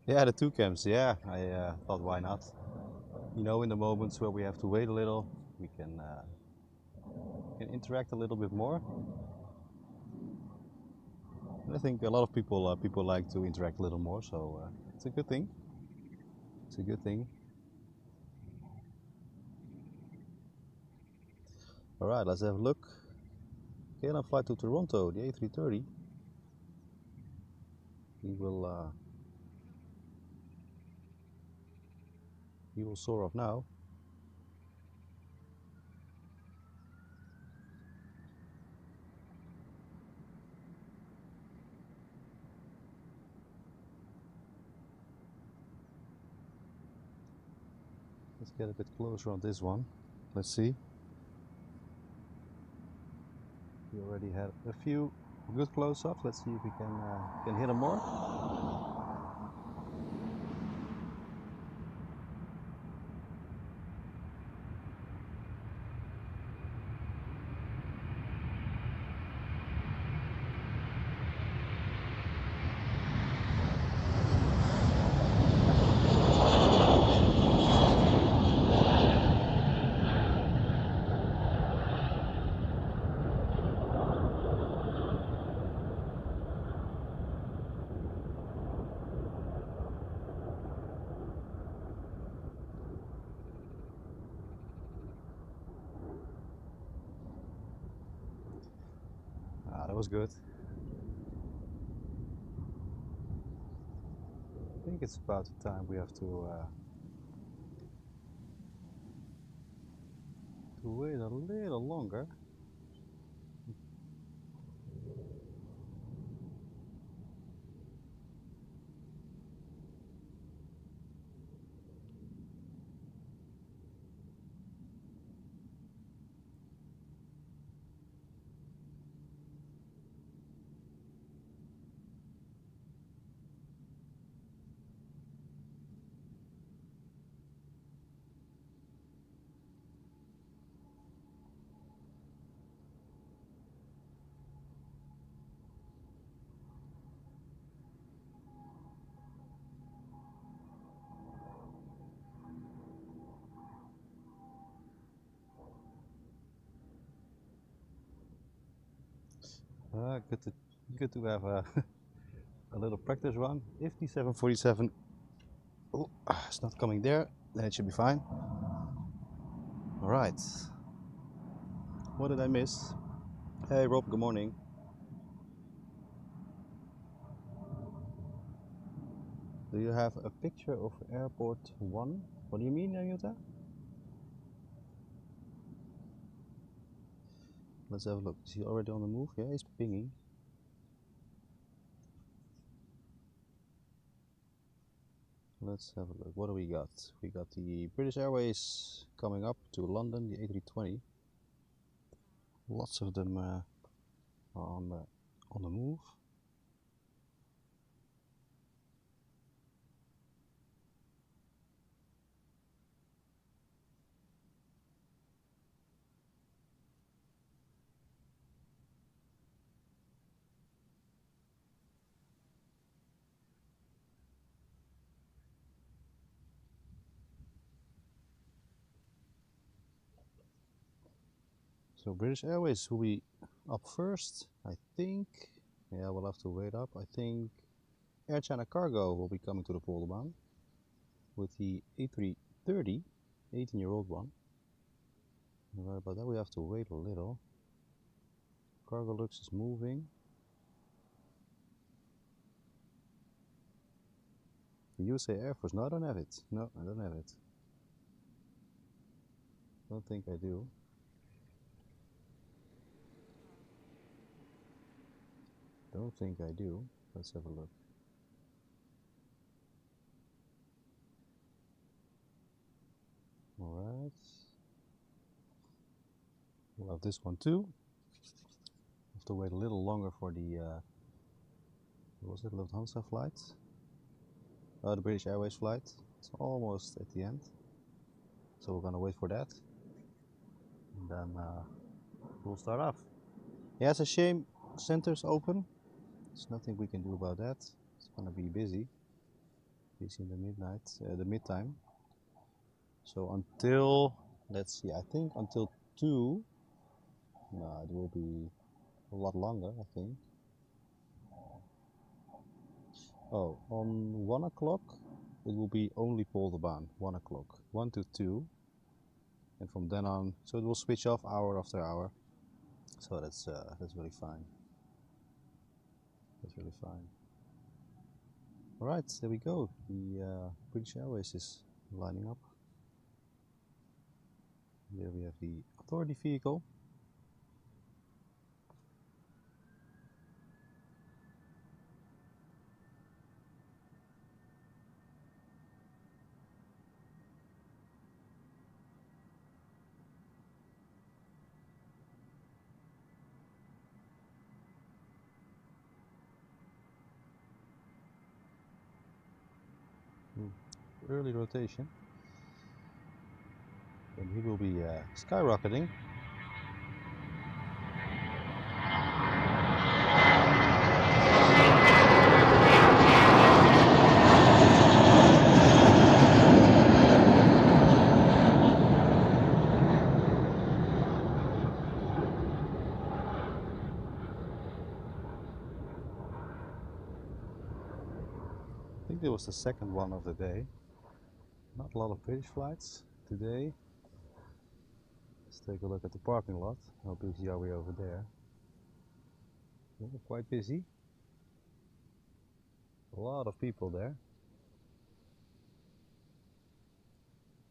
Speaker 1: Yeah, the two camps. Yeah, I thought why not? You know, in the moments where we have to wait a little, we can interact a little bit more. And I think a lot of people like to interact a little more, so it's a good thing. It's a good thing. All right, let's have a look. KLM flight to Toronto, the A330. He will soar off now. Let's get a bit closer on this one. Let's see. We already had a few good close-ups. Let's see if we can hit them more. Ah, that was good. I think it's about the time we have to wait a little longer. Good to have a little practice run. If the 747 it's not coming there, then it should be fine. All right. What did I miss? Hey Rob, good morning. Do you have a picture of airport 1? What do you mean, Ayuta? Let's have a look. Is he already on the move? Yeah, he's pinging. Let's have a look. What do we got? We got the British Airways coming up to London, the A320. Lots of them are on the move. So British Airways will be up first, I think. Yeah, we'll have to wait up. I think Air China Cargo will be coming to the Polderbaan with the A330, 18-year-old one. Right about that, we have to wait a little. Cargo Lux is moving. The USA Air Force, no, I don't have it. No, I don't have it. Don't think I do. Don't think I do. Let's have a look. Alright. We'll have this one too. Have to wait a little longer for the what was it, Lufthansa flight? Oh, the British Airways flight. It's almost at the end. So we're gonna wait for that. And then we'll start off. Yeah, it's a shame center's open. There's nothing we can do about that. It's gonna be busy. Busy in the midnight, the midtime. So until, let's see, I think until 2, no, it will be a lot longer, I think. Oh, on 1 o'clock, it will be only Polderbaan, 1 o'clock, 1 to 2. And from then on, so it will switch off hour after hour. So that's really fine. That's really fine. All right, there we go. The British Airways is lining up. Here we have the authority vehicle. Early rotation. And he will be skyrocketing. I think that was the second one of the day. Not a lot of British flights today. Let's take a look at the parking lot. How busy are we over there? Yeah, quite busy. A lot of people there.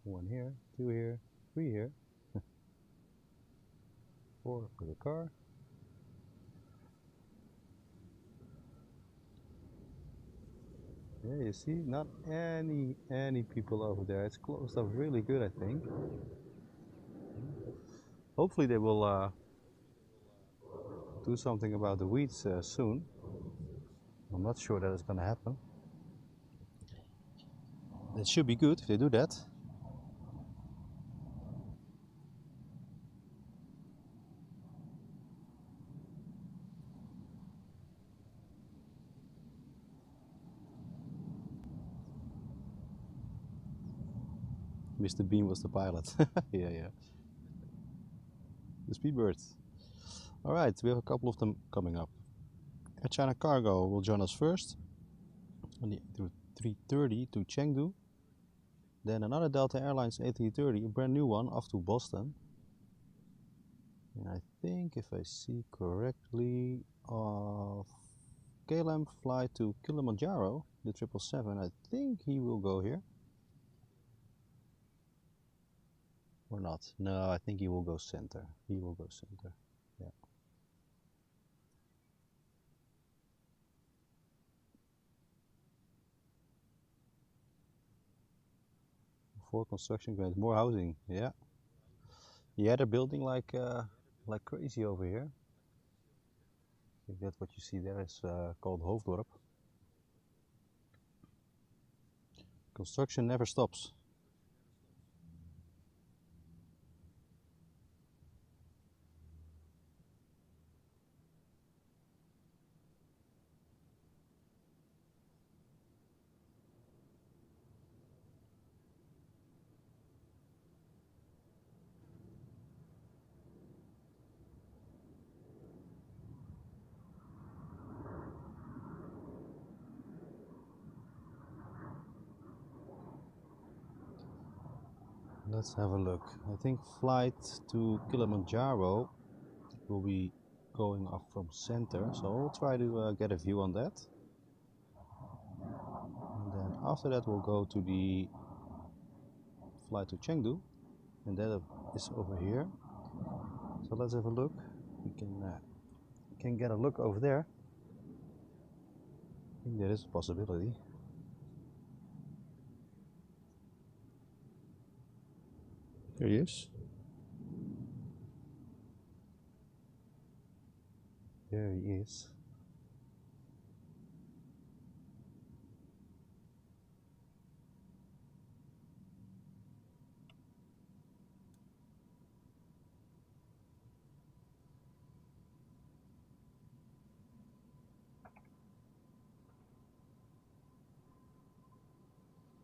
Speaker 1: 1 here, 2 here, 3 here. 4 with a car. Yeah, you see, not any people over there. It's closed up really good, I think. Hopefully they will do something about the weeds soon. I'm not sure that it's gonna happen. It should be good if they do that. Mr. Bean was the pilot. Yeah, yeah. The Speedbirds. Alright, we have a couple of them coming up. Air China Cargo will join us first on the 330 to Chengdu. Then another Delta Airlines A330, a brand new one, off to Boston. And I think, if I see correctly, KLM flight to Kilimanjaro, the 777, I think he will go here. Or not? No, I think he will go center. He will go center. Yeah. For construction grades, more housing. Yeah. Yeah, they're building like crazy over here. I think that's what you see there is called Hoofddorp. Construction never stops. Let's have a look. I think flight to Kilimanjaro will be going off from center, so we'll try to get a view on that. And then after that we'll go to the flight to Chengdu, and that is over here. So let's have a look. We can get a look over there. I think there is a possibility. There he is. There he is.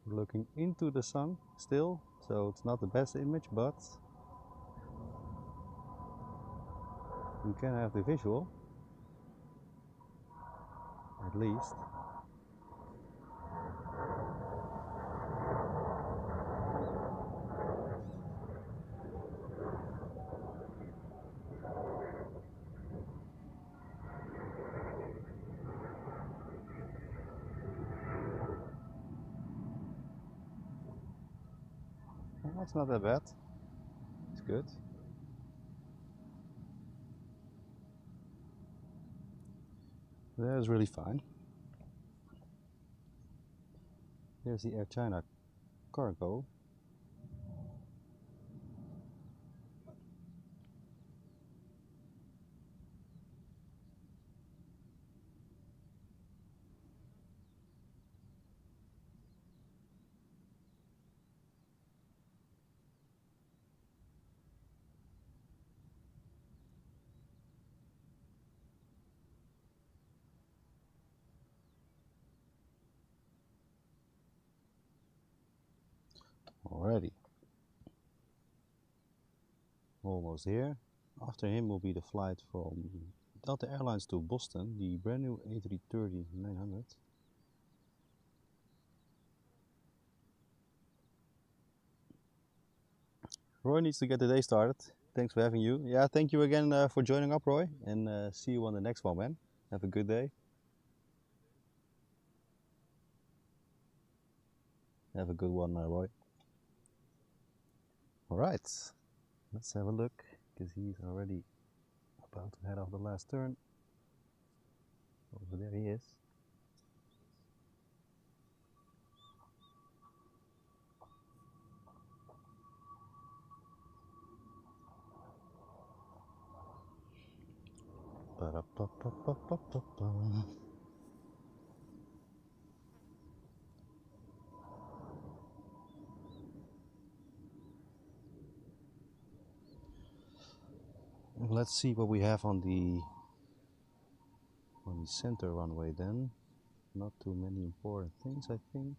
Speaker 1: Looking into the sun still, so it's not the best image, but we can have the visual at least. That's not that bad. It's good. That is really fine. There's the Air China Cargo. Already. Almost here. After him will be the flight from Delta Airlines to Boston, the brand new A330-900. Roy needs to get the day started. Thanks for having you. Yeah, thank you again for joining up, Roy, and see you on the next one, man. Have a good day. Have a good one, Roy. Alright, let's have a look, because he's already about to head off the last turn. Over there he is. Let's see what we have on the center runway then. Not too many important things, I think.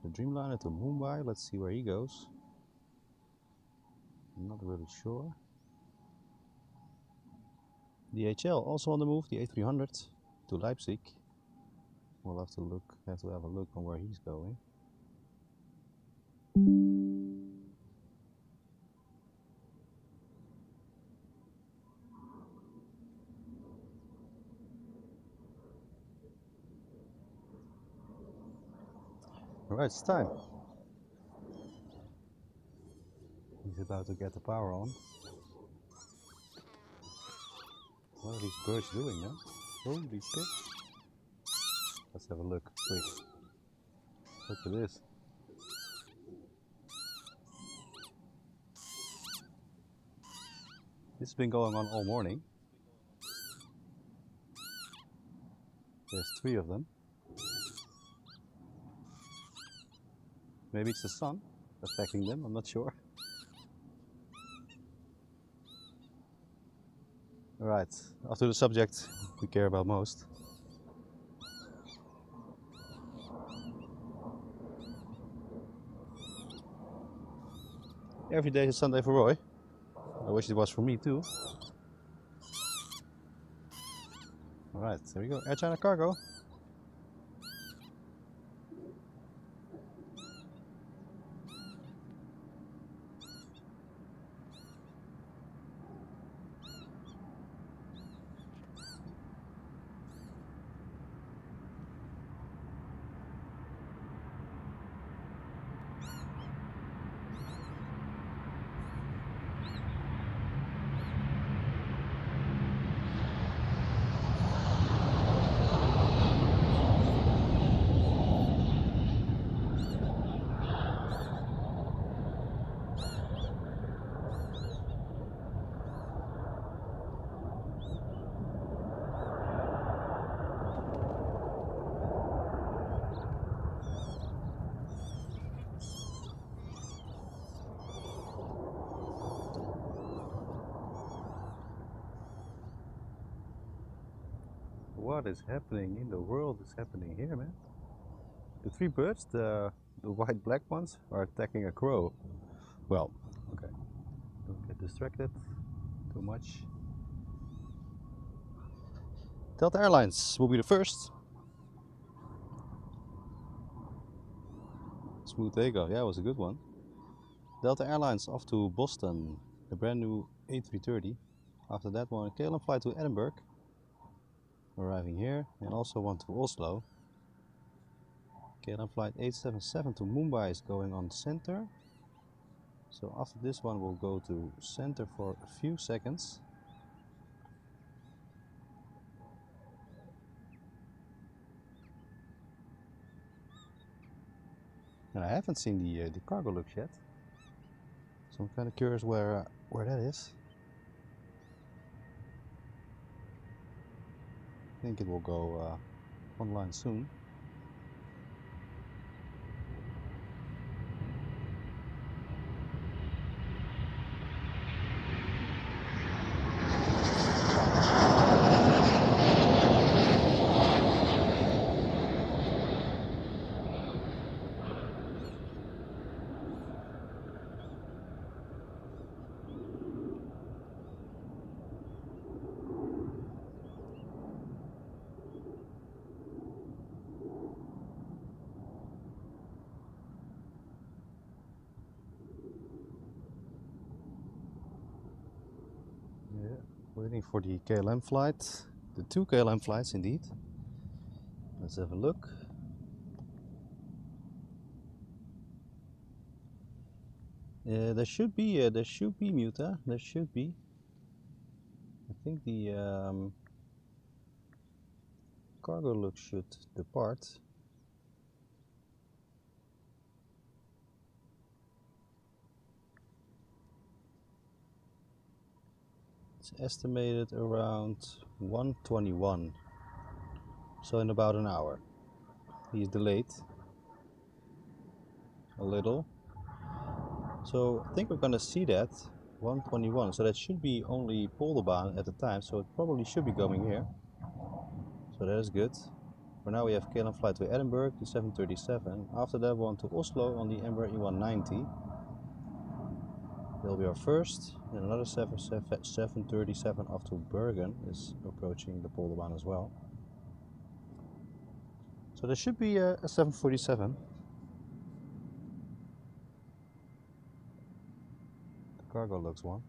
Speaker 1: The Dreamliner to Mumbai, let's see where he goes. I'm not really sure. DHL also on the move, the A300 to Leipzig. We'll have to have a look on where he's going. Alright, it's time. He's about to get the power on. What are these birds doing now? Holy shit. Let's have a look, quick. Look at this. This has been going on all morning. There's 3 of them. Maybe it's the sun affecting them, I'm not sure. Alright, off to the subject we care about most. Every day is Sunday for Roy. I wish it was for me too. Alright, there we go. Air China Cargo. What is happening in the world is happening here, man? The 3 birds, the white black ones, are attacking a crow. Well, okay. Don't get distracted too much. Delta Airlines will be the first. Smooth takeoff, yeah, it was a good one. Delta Airlines off to Boston, a brand new A330. After that one, a KLM flight to Edinburgh, arriving here, and also one to Oslo. KLM flight 877 to Mumbai is going on center. So after this one we'll go to center for a few seconds. And I haven't seen the cargo looks yet. So I'm kind of curious where that is. I think it will go online soon. Waiting for the KLM flight, the 2 KLM flights indeed. Let's have a look. There should be Muta. There should be. I think the cargo look should depart. It's estimated around 1:21, so in about an hour. He's delayed a little, so I think we're gonna see that 1:21. So that should be only Polderbaan at the time, so it probably should be going here. So that is good. For now we have KLM flight to Edinburgh, the 737. After that one to Oslo on the Embraer E190. It'll be our first, and another 737 off to Bergen is approaching the Polderbaan as well. So there should be a 747. The cargo looks one.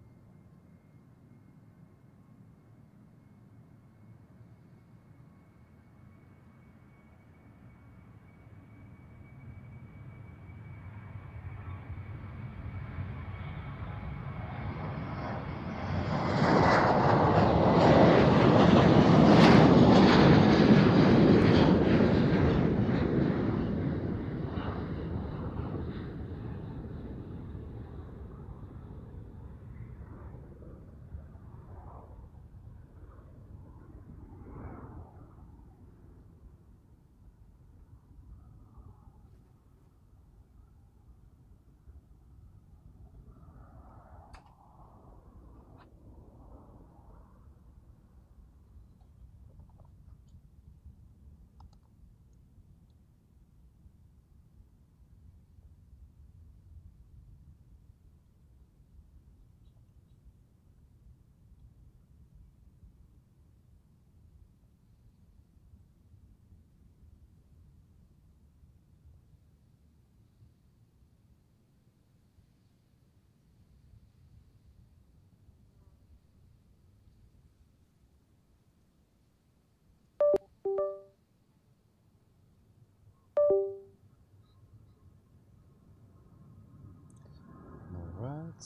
Speaker 1: Alright.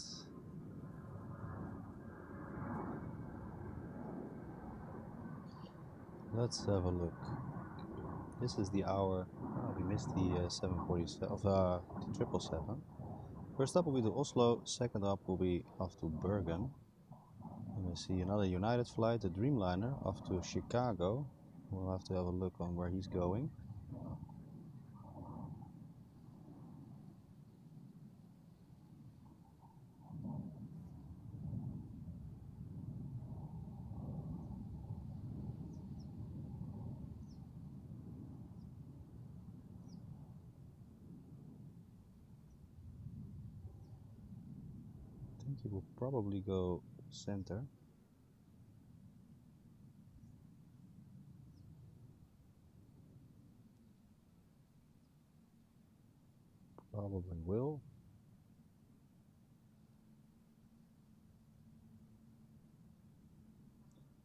Speaker 1: Let's have a look. This is the hour. Oh, we missed the 747 of the 777. First up will be to Oslo. Second up will be off to Bergen. And we see another United flight, the Dreamliner, off to Chicago. We'll have to have a look on where he's going. I think he will probably go center. Probably will.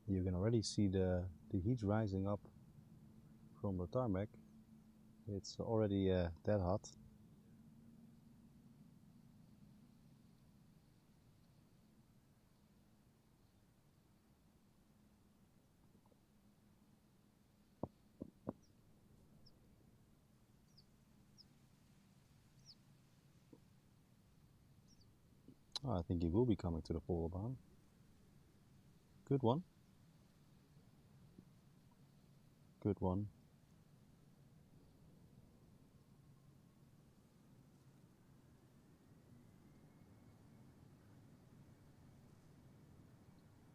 Speaker 1: You can already see the heat rising up from the tarmac. It's already that hot. Oh, I think he will be coming to the Polderbaan. Good one. Good one.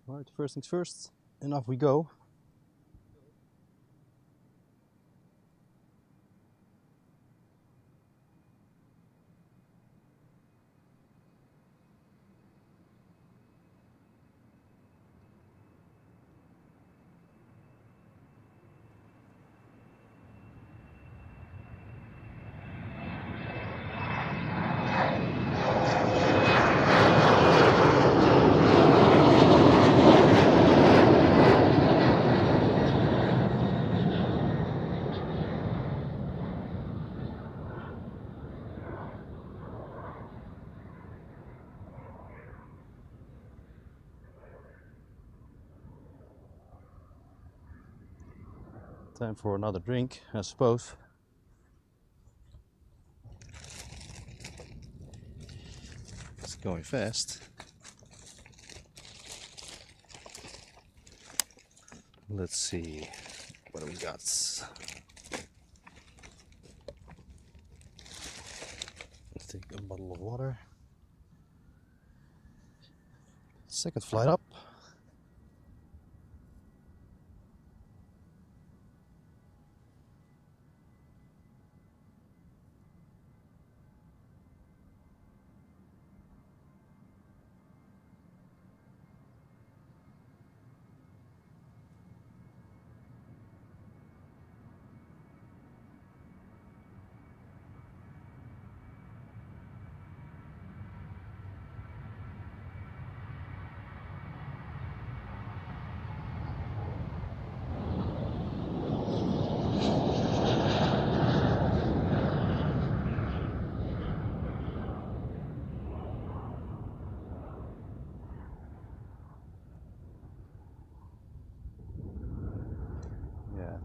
Speaker 1: Alright, first things first, and off we go. Time for another drink, I suppose. It's going fast. Let's see, what do we got? Let's take a bottle of water. Second flight up.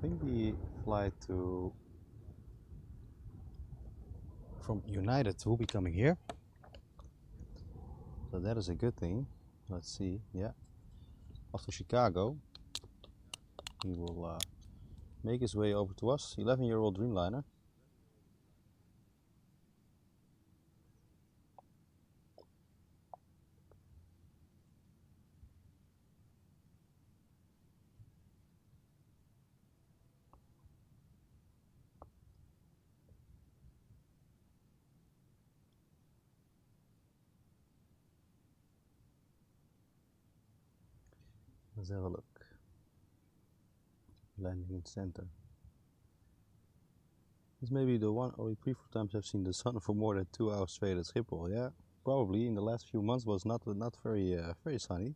Speaker 1: think the flight from United will be coming here. So that is a good thing. Let's see, yeah. After Chicago, he will make his way over to us. 11-year-old Dreamliner. Let's have a look. Landing in center. This may be the one only few times I've seen the sun for more than 2 hours straight at Schiphol. Yeah, probably in the last few months was not very sunny.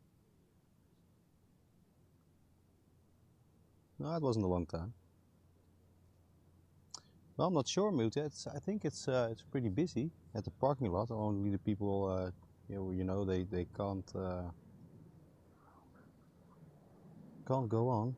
Speaker 1: No, it wasn't a long time. Well, I'm not sure, Mute. I think it's pretty busy at the parking lot. Only the people, they can't go on.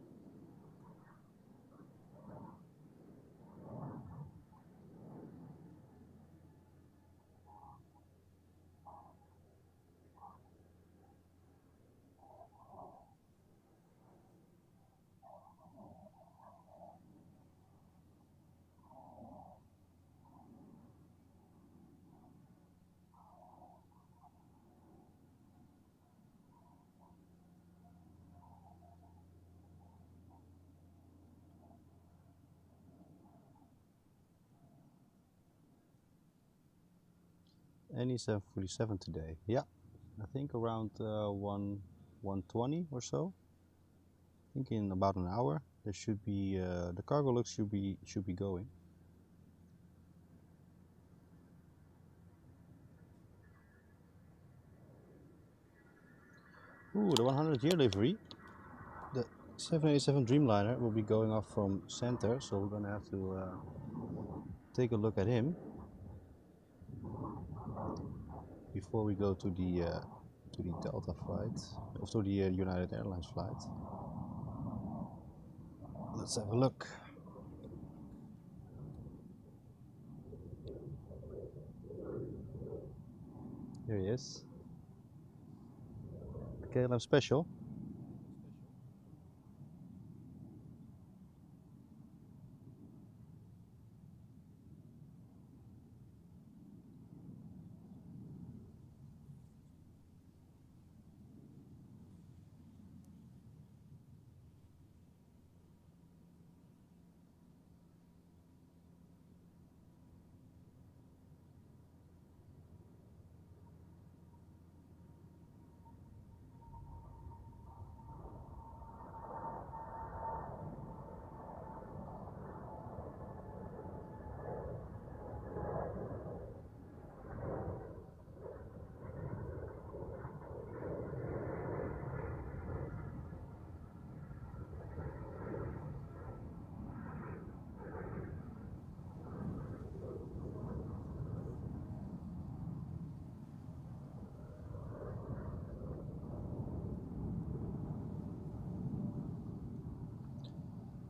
Speaker 1: Any 747 today? Yeah, I think around 1:20 or so. I think in about an hour there should be the cargo looks should be going. Ooh, the 100-year livery. The 787 Dreamliner will be going off from center, so we're gonna have to take a look at him before we go to the Delta flight, or to the United Airlines flight. Let's have a look. Here he is. KLM Special.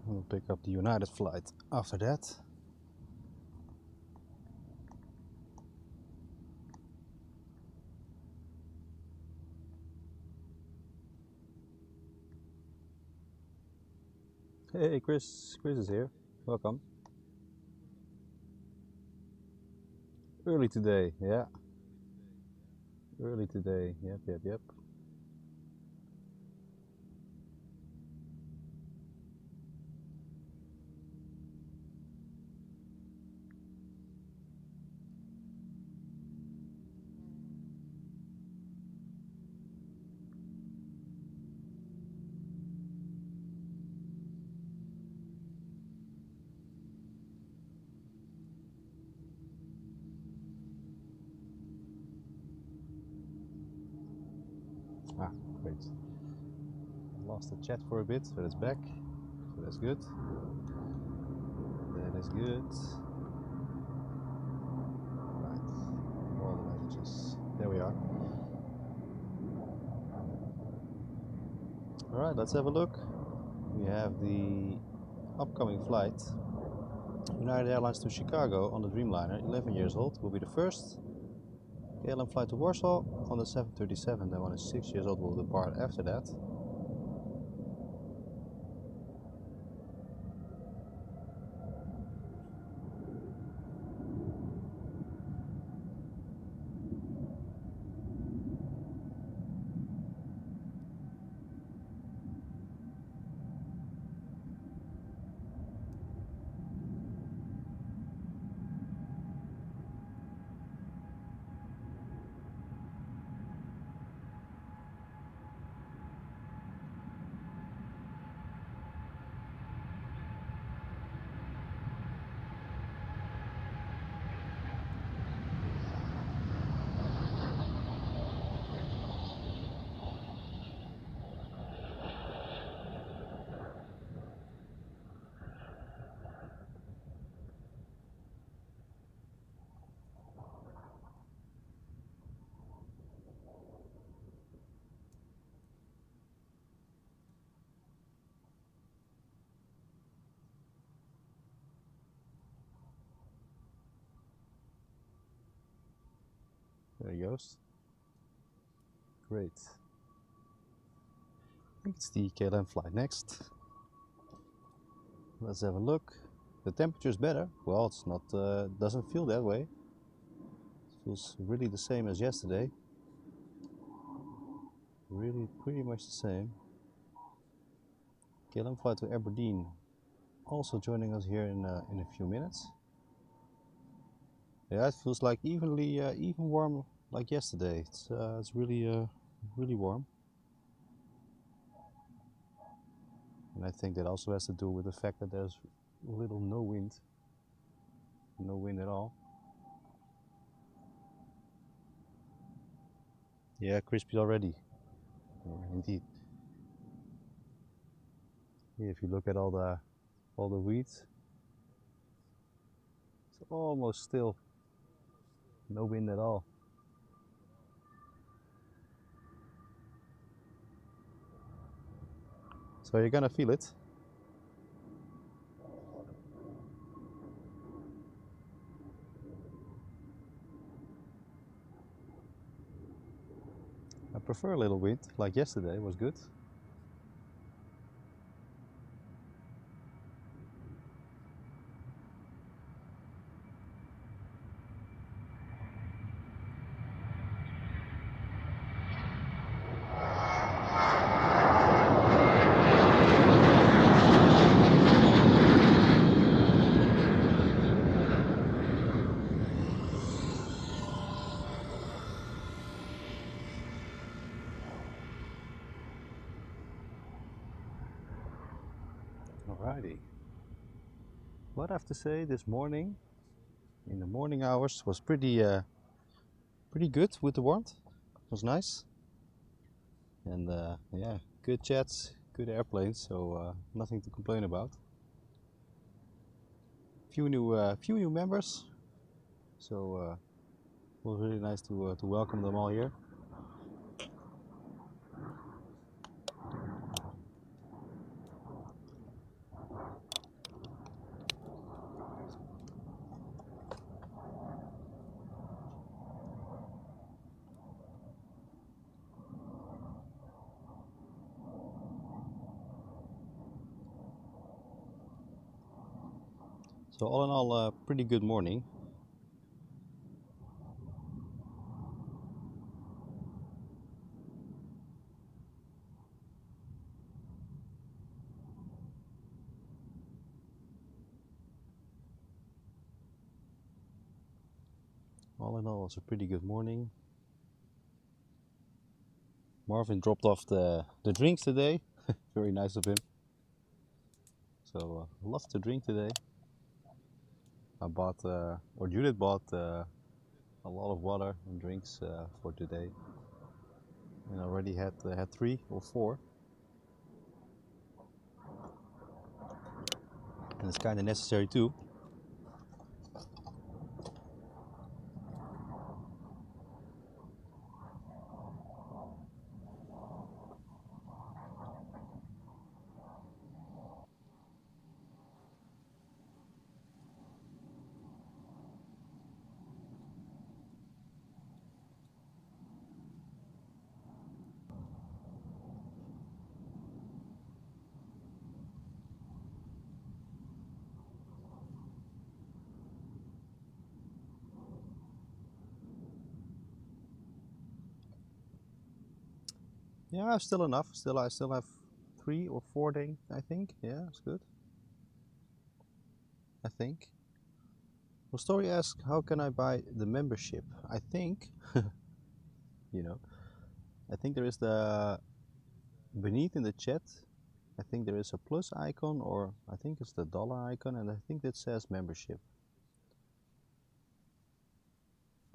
Speaker 1: We'll pick up the United flight after that. Hey, Chris is here. Welcome. Early today, yeah. Early today, yep. Ah, great. Lost the chat for a bit, but it's back. So that's good. That is good. Right. All the messages. There we are. Alright, let's have a look. We have the upcoming flight. United Airlines to Chicago on the Dreamliner, 11 years old, will be the first. KLM flight to Warsaw on the 737, then when it's 6 years old will depart after that. There he goes. Great. I think it's the KLM flight next. Let's have a look. The temperature is better. Well, it's not. Doesn't feel that way. It feels really the same as yesterday. Really, pretty much the same. KLM flight to Aberdeen, also joining us here in a few minutes. Yeah, it feels like even warm like yesterday. It's really really warm. And I think that also has to do with the fact that there's little no wind at all. Yeah, crispy already. Yeah, indeed. Yeah, if you look at all the weeds, it's almost still no wind at all. So you're gonna feel it. I prefer a little wind, like yesterday was good. Alrighty. What I have to say, this morning, in the morning hours, was pretty good with the warmth. It was nice. And yeah, good chats, good airplanes, so nothing to complain about. Few new members, so it was really nice to welcome them all here. So all in all, a pretty good morning. All in all, it's a pretty good morning. Marvin dropped off the drinks today. Very nice of him. So lots to drink today. I bought, or Judith bought a lot of water and drinks for today. And I already had 3 or 4. And it's kind of necessary too. Yeah, still enough. I still have 3 or 4 days, I think. Yeah, it's good. I think. Well, story asks, how can I buy the membership? I think, you know, I think there is the beneath in the chat. I think there is a plus icon, or I think it's the dollar icon, and I think that says membership.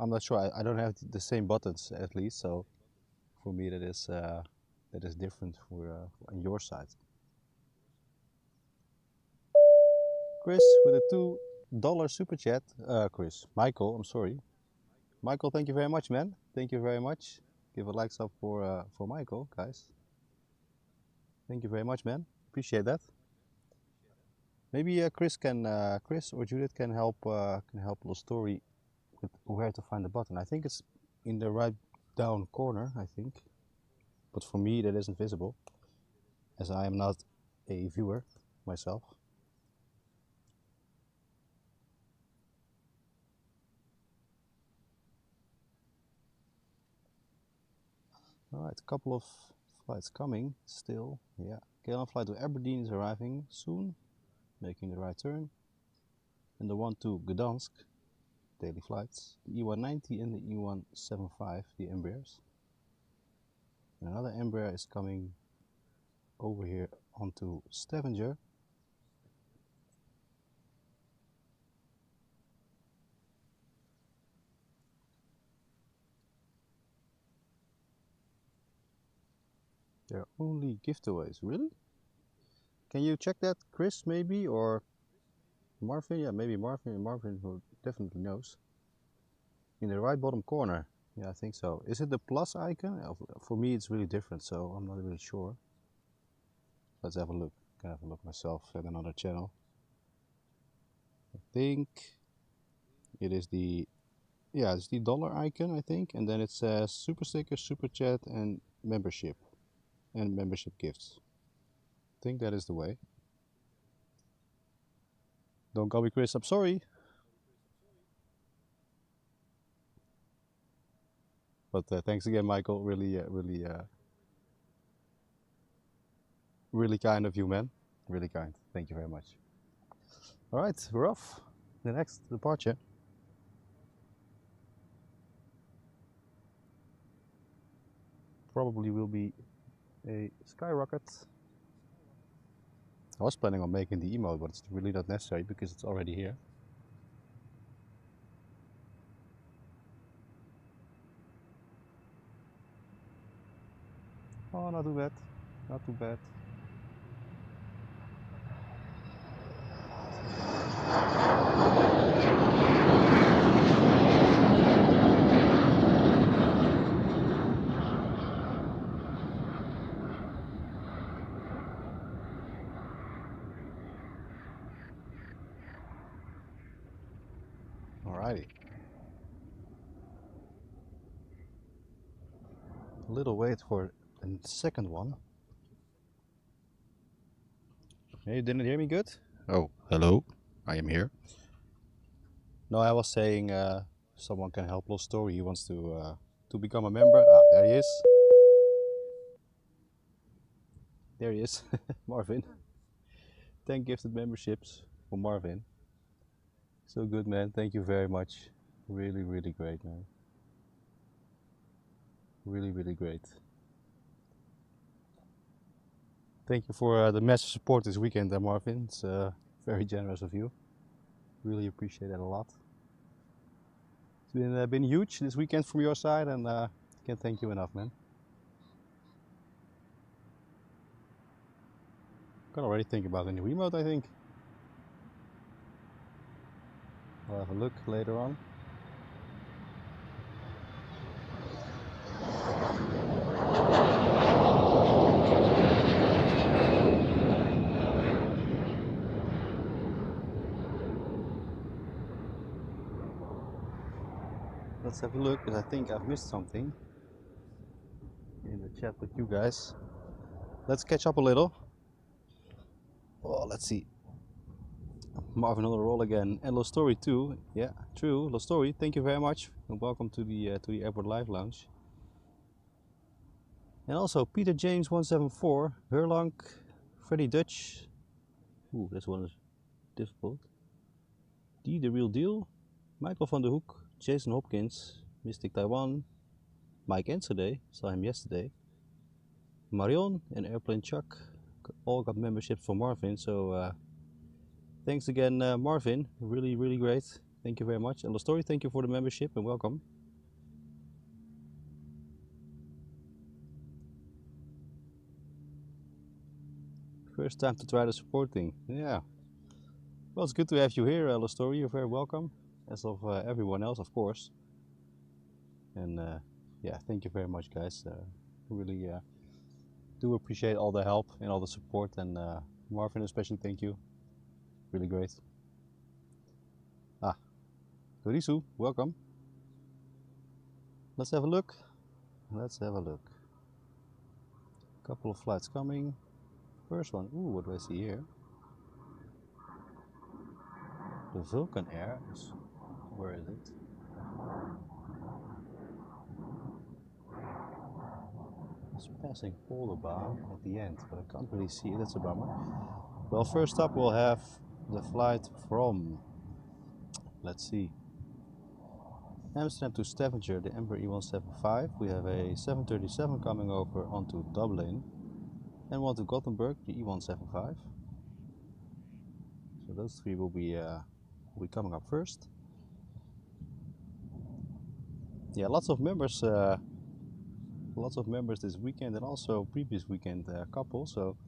Speaker 1: I'm not sure. I don't have the same buttons at least, so for me that is different for on your side. Chris with a $2 super chat. Michael, I'm sorry. Michael, thank you very much, man. Thank you very much. Give a likes up for Michael, guys. Thank you very much, man. Appreciate that. Maybe Chris or Judith can help the story with where to find the button. I think it's in the right down corner, I think. But for me, that isn't visible, as I am not a viewer myself. All right, a couple of flights coming still. Yeah, KLM flight to Aberdeen is arriving soon, making the right turn. And the one to Gdansk, daily flights, the E190 and the E175, the Embraers. And another Embraer is coming over here onto Stavanger. There are only giveaways, really? Can you check that, Chris, maybe, or Marvin? Yeah, maybe Marvin. Marvin who definitely knows. In the right bottom corner. Yeah, I think so. Is it the plus icon? For me, it's really different, so I'm not really sure. Let's have a look. I can have a look myself at another channel. I think it is it's the dollar icon, I think, and then it says super sticker, super chat, and membership gifts. I think that is the way. Don't call me Chris, I'm sorry. But thanks again, Michael. Really kind of you, man. Really kind. Thank you very much. All right, we're off. The next departure. Probably will be a skyrocket. I was planning on making the emote, but it's really not necessary because it's already here. Oh, not too bad. Not too bad. Alrighty. A little wait for the second one. Hey, you didn't hear me good? Oh, hello. I am here. No, I was saying someone can help Lost Story. He wants to become a member. Ah, there he is. There he is, Marvin. 10 gifted memberships for Marvin. So good, man. Thank you very much. Really, really great, man. Really, really great. Thank you for the massive support this weekend, Marvin. It's very generous of you. Really appreciate that a lot. It's been huge this weekend from your side, and can't thank you enough, man. Can already think about a new emote, I think. I'll have a look later on. Let's have a look, because I think I've missed something in the chat with you guys. Let's catch up a little. Oh, let's see. Marvin on the roll again, and Lost Story too. Yeah, true. Lost Story, thank you very much, and welcome to the Airport Live Lounge. And also Peter James 174, Herlang, Freddy Dutch. Ooh, this one is difficult. D the Real Deal, Michael van der Hoek, Jason Hopkins, Mystic Taiwan, Mike Enschede, saw him yesterday. Marion and Airplane Chuck all got memberships from Marvin, so thanks again, Marvin. Really great. Thank you very much. And Story, thank you for the membership and welcome. First time to try the support thing. Yeah. Well, it's good to have you here, Story. You're very welcome, as of everyone else, of course. And yeah, thank you very much, guys. Really do appreciate all the help and all the support. And Marvin, especially, thank you. Really great. Ah, Dorisu, welcome. Let's have a look. Let's have a look. Couple of flights coming. First one. Ooh, what do I see here? The Vulcan Air is. Where is it? It's passing Polderbaan at the end, but I can't really see it. That's a bummer. Well, first up we'll have the flight from, let's see, Amsterdam to Stavanger, the Embraer E175. We have a 737 coming over onto Dublin, and one to Gothenburg, the E175. So those three will be coming up first. Yeah, lots of members this weekend, and also previous weekend couple. So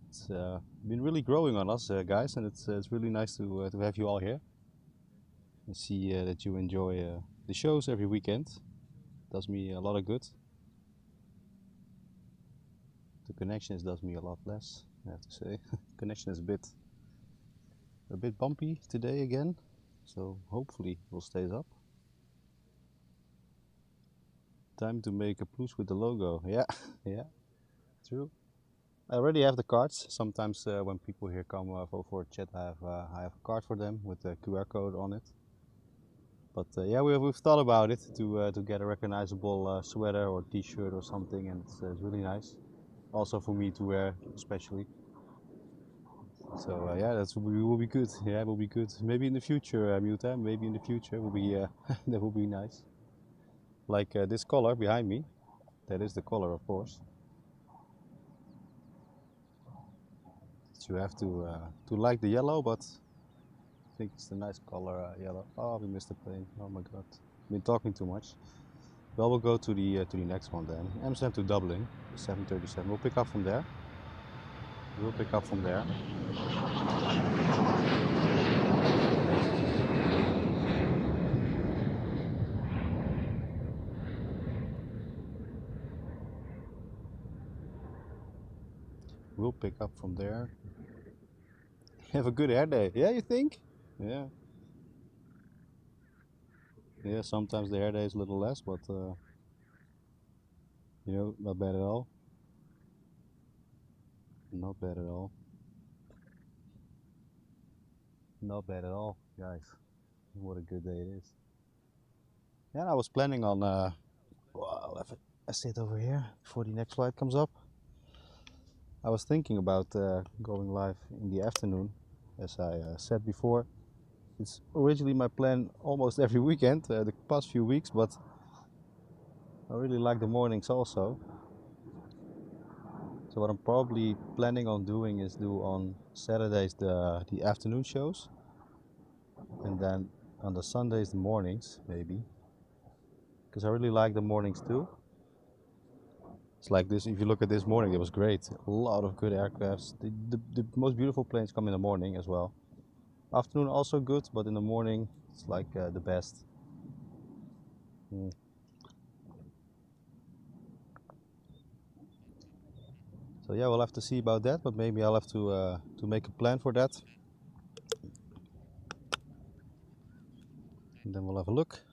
Speaker 1: it's been really growing on us, guys, and it's really nice to have you all here and see that you enjoy the shows every weekend. Does me a lot of good. The connection does me a lot less, I have to say. Connection is a bit bumpy today again, so hopefully it will stay up. Time to make a plus with the logo. Yeah, yeah, true. I already have the cards. Sometimes when people here come for a chat, I have a card for them with the QR code on it. But yeah, we've thought about it to get a recognizable sweater or T-shirt or something, and it's really nice. Also for me to wear, especially. So yeah, will be good. Yeah, it will be good. Maybe in the future, Muta. Maybe in the future will be that will be nice. Like this color behind me. That is the color, of course. So you have to like the yellow, but I think it's a nice color, yellow. Oh, we missed the plane. Oh my god, been talking too much. Well, we'll go to the next one then. Amsterdam to Dublin, 737. We'll pick up from there. We'll pick up from there. We'll pick up from there. Have a good air day. Yeah, you think? Yeah. Yeah, sometimes the air day is a little less, but you know, not bad at all. Not bad at all. Not bad at all, guys. What a good day it is. Yeah, I was planning on. Well, I sit over here before the next flight comes up. I was thinking about going live in the afternoon, as I said before. It's originally my plan almost every weekend, the past few weeks, but I really like the mornings also. So what I'm probably planning on doing is do on Saturdays the afternoon shows, and then on the Sundays the mornings, maybe, because I really like the mornings too. It's like this. If you look at this morning, it was great. A lot of good aircrafts. The most beautiful planes come in the morning as well. Afternoon also good, but in the morning it's like the best. So yeah, we'll have to see about that, but maybe I'll have to make a plan for that. And then we'll have a look.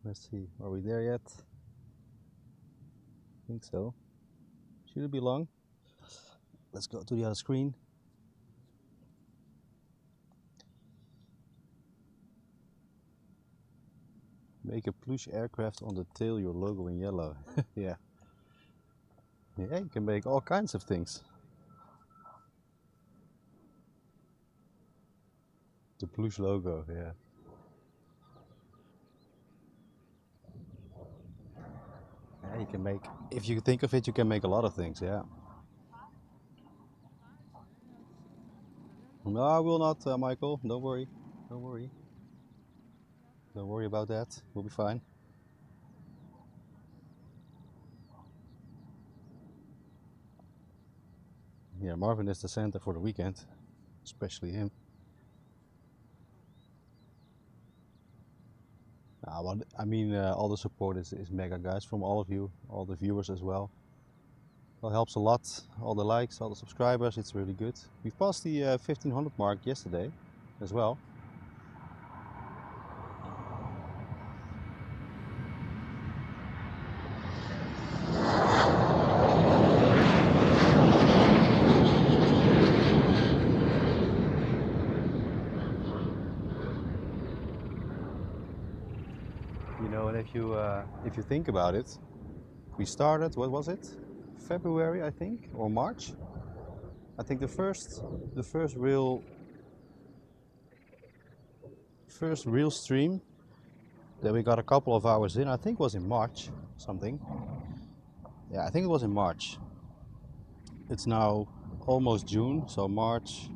Speaker 1: Let's see, are we there yet? I think so. Should it be long? Let's go to the other screen. Make a plush aircraft on the tail, your logo in yellow. Yeah. Yeah, you can make all kinds of things. The plush logo, yeah. Yeah, you can make, if you think of it, you can make a lot of things, yeah. No, I will not, Michael. Don't worry. Don't worry. Don't worry about that. We'll be fine. Yeah, Marvin is the Santa for the weekend, especially him. Well, I mean, all the support is mega, guys, from all of you, all the viewers as well. Well, helps a lot. All the likes, all the subscribers, it's really good. We've passed the 1500 mark yesterday as well. You know, and if you think about it, we started, what was it? February, I think, or March. I think the first real stream that we got a couple of hours in, I think was in March, something. Yeah, I think it was in March. It's now almost June, so March,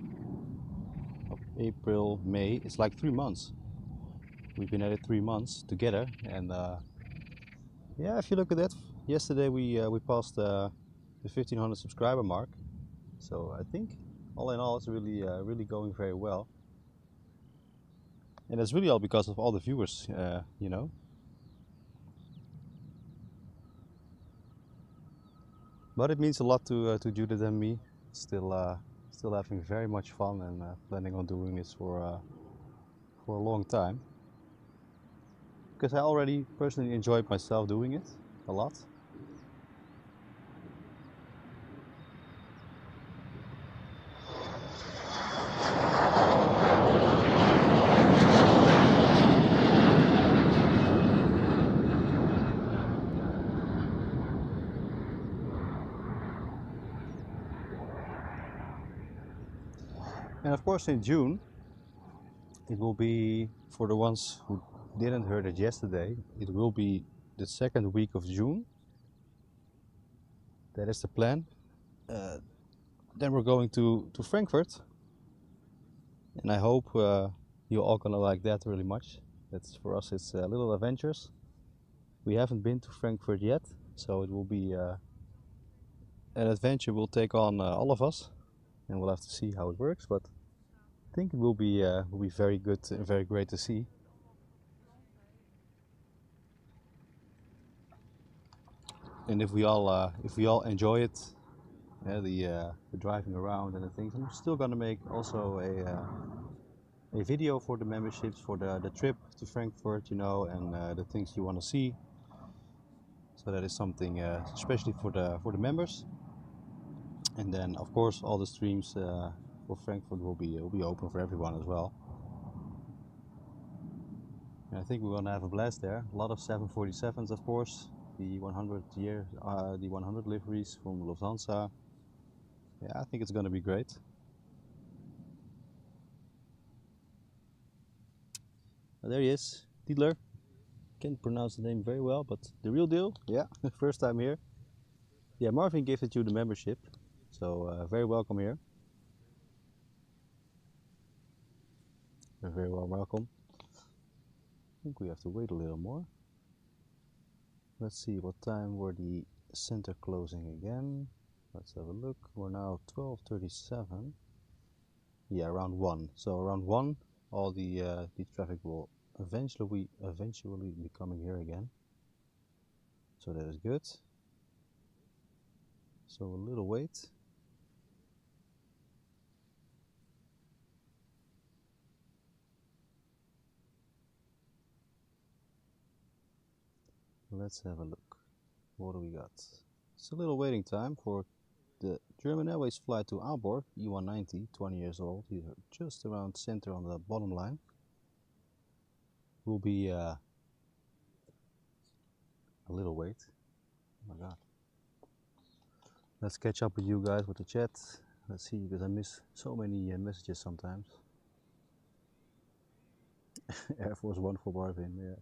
Speaker 1: April, May. It's like 3 months. We've been at it 3 months together, and yeah, if you look at that, yesterday we passed the 1500 subscriber mark. So I think all in all, it's really going very well. And it's really all because of all the viewers, you know. But it means a lot to Judith and me. Still having very much fun and planning on doing this for a long time. Because I already personally enjoyed myself doing it a lot. And of course in June, it will be, for the ones who didn't heard it yesterday, it will be the second week of June. That is the plan. Then we're going to Frankfurt. And I hope you're all gonna like that really much. That's, for us, it's little adventures. We haven't been to Frankfurt yet, so it will be an adventure will take on all of us, and we'll have to see how it works. But I think it will be very good and very great to see. And if we all enjoy it, the driving around and the things, I'm still gonna make also a video for the memberships for the trip to Frankfurt, you know, and the things you want to see. So that is something especially for the members. And then of course all the streams for Frankfurt will be open for everyone as well. And I think we're gonna have a blast there. A lot of 747s, of course. The 100 liveries from Lufthansa. Yeah, I think it's gonna be great. There he is, Dietler. Can't pronounce the name very well, but the real deal. Yeah, first time here. Yeah, Marvin gifted you the membership, so very welcome here. You're very well welcome. I think we have to wait a little more. Let's see what time were the center closing again. Let's have a look. We're now 12:37. Yeah, around 1. So around 1, all the traffic will eventually be coming here again. So that is good. So a little wait. Let's have a look. What do we got? It's a little waiting time for the German Airways flight to Aalborg, E190, 20 years old. Here, just around center on the bottom line. Will be a little wait. Oh my god. Let's catch up with you guys with the chat. Let's see, because I miss so many messages sometimes. Air Force One for Marvin. Yeah.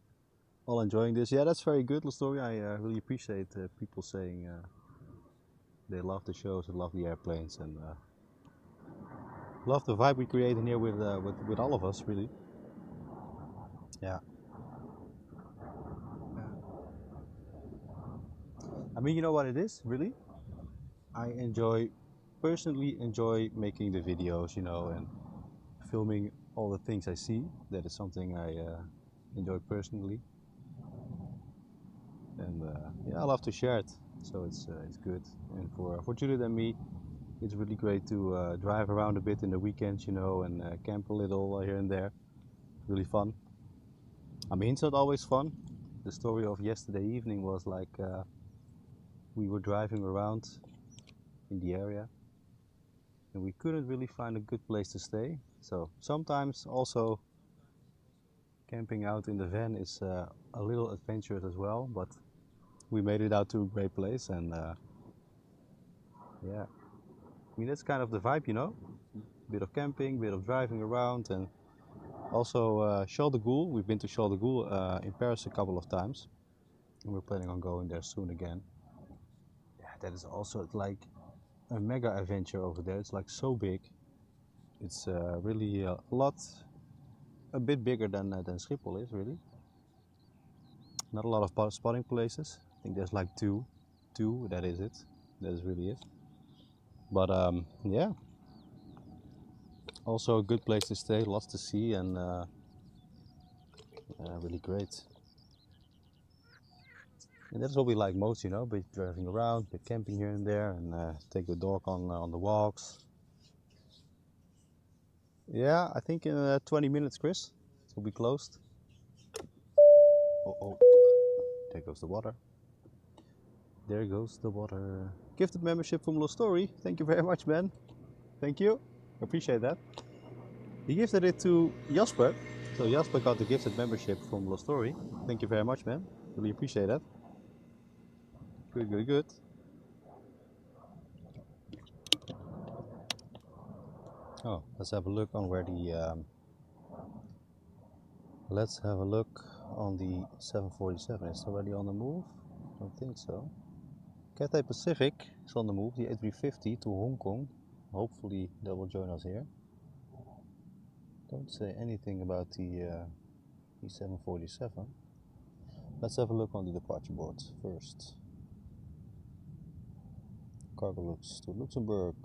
Speaker 1: All enjoying this. Yeah, that's very good, story. I really appreciate people saying they love the shows, they love the airplanes, and love the vibe we create in here with all of us, really. Yeah. I mean, you know what it is, really? I personally enjoy making the videos, you know, and filming all the things I see. That is something I enjoy personally. And yeah, I love to share it, so it's good. And for Judith and me, it's really great to drive around a bit in the weekends, you know, and camp a little here and there. Really fun. I mean, it's not always fun. The story of yesterday evening was like we were driving around in the area and we couldn't really find a good place to stay. So sometimes also camping out in the van is a little adventurous as well, but we made it out to a great place. And yeah, I mean, that's kind of the vibe, you know, bit of camping, bit of driving around. And also Charles de Gaulle, we've been to Charles de Gaulle in Paris a couple of times and we're planning on going there soon again. Yeah, that is also like a mega adventure over there. It's like so big. It's really a bit bigger than Schiphol is, really. Not a lot of spotting places. I think there's like two, that is it. That is really it. But yeah, also a good place to stay, lots to see, and really great. And that's what we like most, you know, bit driving around, bit camping here and there, and take the dog on the walks. Yeah, I think in 20 minutes, Chris, it will be closed. Oh, there goes the water. There goes the water. Gifted membership from Lost Story. Thank you very much, man. Thank you. Appreciate that. He gifted it to Jasper. So Jasper got the gifted membership from Lost Story. Thank you very much, man. Really appreciate that. Good, good, good. Oh, let's have a look on where the let's have a look on the 747. It's already on the move? I don't think so. Cathay Pacific is on the move, the A350 to Hong Kong. Hopefully they will join us here. Don't say anything about the 747. Let's have a look on the departure board first. Cargo looks to Luxembourg.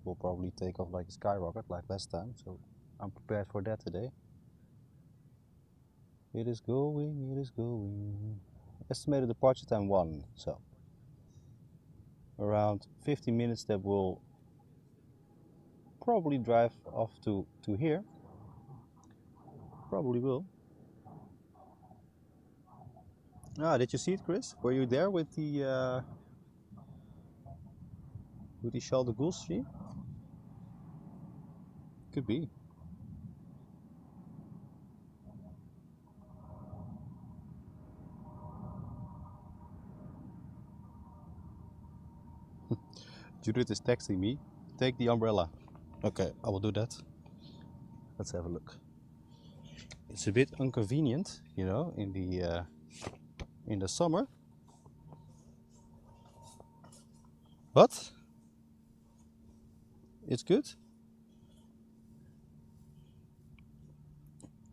Speaker 1: Will probably take off like a skyrocket like last time, so I'm prepared for that today. It is going, it is going. Estimated departure time 1, so around 50 minutes that will probably drive off to here. Probably will. Ah, did you see it, Chris? Were you there with the Charles de Gaulle stream? Could be. Judith is texting me. Take the umbrella. Okay, I will do that. Let's have a look. It's a bit inconvenient, you know, in the summer. But it's good.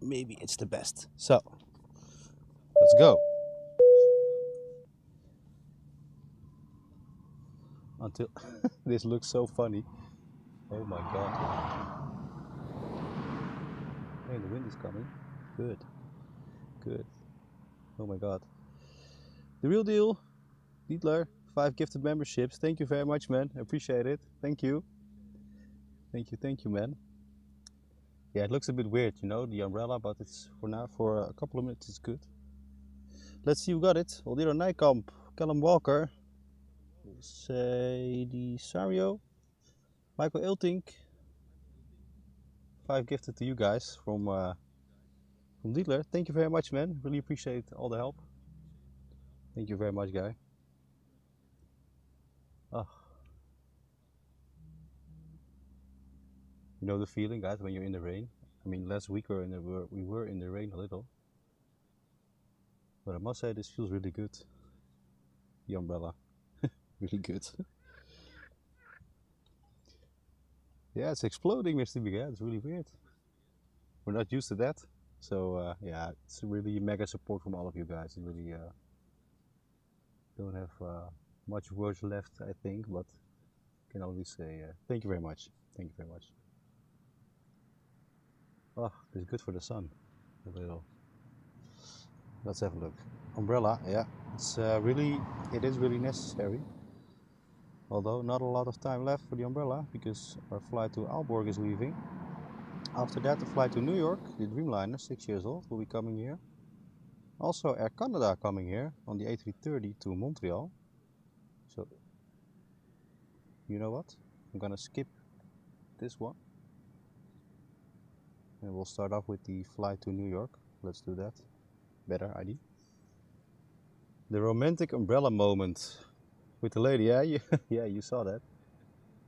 Speaker 1: Maybe it's the best. So, let's go. Until this looks so funny. Oh my god. Hey, the wind is coming. Good. Good. Oh my god. The real deal. Dietler, 5 gifted memberships. Thank you very much, man. I appreciate it. Thank you. Thank you, man. Yeah, it looks a bit weird, you know, the umbrella, but it's for now, for a couple of minutes, it's good. Let's see who got it. Aldero Nijkamp, Callum Walker, Sadie Sario, Michael Iltink. 5 gifted to you guys from Dietler. Thank you very much, man. Really appreciate all the help. Thank you very much, guy. Oh, you know the feeling, guys, when you're in the rain. I mean, last week we were in the rain a little, but I must say this feels really good. The umbrella, really good. Yeah, it's exploding, Mr. Big. It's really weird. We're not used to that, so yeah, it's really mega support from all of you guys. It really don't have much words left, I think, but can only say thank you very much. Thank you very much. Oh, it's good for the sun. A little. Let's have a look. Umbrella, yeah, it's it is really necessary. Although not a lot of time left for the umbrella because our flight to Aalborg is leaving. After that, the flight to New York, the Dreamliner, 6 years old, will be coming here. Also, Air Canada coming here on the A330 to Montreal. So, you know what? I'm gonna skip this one. And we'll start off with the flight to New York. Let's do that. Better idea. The romantic umbrella moment with the lady. Yeah, yeah, you saw that.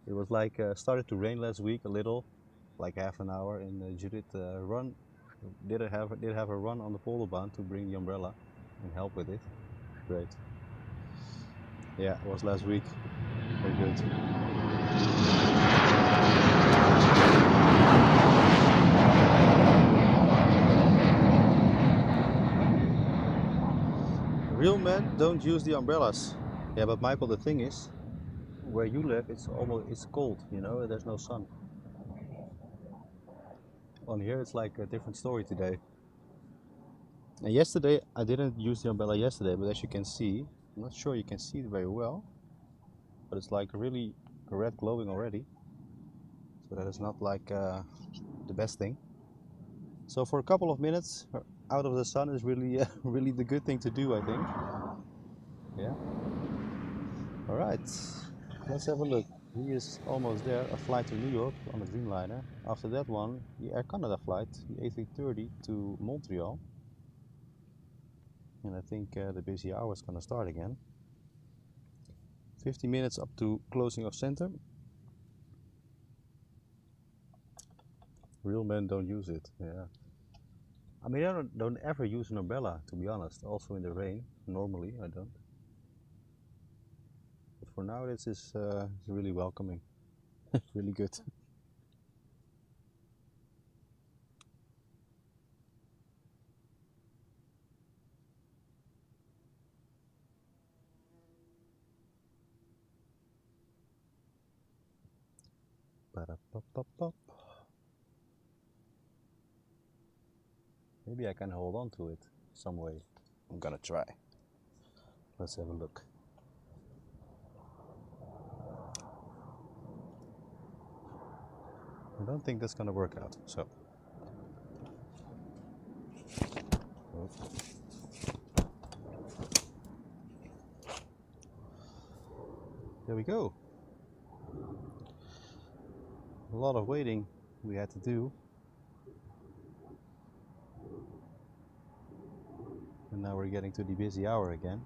Speaker 1: It was like started to rain last week a little, like half an hour, and Judith did have a run on the Polderbaan to bring the umbrella and help with it. Great. Yeah, it was last week. Very good. Real men don't use the umbrellas. Yeah, but Michael, the thing is, where you live, it's cold. You know, there's no sun. On here, it's like a different story today. And yesterday, I didn't use the umbrella yesterday, but as you can see, I'm not sure you can see it very well, but it's like really red glowing already. So that is not like the best thing. So for a couple of minutes out of the sun is really, really the good thing to do, I think. Yeah. All right, let's have a look. He is almost there. A flight to New York on the Dreamliner. After that one, the Air Canada flight, the A330 to Montreal. And I think the busy hour is going to start again. 50 minutes up to closing of center. Real men don't use it. Yeah. I mean, I don't ever use an umbrella, to be honest. Also in the rain. Normally, I don't. But for now, this is really welcoming. Really good. Ba-da-ba-ba-ba. Maybe I can hold on to it some way. I'm gonna try. Let's have a look. I don't think that's gonna work out, so. Oh. There we go. A lot of waiting we had to do. And now we're getting to the busy hour again.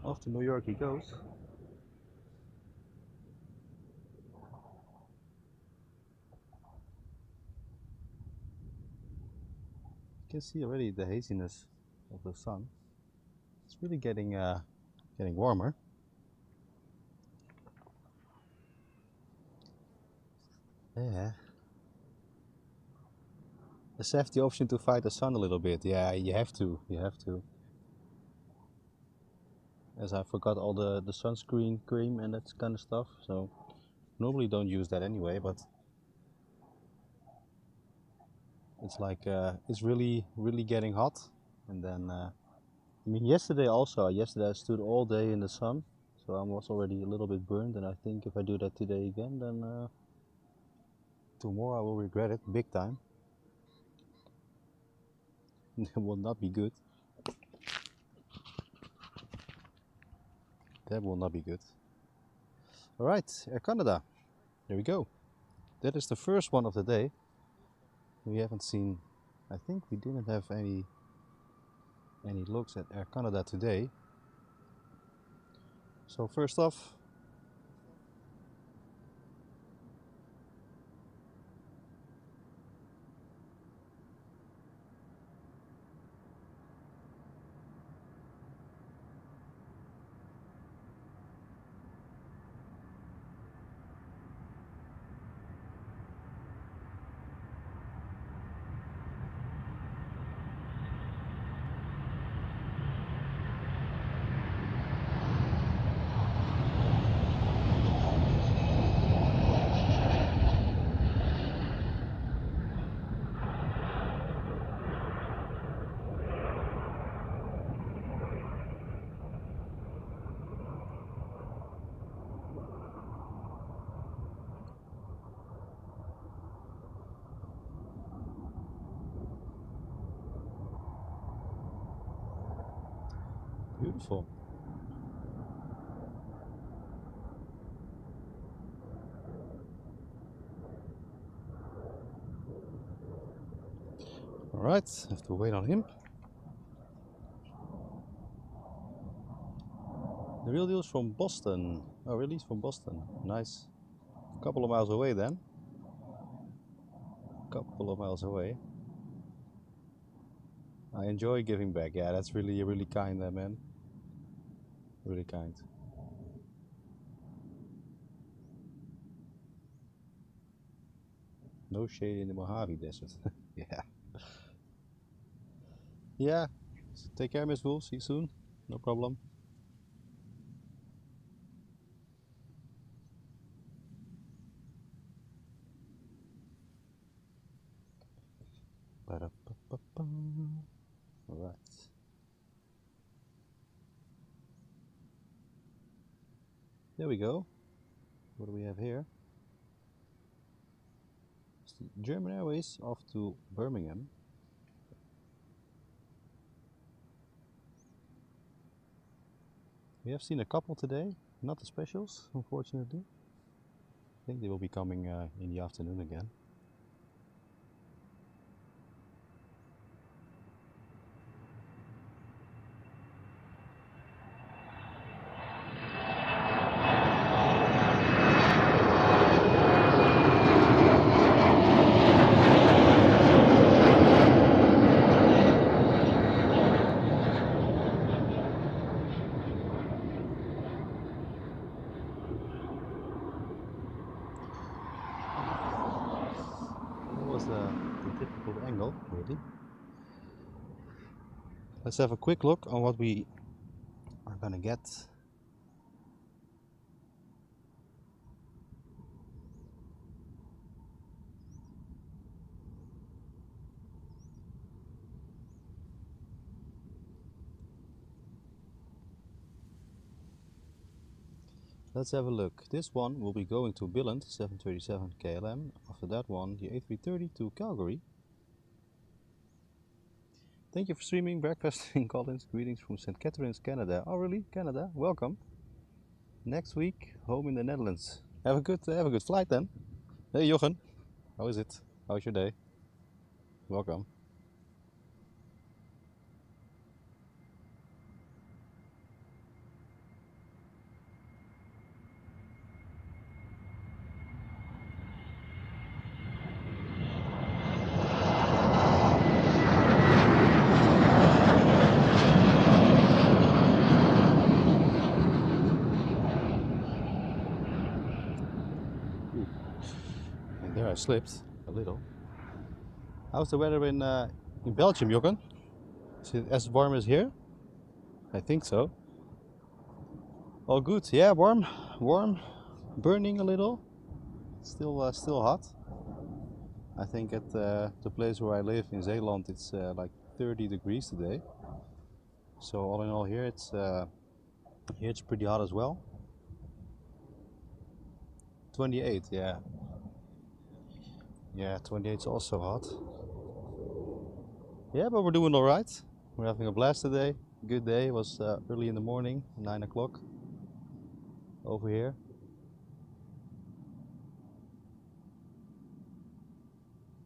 Speaker 1: Off to New York he goes. You can see already the haziness of the sun. It's really getting warmer. Yeah. Let's have the option to fight the sun a little bit. Yeah, you have to. You have to. As I forgot all the sunscreen cream and that kind of stuff, so normally don't use that anyway, but it's like it's really getting hot. And then I mean yesterday I stood all day in the sun, so I was already a little bit burned, and I think if I do that today again, then Tomorrow I will regret it big time. That will not be good. That will not be good. Alright, Air Canada. There we go. That is the first one of the day. We haven't seen, I think we didn't have any looks at Air Canada today. So first off, beautiful. Alright, have to wait on him. The real deal is from Boston. Oh, really? It's from Boston. Nice. A couple of miles away then. Couple of miles away. I enjoy giving back. Yeah, that's really kind, man. Really kind. No shade in the Mojave Desert. Yeah. Yeah. So take care, Miss Wool. See you soon. No problem. Alright. There we go. What do we have here? It's the German Airways off to Birmingham. We have seen a couple today, not the specials, unfortunately. I think they will be coming in the afternoon again. The difficult angle, really. Let's have a quick look on what we are gonna get. Let's have a look. This one will be going to Billund, 737 KLM. After that one, the A330 to Calgary. Thank you for streaming. Breakfast in Collins. Greetings from St. Catharines, Canada. Oh, really? Canada? Welcome. Next week, home in the Netherlands. Have a good flight then. Hey, Jochen. How is it? How's your day? Welcome. And there I slipped a little. How's the weather in Belgium, Jochen? Is it as warm as here? I think so. All good. Yeah, warm, burning a little. Still hot. I think at the place where I live in Zeeland, it's like 30 degrees today. So all in all, here it's pretty hot as well. 28, yeah. Yeah, 28 is also hot. Yeah, but we're doing all right. We're having a blast today. Good day. It was early in the morning, 9 o'clock over here.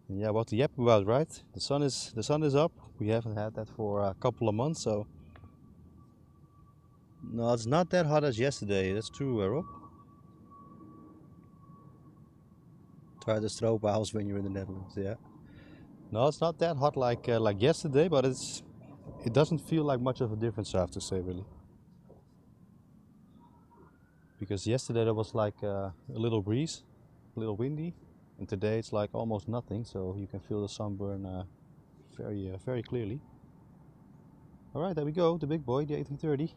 Speaker 1: And yeah, what to yap about, right? The sun is up. We haven't had that for a couple of months, so no, it's not that hot as yesterday. That's true, Rob. Try the stroopwafels when you're in the Netherlands. Yeah. No, it's not that hot like yesterday, but it doesn't feel like much of a difference, I have to say, really. Because yesterday there was like a little breeze, a little windy, and today it's like almost nothing, so you can feel the sunburn very clearly. All right, there we go, the big boy, the A330,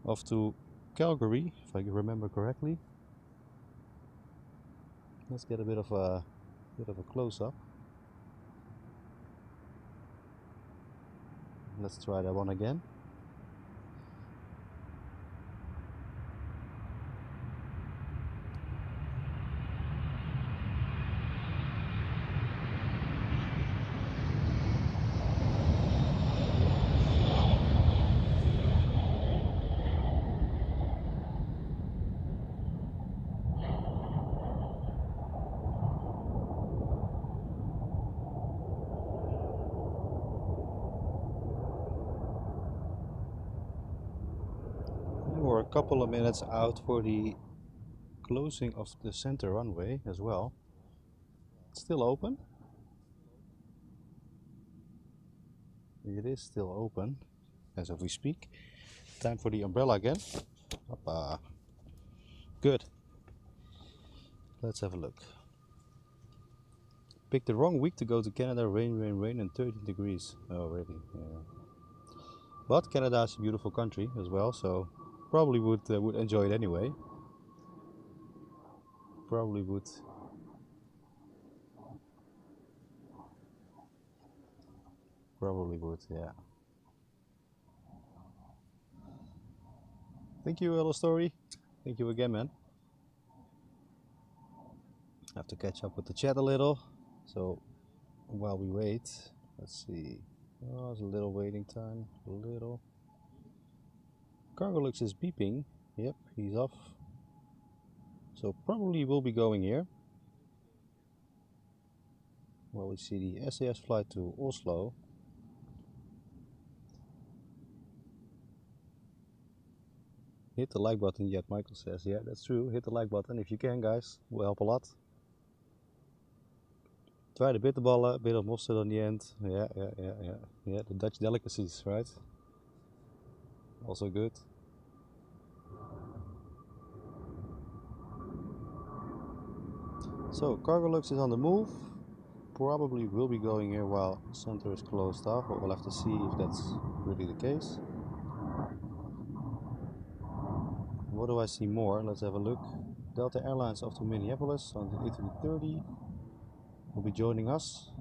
Speaker 1: off to Calgary, if I remember correctly. Let's get a bit of a close-up. Let's try that one again. We're a couple of minutes out for the closing of the center runway as well. It's still open. It is still open as of we speak. Time for the umbrella again. Hoppa. Good. Let's have a look. Picked the wrong week to go to Canada. Rain, rain, rain and 13 degrees. Oh, really? Yeah. But Canada is a beautiful country as well, so probably would enjoy it anyway. Probably would. Probably would, yeah. Thank you, Hello Story. Thank you again, man. I have to catch up with the chat a little. So while we wait, let's see. Oh, there's a little waiting time. A little. Cargolux is beeping. Yep, he's off. So probably will be going here. Well, we see the SAS flight to Oslo. Hit the like button yet, Michael says. Yeah, that's true. Hit the like button if you can, guys. Will help a lot. Try the bitterballen, a bit of mustard on the end. Yeah, the Dutch delicacies, right? Also good. So, Cargolux is on the move. Probably will be going here while center is closed off, but we'll have to see if that's really the case. What do I see more? Let's have a look. Delta Airlines off to Minneapolis on the A330 will be joining us.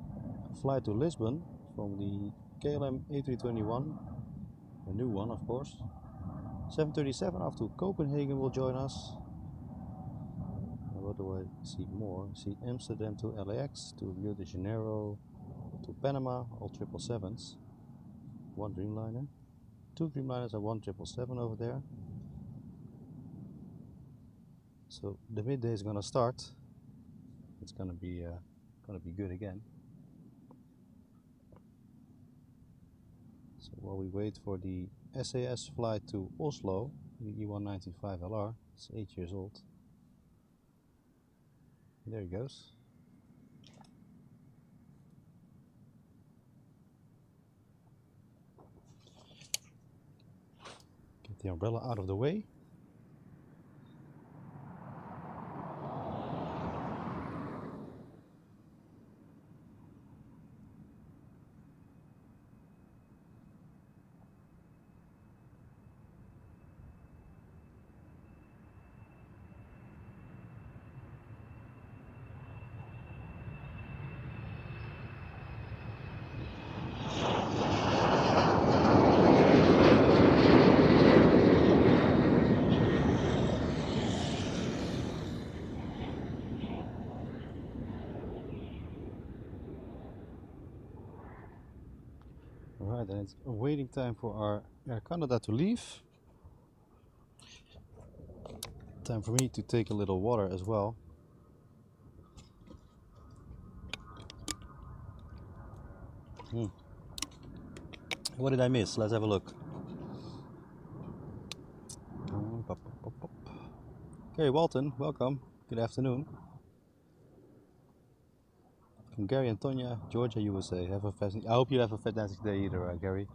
Speaker 1: A flight to Lisbon from the KLM A321, a new one of course. 737 off to Copenhagen will join us. And what do I see more? I see Amsterdam to LAX, to Rio de Janeiro, to Panama, all 777s. One Dreamliner. Two Dreamliners and one 777 over there. So the midday is gonna start. It's gonna be good again. So while we wait for the SAS flight to Oslo, the E195LR, it's 8 years old. There he goes. Get the umbrella out of the way. it's waiting time for our Air Canada to leave. Time for me to take a little water as well. What did I miss? Let's have a look. Okay, Walton, welcome. Good afternoon. From Gary and Tonya, Georgia, USA. I hope you have a fantastic day either, Gary.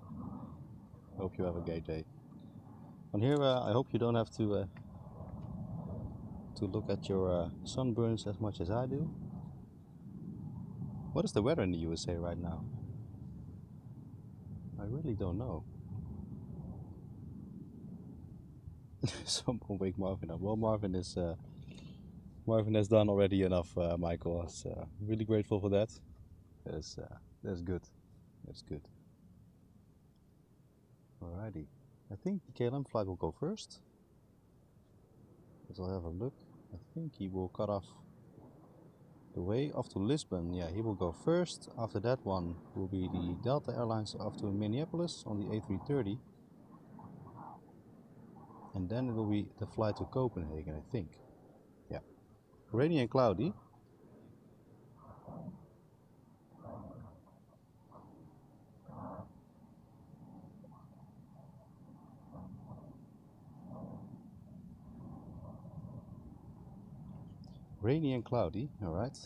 Speaker 1: I hope you have a great day. On here, I hope you don't have to look at your sunburns as much as I do. What is the weather in the USA right now? I really don't know. Someone wake Marvin up. Well, Marvin has done already enough, Michael. I was really grateful for that. That's good. That's good. Alrighty. I think the KLM flight will go first. Let's have a look. I think he will cut off the way off to Lisbon. Yeah, he will go first. After that one will be the Delta Airlines off to Minneapolis on the A330. And then it will be the flight to Copenhagen, I think. Yeah. Rainy and cloudy. Rainy and cloudy, alright.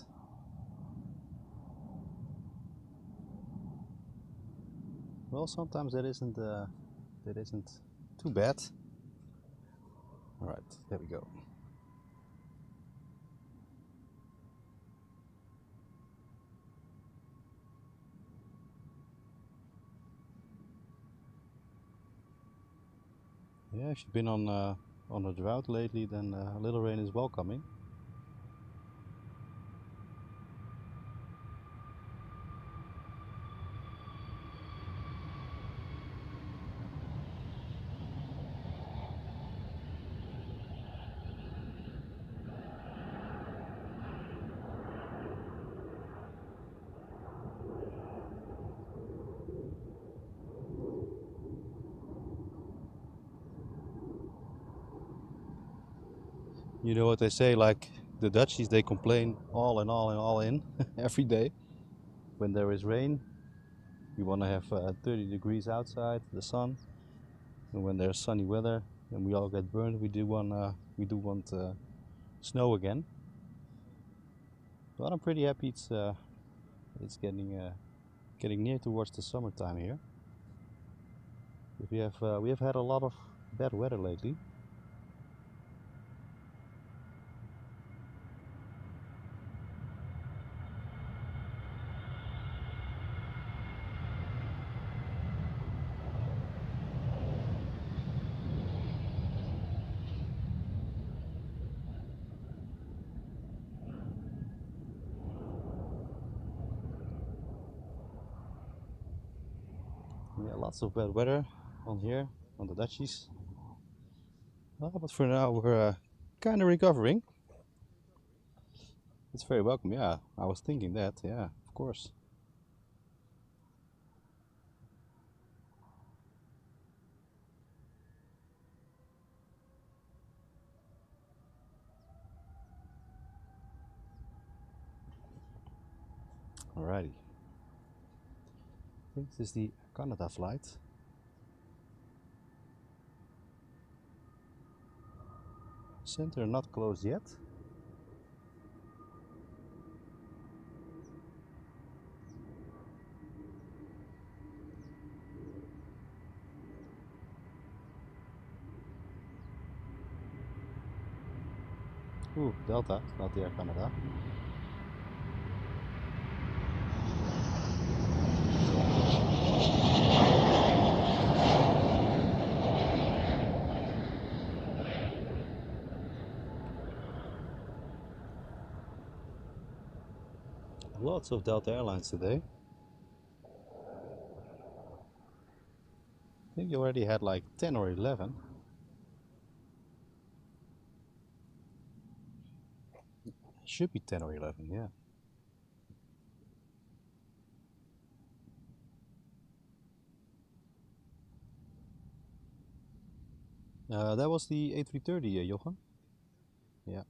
Speaker 1: Well, sometimes that isn't too bad. Alright, there we go. Yeah, if you've been on a drought lately, then a little rain is welcoming. You know what they say, like the Dutchies, they complain all in every day. When there is rain, you want to have 30 degrees outside, the sun. And when there's sunny weather and we all get burned, we do want snow again. But I'm pretty happy it's getting near towards the summertime here. We have had a lot of bad weather lately. Yeah, lots of bad weather on here, on the Dutchies. But for now we're kind of recovering. It's very welcome, yeah. I was thinking that, yeah, of course. Alrighty. I think this is the Canada flight. Center not closed yet. Ooh, Delta, not the Air Canada. Lots of Delta Airlines today. I think you already had like 10 or 11. Should be 10 or 11, yeah. That was the A330, Johan. Yeah.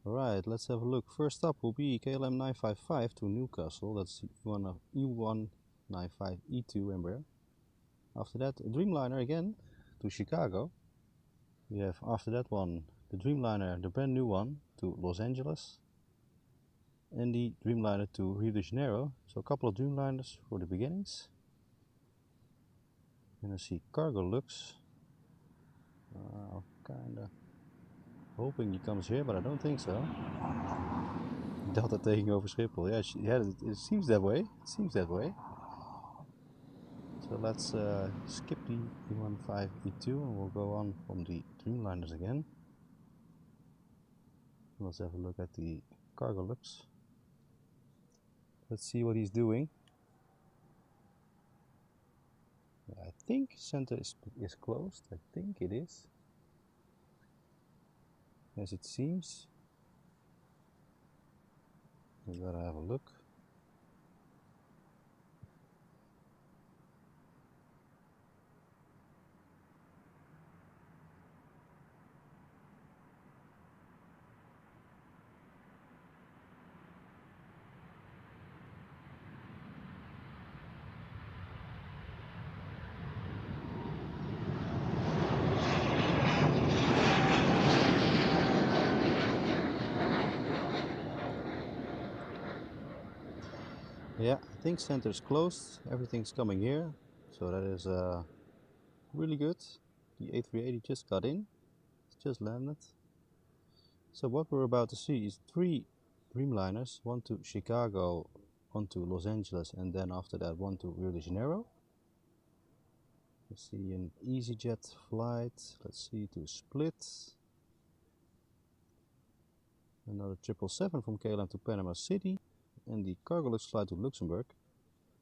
Speaker 1: Alright, let's have a look. First up will be KLM 955 to Newcastle. That's E195E2 Embraer. After that, a Dreamliner again to Chicago. We have after that one the Dreamliner, the brand new one, to Los Angeles. And the Dreamliner to Rio de Janeiro. So a couple of Dreamliners for the beginnings. And I see Cargo Lux. Kinda hoping he comes here, but I don't think so. Delta taking over Schiphol. Yeah, it seems that way. It seems that way. So let's skip the E15E2 and we'll go on from the Dreamliners again. Let's have a look at the Cargo Lux. Let's see what he's doing. Yeah, I think center is closed. I think it is. As it seems. We gotta have a look. Yeah, I think center is closed. Everything's coming here. So that is really good. The A380 just got in. It's just landed. So what we're about to see is 3 Dreamliners, one to Chicago, one to Los Angeles, and then after that one to Rio de Janeiro. Let's see an EasyJet flight. Let's see to Split. Another 777 from KLM to Panama City, and the Cargo Lux flight to Luxembourg.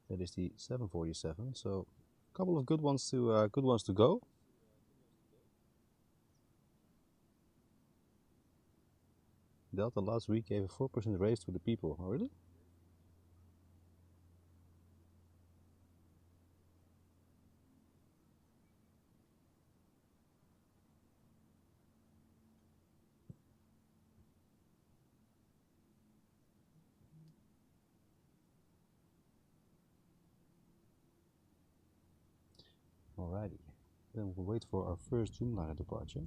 Speaker 1: That is the 747. So a couple of good ones to go. Delta last week gave a 4% raise to the people. Oh, really? Alrighty. Then we'll wait for our first Dreamliner departure.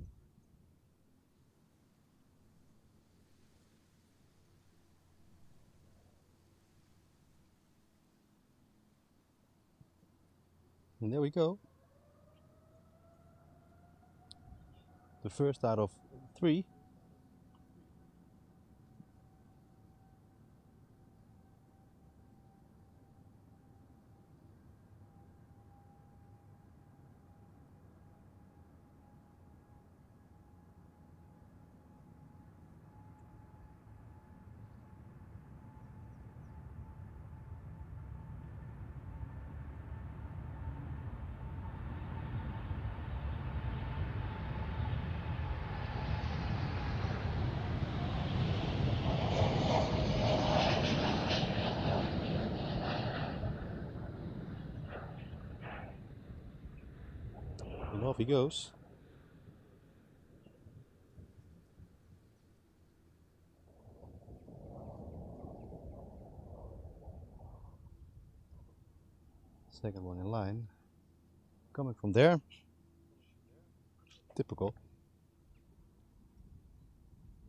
Speaker 1: And there we go. The first out of 3. And off he goes. Second one in line. Coming from there. Typical.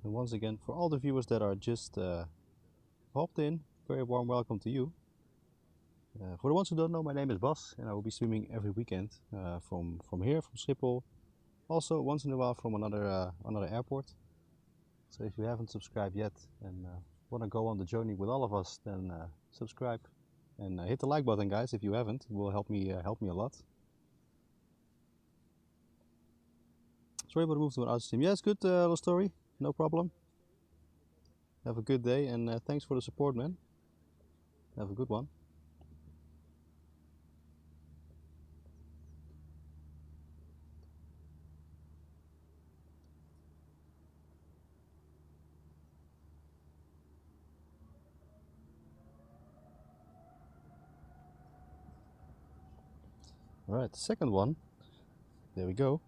Speaker 1: And once again, for all the viewers that are just hopped in, very warm welcome to you. For the ones who don't know, my name is Bas and I will be streaming every weekend from here, from Schiphol. Also once in a while from another airport. So if you haven't subscribed yet and want to go on the journey with all of us, then subscribe and hit the like button, guys. If you haven't, it will help me a lot. Sorry about the move to an outer stream. Yeah, it's good, little story. No problem. Have a good day and thanks for the support, man. Have a good one. Alright, the second one There we go.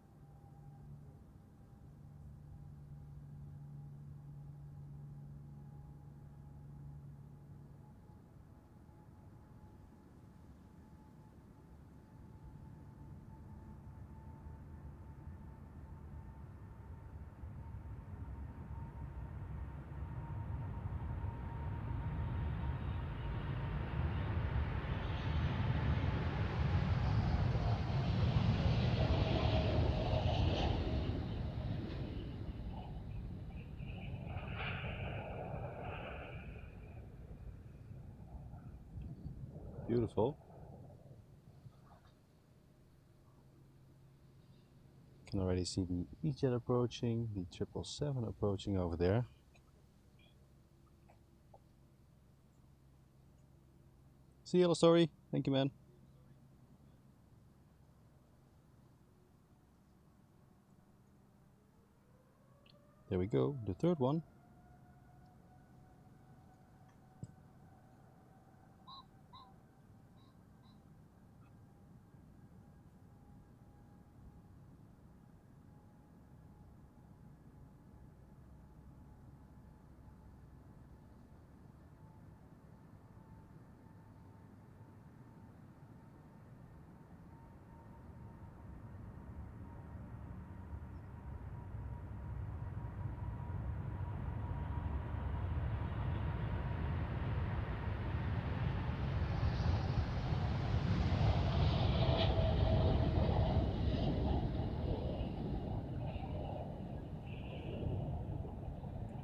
Speaker 1: Beautiful. Can already see the E-Jet approaching, the 777 approaching over there. See Yellow Story. Thank you, man. There we go, the third one.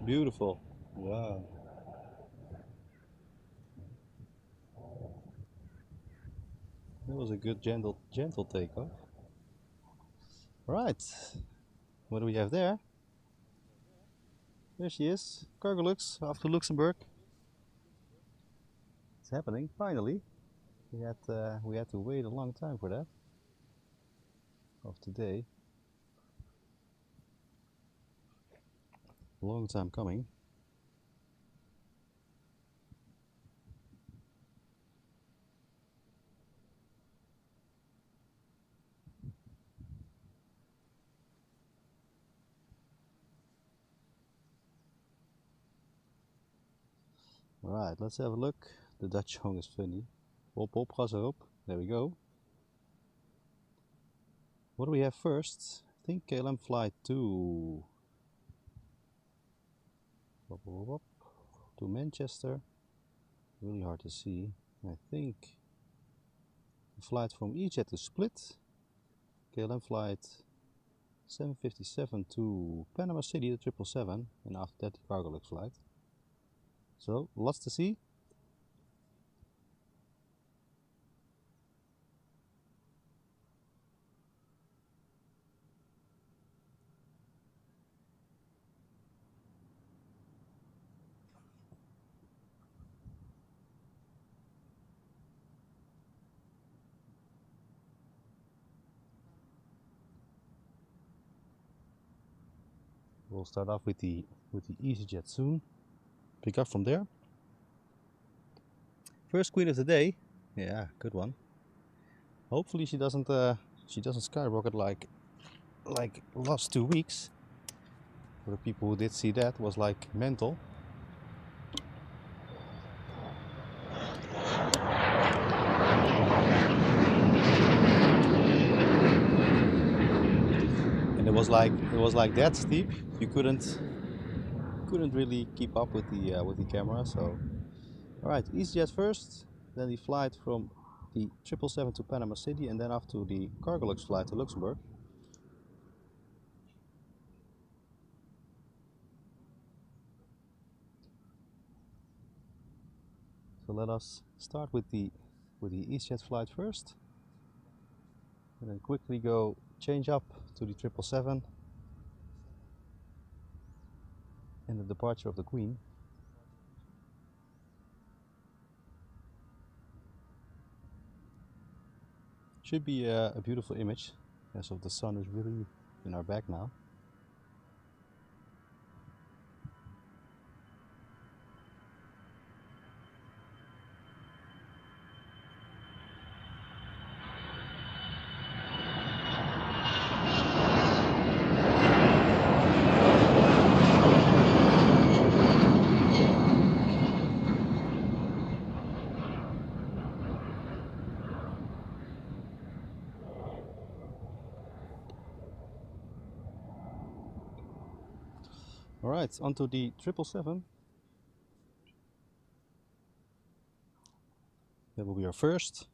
Speaker 1: Beautiful. Wow. That was a good gentle takeoff. Right. What do we have there? There she is. Cargolux off to Luxembourg. It's happening finally. We had to wait a long time for that. Of today. Long time coming. Right, let's have a look. The Dutch song is funny. Hop hop, gas erop. There we go. What do we have first? I think KLM flight 2. Hop, hop, hop. To Manchester. Really hard to see. I think a flight from E-Jet to Split. KLM flight 757 to Panama City, the 777, and after that the Cargolux flight. So, lots to see. We'll start off with the EasyJet soon. Pick up from there. First queen of the day. Yeah, good one. Hopefully she doesn't skyrocket like last 2 weeks. For the people who did see that, was like mental. And it was like that steep. You couldn't really keep up with the camera. So, all right, EasyJet first, then the flight from the 777 to Panama City, and then after the Cargolux flight to Luxembourg. So let us start with the EasyJet flight first, and then quickly go change up to the 777 and the departure of the Queen. Should be a beautiful image, as of the sun is really in our back now. Alright, onto the 777. That will be our first.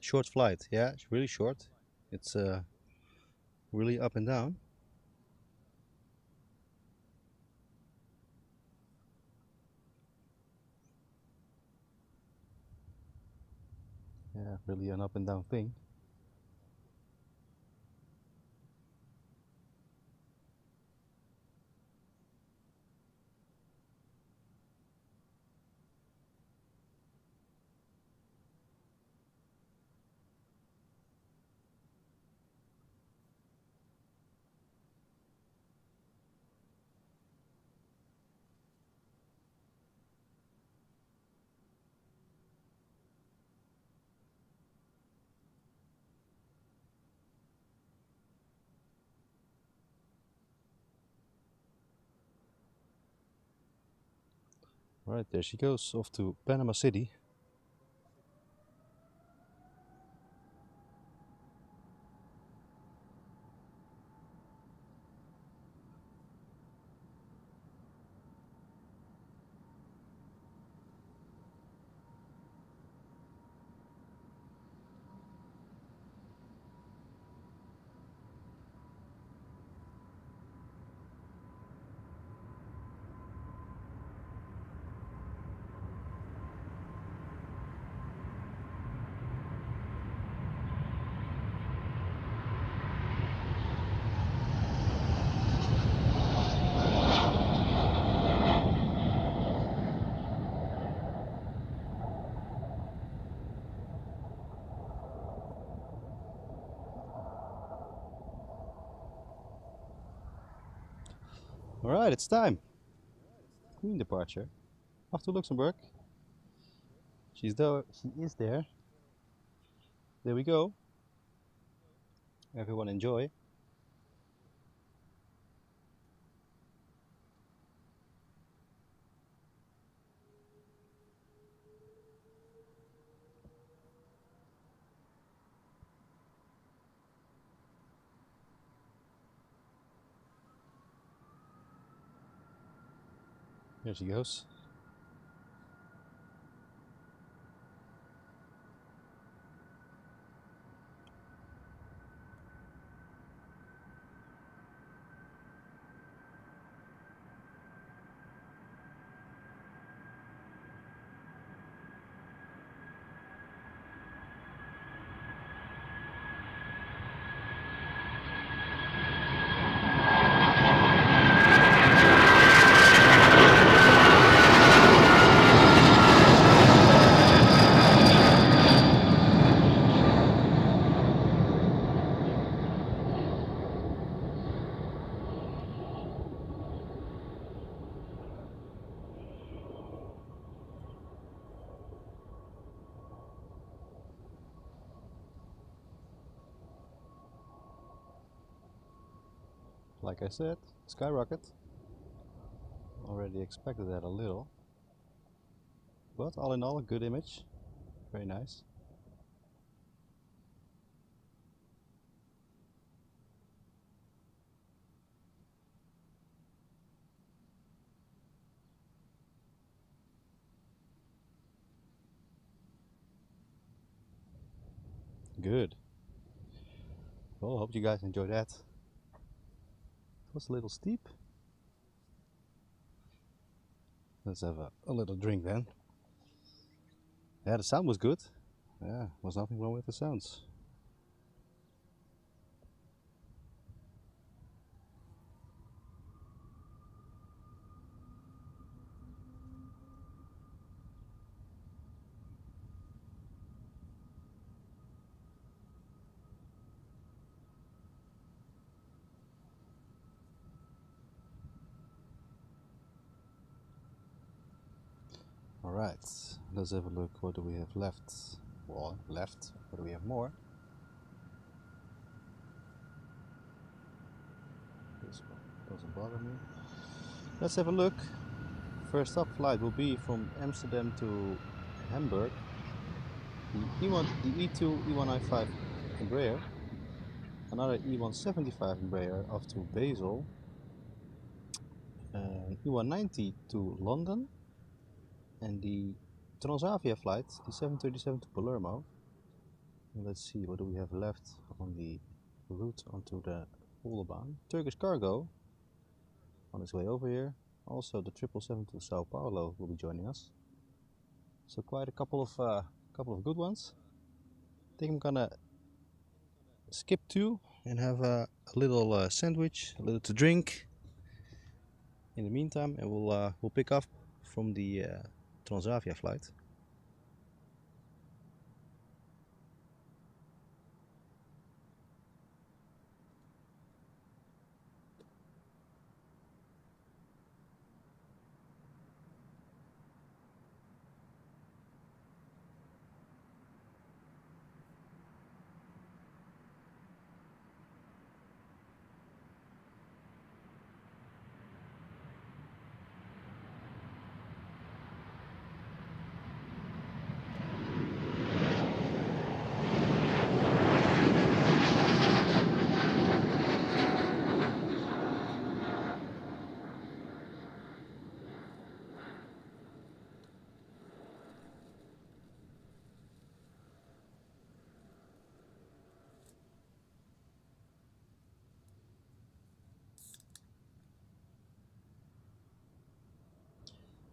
Speaker 1: Short flight, yeah, it's really short. It's really up and down. Yeah, really an up and down thing. Right, there she goes, off to Panama City. Alright, it's time. Queen departure. Off to Luxembourg. She is there. There we go. Everyone enjoy. There she goes. Like I said, skyrocket. Already expected that a little. But all in all, a good image. Very nice. Good. Well, hope you guys enjoyed that. It was a little steep. Let's have a little drink then. Yeah, the sound was good. Yeah, was nothing wrong with the sounds. Alright, let's have a look. What do we have left? Well, left. What do we have more? This one doesn't bother me. Let's have a look. First up flight will be from Amsterdam to Hamburg. The E2 E195 Embraer. Another E175 Embraer off to Basel. E190 to London. And the Transavia flight, the 737 to Palermo. And let's see, what do we have left on the route onto the Polderbaan. Turkish Cargo on its way over here. Also the 777 to Sao Paulo will be joining us. So quite a couple of good ones. I think I'm gonna skip two and have a little sandwich, a little to drink in the meantime, and we'll pick up from the Transavia flight.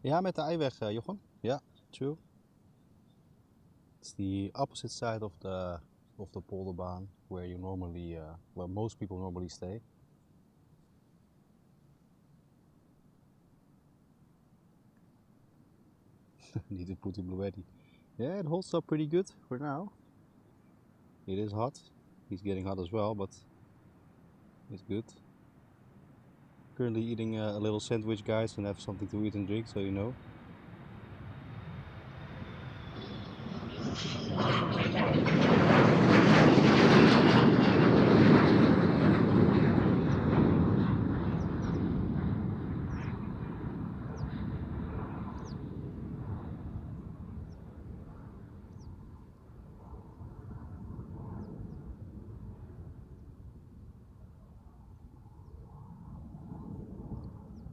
Speaker 1: Ja, met de Eiweg, Jochem. Ja, true. It's the opposite side of the Polderbaan where you normally, where most people normally stay. Need to put the Bluetti. Yeah, it holds up pretty good for now. It is hot. He's getting hot as well, but it's good. Currently eating a little sandwich, guys, and have something to eat and drink, so you know.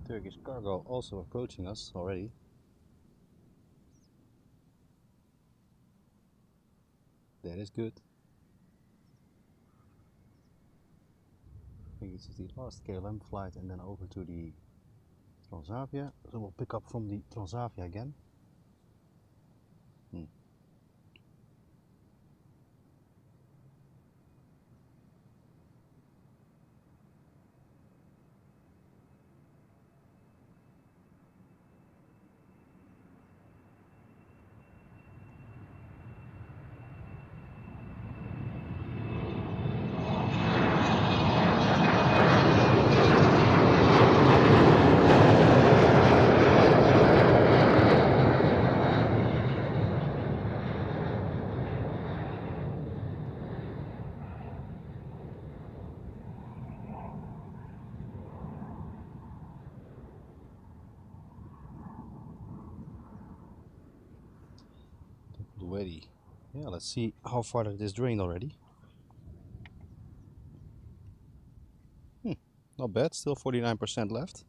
Speaker 1: Turkish Cargo also approaching us already. That is good. I think this is the last KLM flight and then over to the Transavia. So we'll pick up from the Transavia again. Already. Yeah, let's see how far it is drained already. Not bad, still 49% left.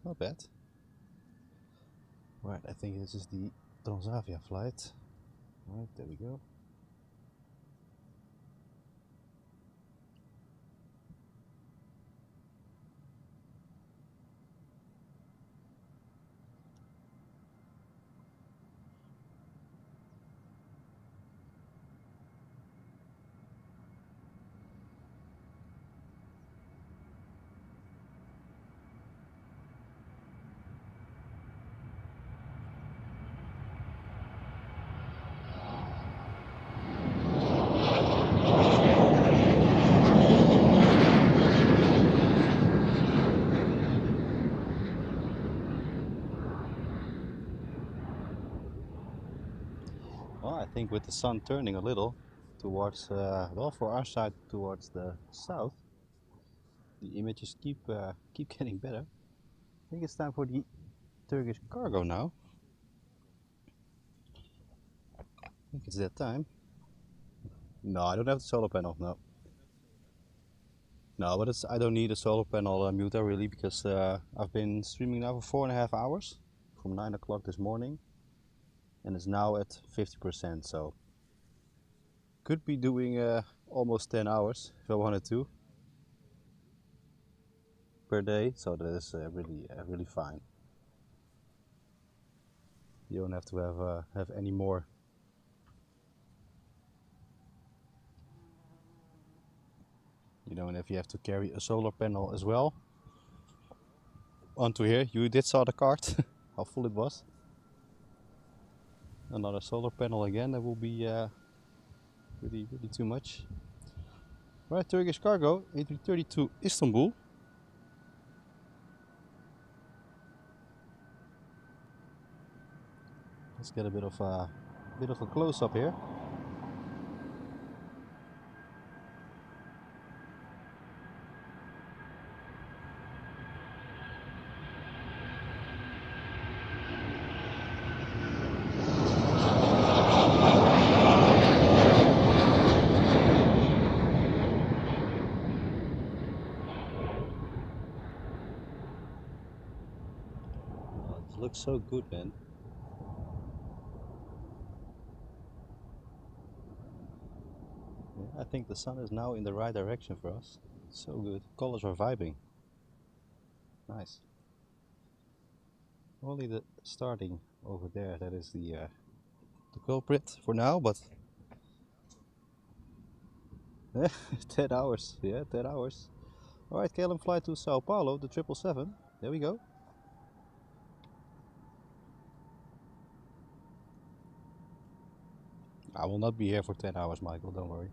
Speaker 1: Not bad. Right, I think this is the Transavia flight. Right, there we go. Well, I think with the sun turning a little towards, well, for our side towards the south, the images keep getting better. I think it's time for the Turkish Cargo now. I think it's that time. No, I don't have the solar panel, no. No, but I don't need a solar panel muter really, because I've been streaming now for 4.5 hours from 9 o'clock this morning, and it's now at 50%, so could be doing almost 10 hours if I wanted to per day, so that is really fine. You don't have to have any more. You know, and if you have to carry a solar panel as well onto here, you did saw the cart, how full it was. Another solar panel again, that will be really too much. Right, Turkish cargo, A330 to Istanbul. Let's get a bit of a close up here. Looks so good, man. Yeah, I think the sun is now in the right direction for us. So good. Colors are vibing. Nice. Only the starting over there, that is the culprit for now, but 10 hours. Yeah, 10 hours. Alright, KLM flight to Sao Paulo, the 777. There we go. I will not be here for 10 hours, Michael, don't worry.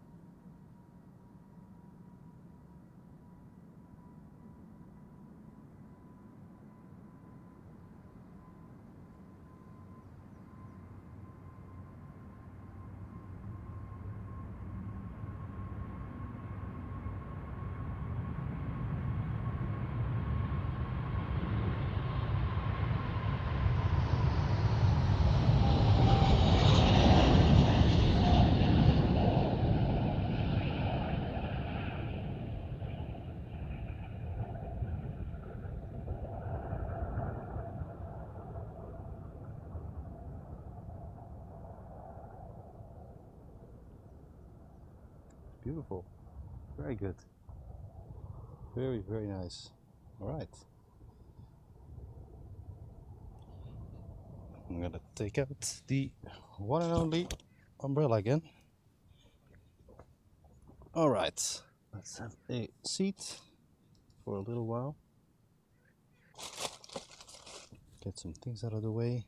Speaker 1: Beautiful. Very good. Very nice. Alright. I'm gonna take out the one and only umbrella again. Alright. Let's have a seat for a little while. Get some things out of the way.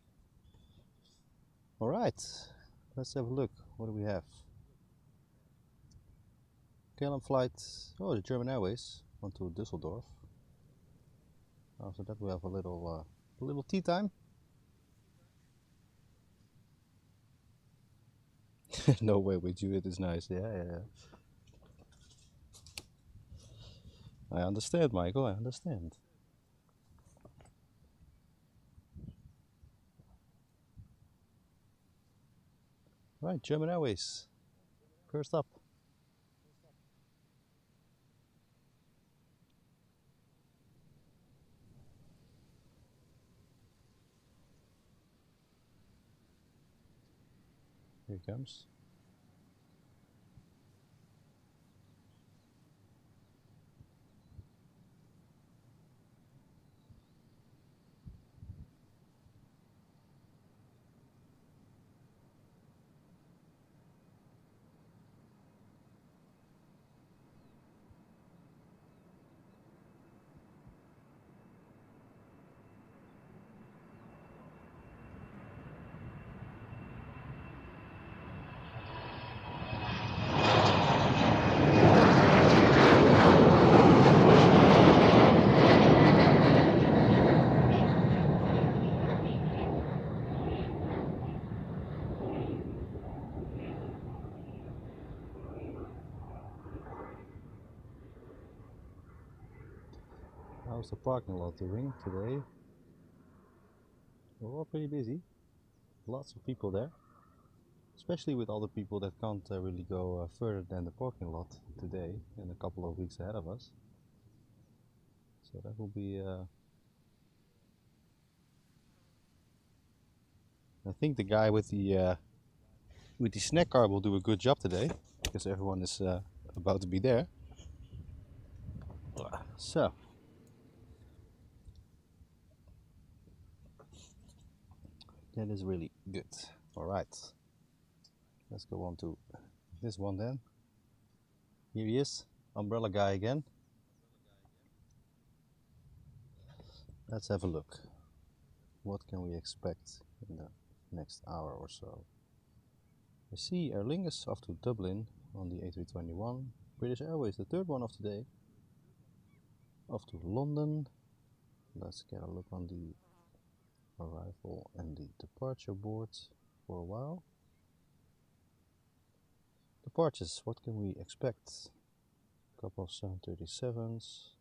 Speaker 1: Alright. Let's have a look. What do we have? KLM flight, oh, the German Airways, on to Düsseldorf. After that we have a little tea time. No way with you, it is nice. Yeah. I understand, Michael, I understand. Right, German Airways, first up. Here it comes. How's the parking lot doing today? We're all pretty busy. Lots of people there. Especially with all the people that can't really go further than the parking lot today and a couple of weeks ahead of us. So that will be. I think the guy with the snack car will do a good job today, because everyone is about to be there. So. That is really good. Alright. Let's go on to this one then. Here he is, umbrella guy again. Let's have a look. What can we expect in the next hour or so? I see Aer Lingus off to Dublin on the A321. British Airways, the third one of today, off to London. Let's get a look on the arrival and the departure board for a while. Departures, what can we expect? A couple of 737s.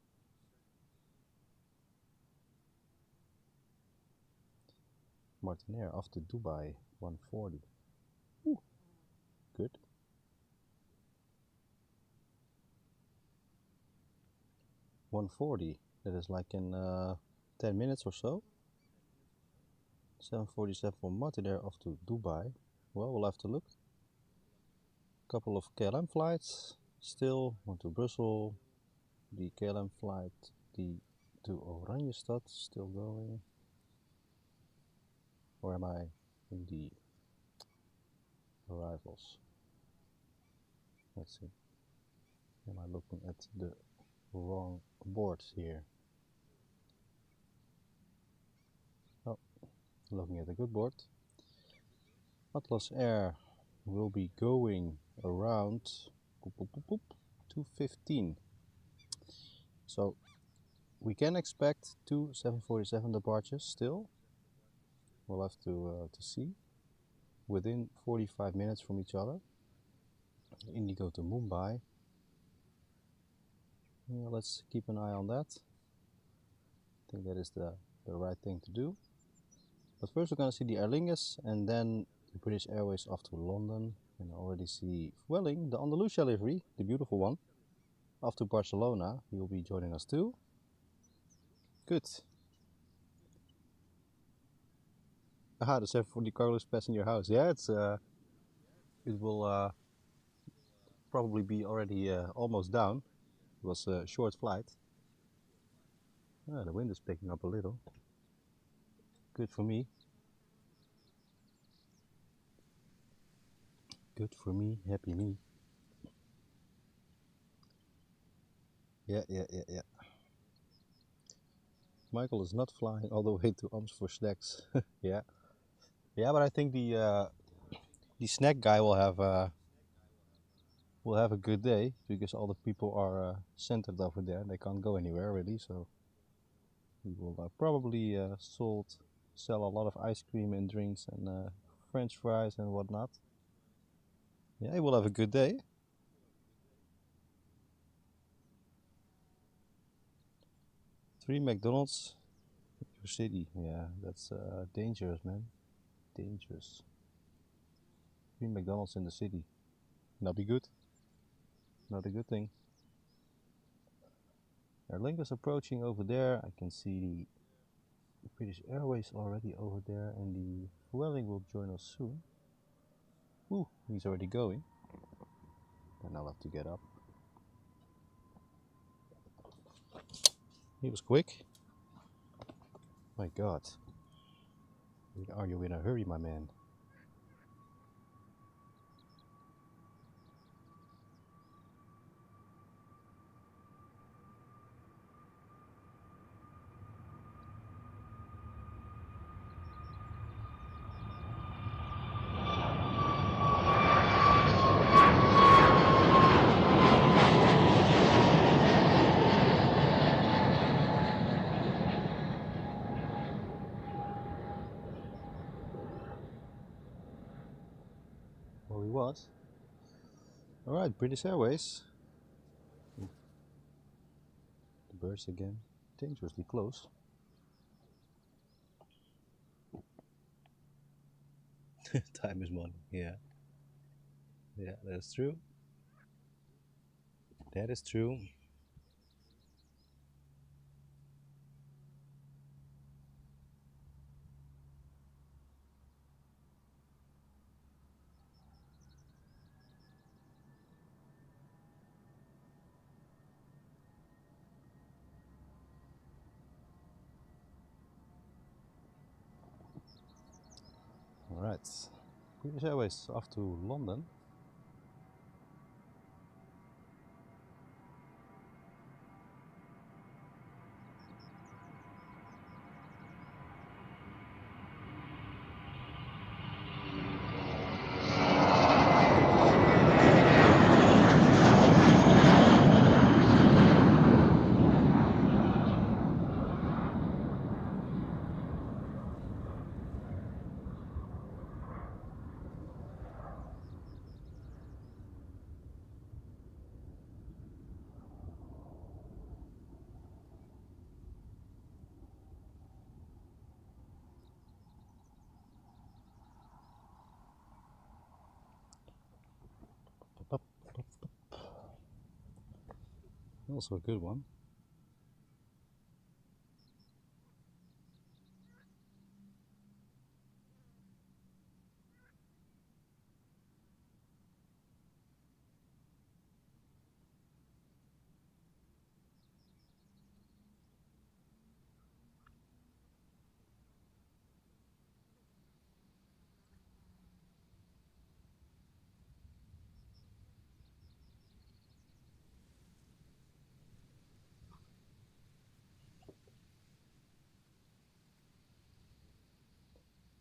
Speaker 1: Martinair off to Dubai, 140. Ooh, good. $140, that is like in 10 minutes or so. 747 for Martinair off to Dubai. Well, we'll have to look. Couple of KLM flights still, one to Brussels. The KLM flight to Oranjestad still going. Or am I in the arrivals? Let's see. Am I looking at the wrong board here? Oh, looking at the good board. Atlas Air will be going around 2:15. So we can expect two 747 departures still. We'll have to see. Within 45 minutes from each other. Indigo to Mumbai. Yeah, let's keep an eye on that. I think that is the right thing to do. But first we're going to see the Aer Lingus and then the British Airways off to London. And I already see Welling, the Andalusia livery, the beautiful one, off to Barcelona. He will be joining us too. Good. Aha, the 740 cargo passing your house. Yeah, it will probably be already almost down. It was a short flight. The wind is picking up a little. Good for me. Good for me, happy me. Yeah. Michael is not flying all the way to Amsterdam for snacks. Yeah, but I think the snack guy will have a good day, because all the people are centered over there. They can't go anywhere really, so he will probably sell a lot of ice cream and drinks and French fries and whatnot. Yeah, he will have a good day. Three McDonald's in your city. Yeah, that's dangerous, man. Dangerous. 3 McDonald's in the city. Not be good. Not a good thing. Aer Lingus approaching over there. I can see the British Airways already over there, and the Welling will join us soon. Ooh, he's already going. And I'll have to get up. He was quick. My God. Are you in a hurry, my man? Well, he was. Alright, British Airways. The birds again. Dangerously close. Time is money, yeah. Yeah, that's true. That is true. Alright, British Airways off to London. Also a good one.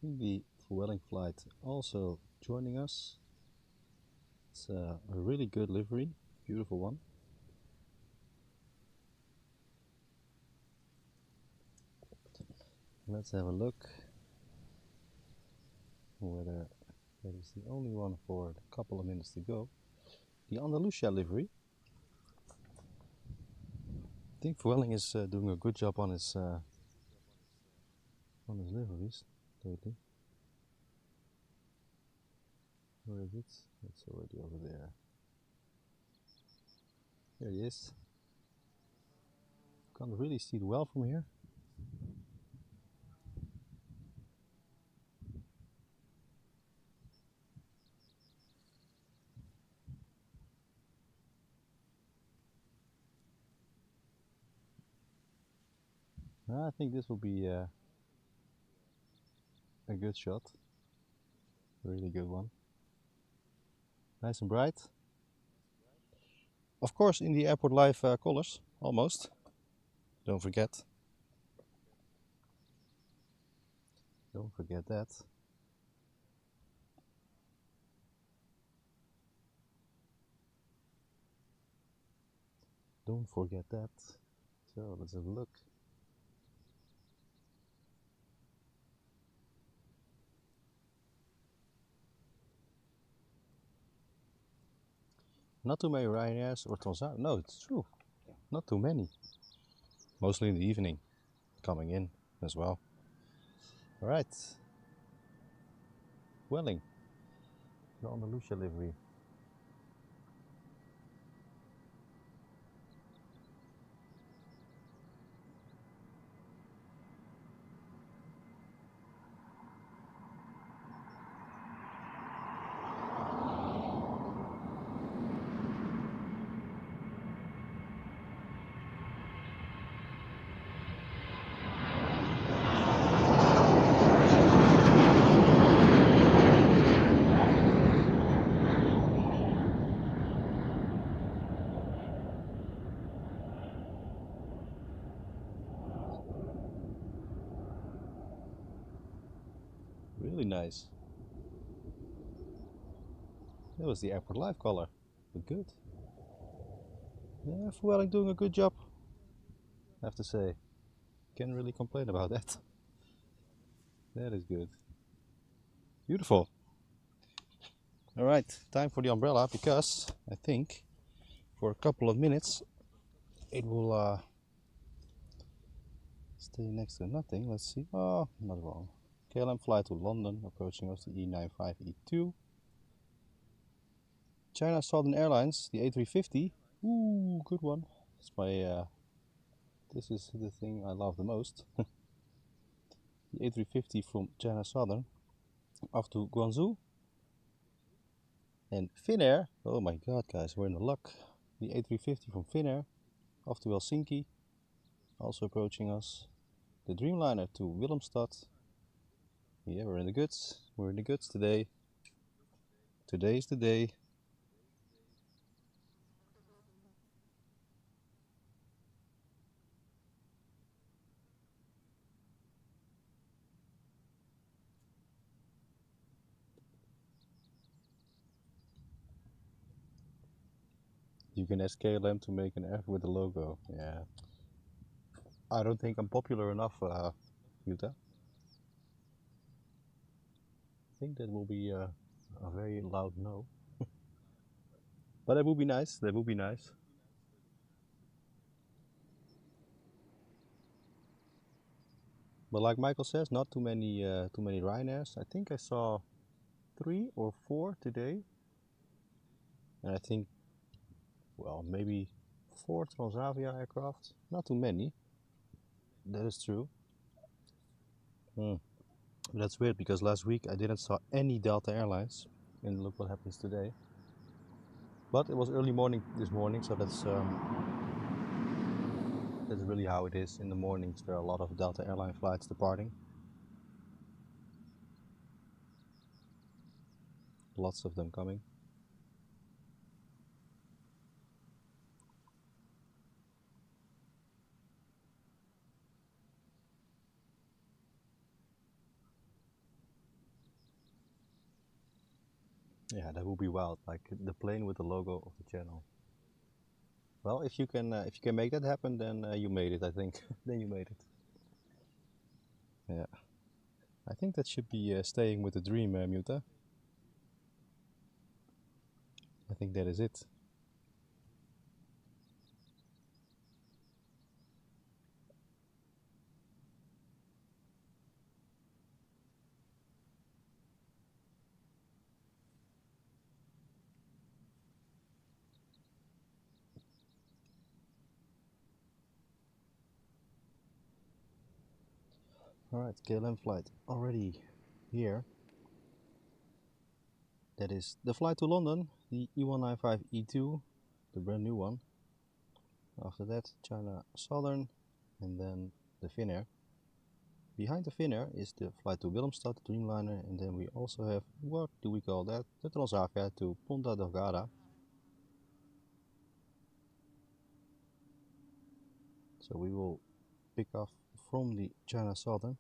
Speaker 1: The Vueling flight also joining us. It's a really good livery, beautiful one. Let's have a look whether that is the only one for a couple of minutes to go. The Andalusia livery. I think Vueling is doing a good job on his liveries lately. Where is it? It's already over there. There he is. Can't really see it well from here. I think this will be a good shot. Really good one. Nice and bright. Of course, in the Airport Live colors, almost. Don't forget. Don't forget that. Don't forget that. So let's have a look. Not too many Ryanairs or Transavia. No, it's true. Not too many. Mostly in the evening, coming in as well. All right. Vueling, the Andalusia livery. Really nice. That was the Airport Live color. But good. Yeah, Vueling doing a good job, I have to say. Can't really complain about that. That is good. Beautiful. Alright, time for the umbrella, because I think for a couple of minutes it will stay next to nothing. Let's see. Oh, not wrong. KLM flight to London, approaching us the E95E2. China Southern Airlines, the A350. Ooh, good one. It's my this is the thing I love the most. The A350 from China Southern off to Guangzhou. And Finnair, oh my god guys, we're in the luck. The A350 from Finnair off to Helsinki, also approaching us. The Dreamliner to Willemstad. Yeah, we're in the goods. We're in the goods today. Today's the day. You can ask KLM to make an F with the logo. Yeah. I don't think I'm popular enough, Yuta. I think that will be a very loud no. But that would be nice. That would be nice. But like Michael says, not too many Ryanairs. I think I saw 3 or 4 today, and I think, well, maybe 4 Transavia aircraft. Not too many. That is true. That's weird because last week I didn't saw any Delta Airlines, and look what happens today. But it was early morning this morning, so that's really how it is in the mornings. There are a lot of Delta airline flights departing. Lots of them coming. Yeah, that would be wild, like the plane with the logo of the channel. Well, if you can make that happen, then you made it. I think then you made it. Yeah, I think that should be staying with the dream, Muta. I think that is it. All right, KLM flight already here. That is the flight to London, the E195-E2, the brand new one. After that, China Southern, and then the Finnair. Behind the Finnair is the flight to Willemstad, the Dreamliner, and then we also have, what do we call that? The Transavia to Ponta Delgada. So we will pick off from the China Southern,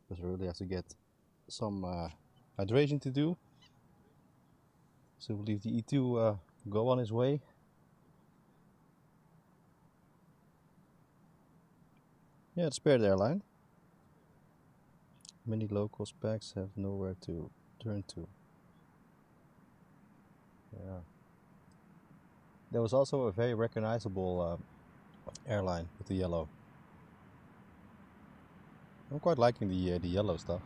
Speaker 1: because we really have to get some hydration to do. So we'll leave the E2 go on his way. Yeah, it's Spirit Airline. Many local specs have nowhere to turn to. Yeah. There was also a very recognizable airline with the yellow. I'm quite liking the yellow stuff.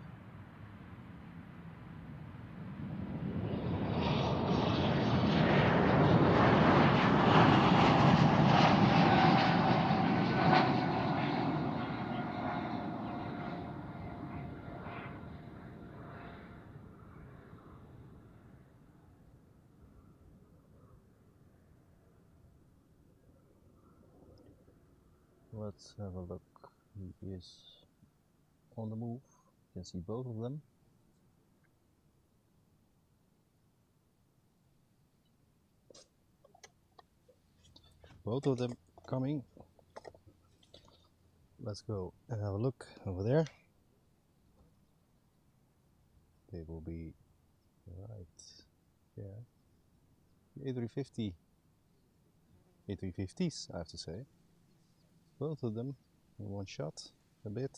Speaker 1: Let's have a look. He is on the move. You can see both of them. Both of them coming. Let's go and have a look over there. They will be right there. A350, A350s, I have to say. Both of them in one shot, a bit.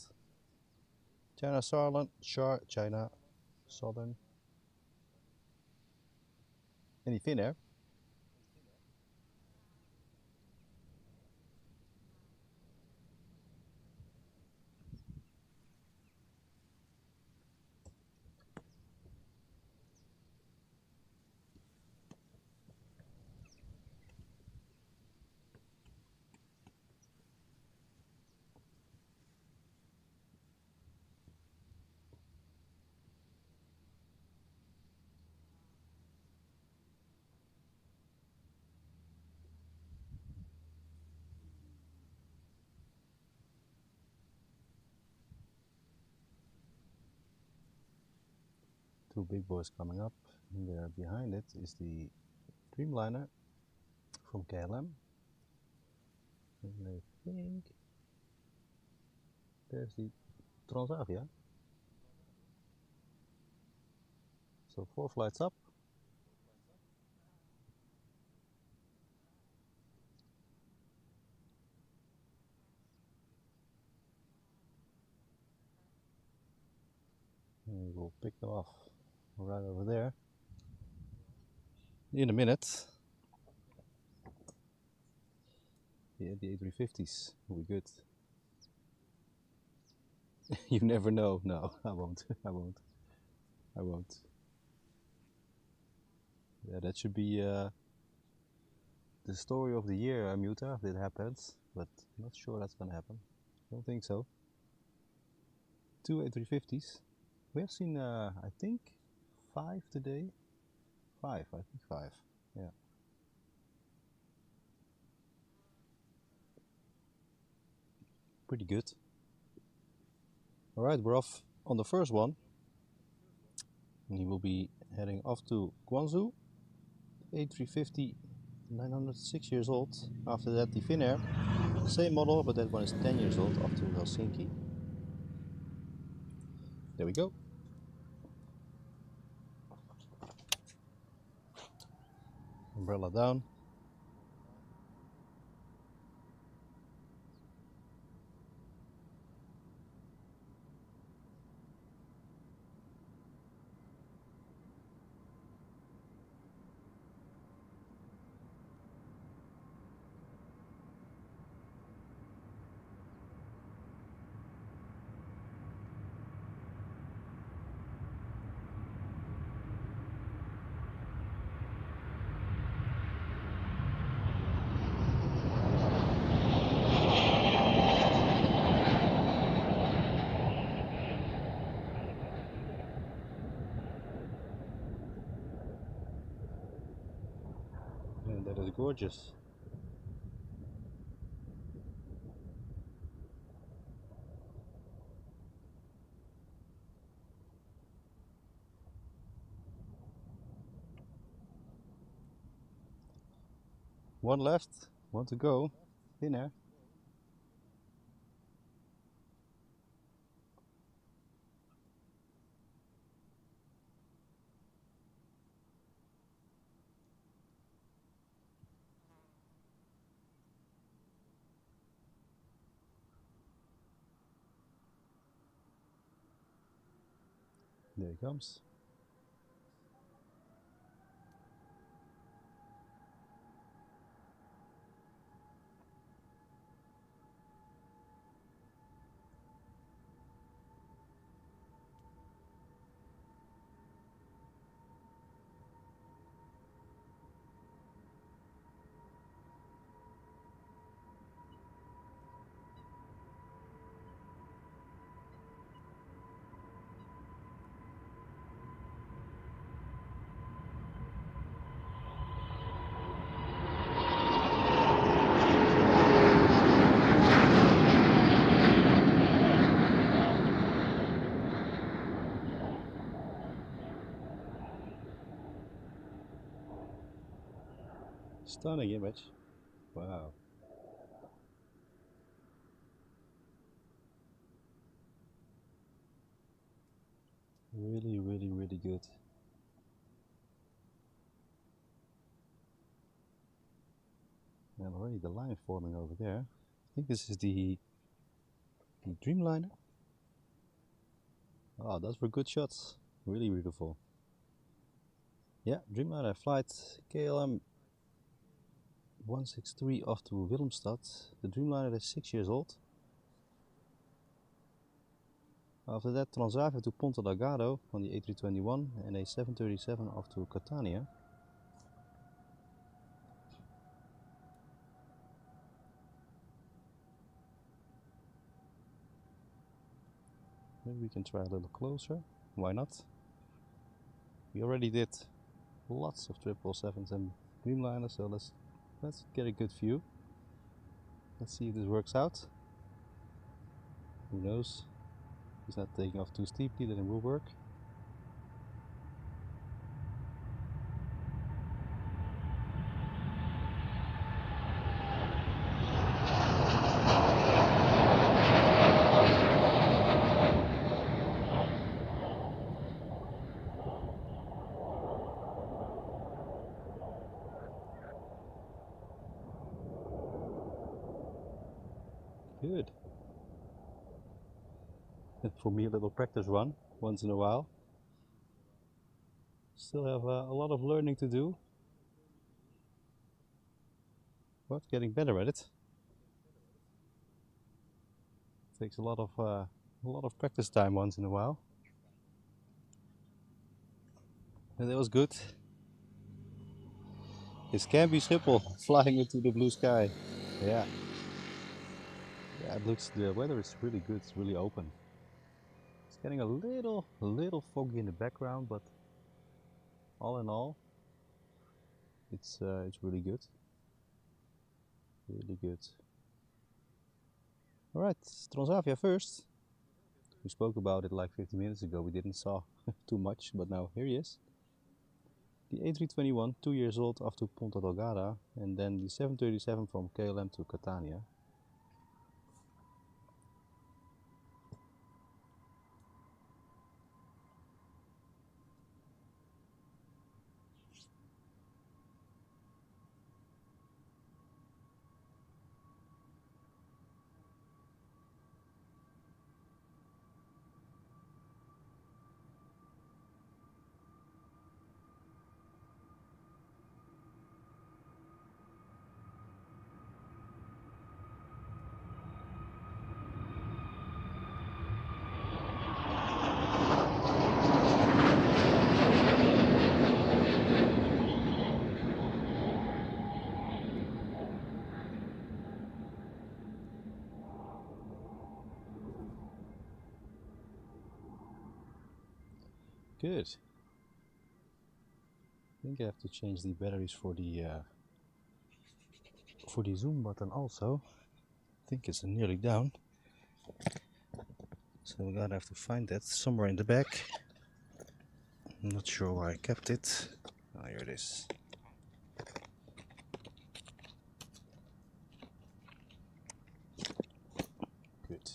Speaker 1: China Southern, China Southern. Any Finnair. two big boys coming up, and there behind it is the Dreamliner from KLM. And I think there's the Transavia. So 4 flights up. And we'll pick them off right over there in a minute. Yeah, the A350s will be good. You never know. No, I won't. I won't. I won't. Yeah, that should be the story of the year, Muta, if it happens. But I'm not sure that's gonna happen. Don't think so. 2 A350s. We have seen, I think, 5 today. 5, I think 5. Yeah. Pretty good. Alright, we're off on the first one. And he will be heading off to Guangzhou. A350, 906 years old. After that, the Finnair. Same model, but that one is 10 years old, off to Helsinki. There we go. Umbrella down. And that is gorgeous. One left, one to go. Finnair. There he comes. Stunning image. Wow. Really, really, really good. And already the line forming over there. I think this is the Dreamliner. Oh, those were good shots. Really beautiful. Yeah, Dreamliner flight KLM 163 off to Willemstad. The Dreamliner is 6 years old. After that, Transavia to Ponta Delgado on the A321 and a 737 off to Catania. Maybe we can try a little closer. Why not? We already did lots of 777s and Dreamliners, so let's get a good view. Let's see if this works out. Who knows? He's not taking off too steeply, then it will work. Good. For me, a little practice run once in a while. Still have a lot of learning to do, but getting better at it. Takes a lot of practice time once in a while. And that was good. It's Campy Schiphol flying into the blue sky. Yeah. Yeah, it looks, the weather is really good, it's really open. It's getting a little foggy in the background, but all in all, it's really good. Really good. Alright, Transavia first. We spoke about it like 50 minutes ago, we didn't saw too much, but now here he is. The A321, 2 years old, off to Ponta Delgada, and then the 737 from KLM to Catania. Good. I think I have to change the batteries for the zoom button also. I think it's nearly down. So we're gonna have to find that somewhere in the back. I'm not sure where I kept it. Oh, here it is. Good.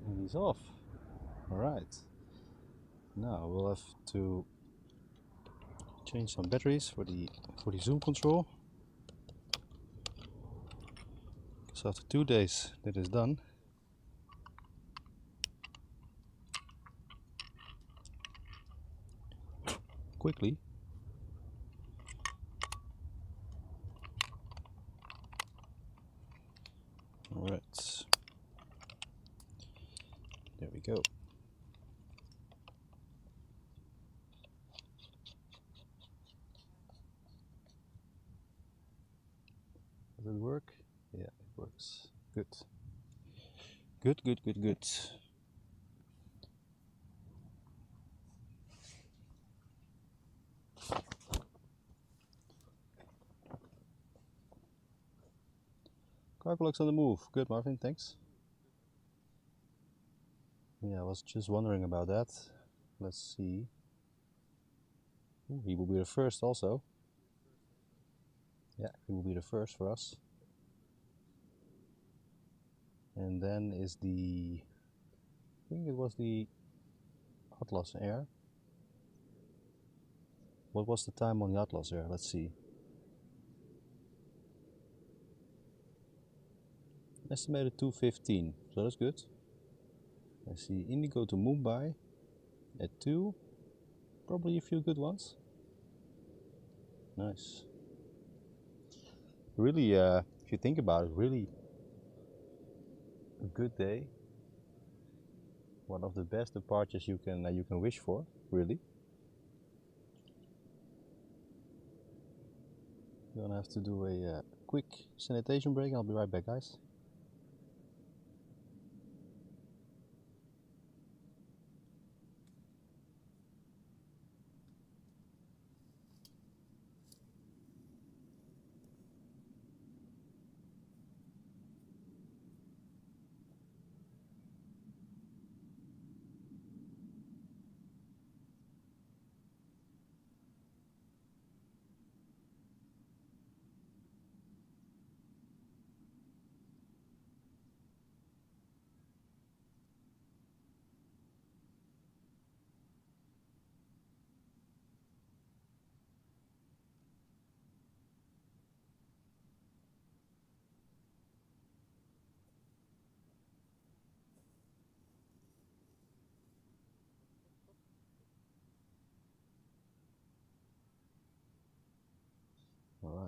Speaker 1: And he's off. Alright. Now we'll have to change some batteries for the zoom control. So after 2 days that is done. Quickly. Alright. There we go. Does it work? Yeah, it works. Good. Good, good, good, good. Cargo looks on the move. Good, Marvin, thanks. Yeah, I was just wondering about that. Let's see. Ooh, he will be the first also. Yeah, he will be the first for us. And then is the, I think it was the Atlas Air. What was the time on the Atlas Air? Let's see. Estimated 2:15, so that's good. I see Indigo to Mumbai at 2. Probably a few good ones. Nice. Really, if you think about it, really a good day. One of the best departures you can wish for, really. I'm gonna have to do a quick sanitation break. I'll be right back, guys.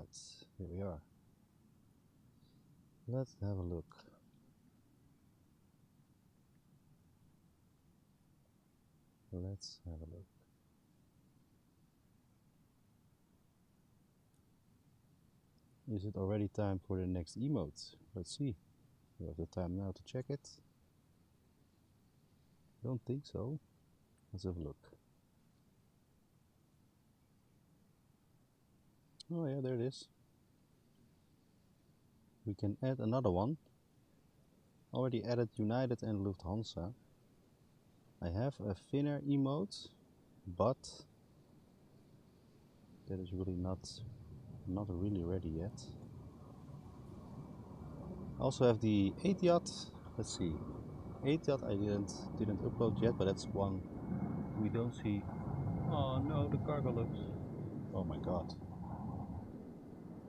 Speaker 1: Right, here we are. Let's have a look. Let's have a look. Is it already time for the next emote? Let's see. We have the time now to check it. Don't think so. Let's have a look. Oh yeah, there it is. We can add another one. Already added United and Lufthansa. I have a Finnair emote, but that is really not really ready yet. Also have the Etihad. Let's see. Etihad I didn't upload yet, but that's one we don't see. Oh no, the cargo looks. Oh my god.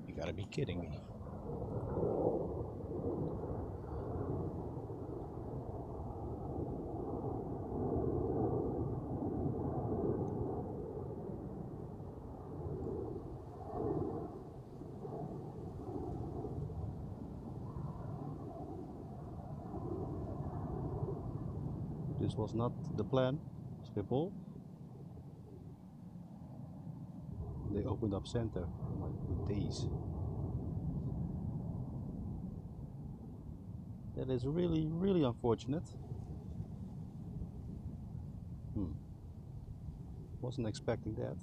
Speaker 1: You gotta be kidding me. This was not the plan, Schiphol. They opened up center. Oh my days. That is really unfortunate. Wasn't expecting that.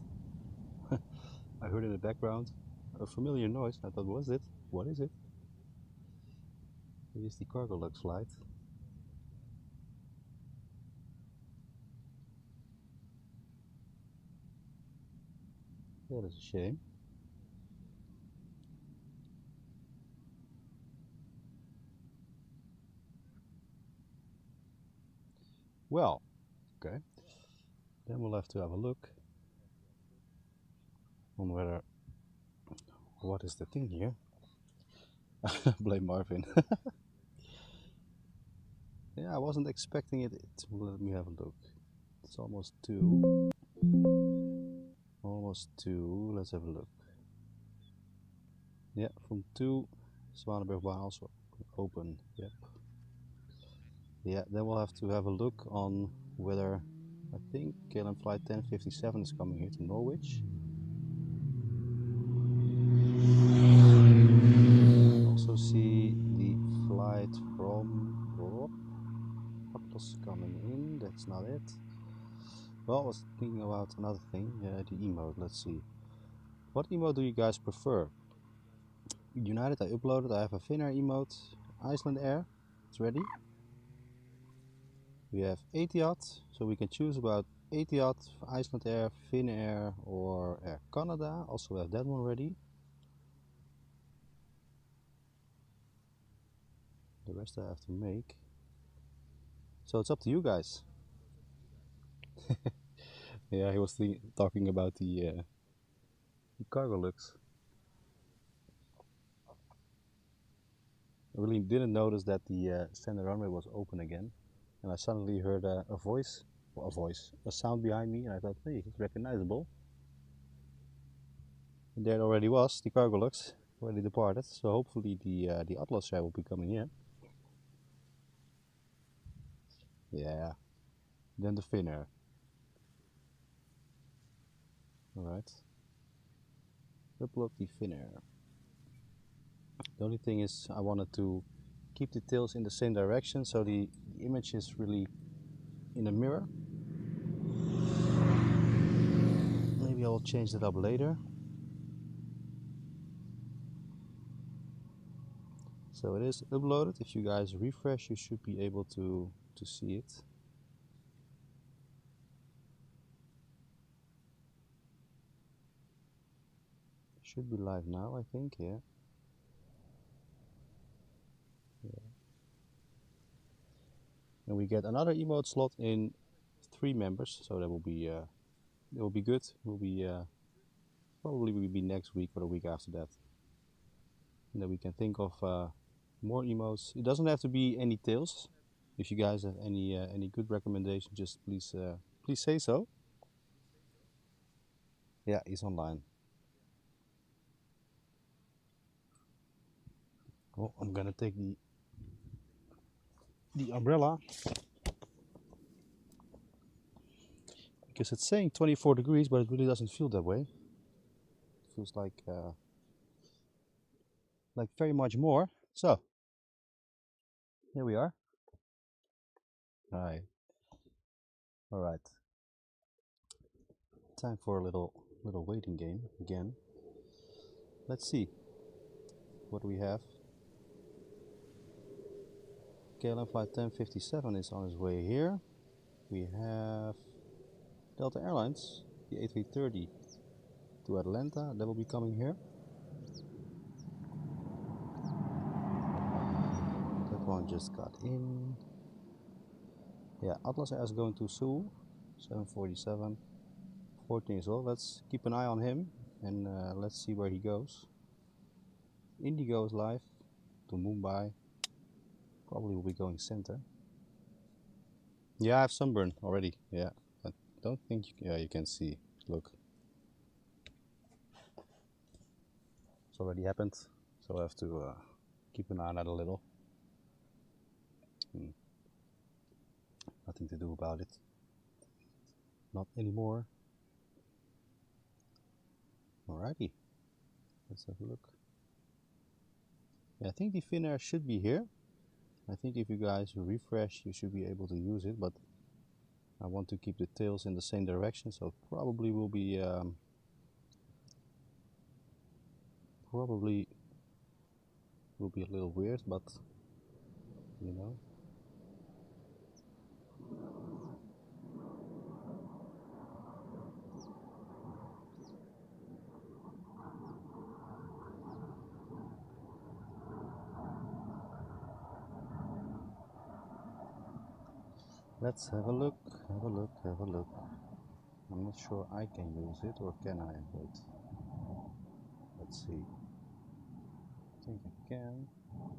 Speaker 1: I heard in the background a familiar noise. I thought, what is it? What is it? It is the cargo lux flight. That is a shame. Well, okay. Then we'll have to have a look on whether, what is the thing here? Blame Marvin. Yeah, I wasn't expecting it. Let me have a look. It's almost 2. Almost 2. Let's have a look. Yeah, from 2, Zwanenburgbaan also open. Yep. Yeah, then we'll have to have a look on whether, I think KLM flight 1057 is coming here to Norwich. Also see the flight from Atlas coming in. That's not it. Well, I was thinking about another thing, the emote. Let's see. What emote do you guys prefer? United I uploaded. I have a Finnair emote. Iceland Air, it's ready. We have Etihad, so we can choose about Etihad, Iceland Air, Finnair or Air Canada. Also we have that one ready. The rest I have to make. So it's up to you guys. Yeah, he was talking about the cargo lux. I really didn't notice that the standard runway was open again, and I suddenly heard a sound behind me, and I thought, hey, it's recognizable. And there it already was, the cargo lux already departed. So hopefully the Atlas will be coming here. Yeah, then the Finnair. Alright. Upload the Finnair. The only thing is I wanted to keep the tails in the same direction so the image is really in a mirror. Maybe I will change that up later. So it is uploaded. If you guys refresh, you should be able to see it. Should be live now, I think. Yeah. And we get another emote slot in 3 members, so that will be good. Will be probably will be next week or the week after that. And then we can think of more emotes. It doesn't have to be any tails. If you guys have any good recommendations, just please say so. Yeah, he's online. Oh, I'm gonna take the umbrella because it's saying 24 degrees, but it really doesn't feel that way. It feels like very much more. So here we are. Hi. All right. Time for a little waiting game again. Let's see. What do we have? KLM flight 1057 is on its way here. We have Delta Airlines, the A330 to Atlanta, that will be coming here. That one just got in. Yeah, Atlas Air is going to Seoul, 747, 14 as well. Let's keep an eye on him and let's see where he goes. Indigo is live to Mumbai. Probably will be going center. Yeah, I have sunburn already. Yeah, I don't think you can see. Look, it's already happened, so I have to keep an eye on that a little. Nothing to do about it. Not anymore. Alrighty, let's have a look. Yeah, I think the Finnair should be here. I think if you guys refresh, you should be able to use it, but I want to keep the tails in the same direction, so it probably will be a little weird, but you know. Let's have a look, have a look, have a look. I'm not sure I can use it, or can I? Wait. Let's see. I think I can.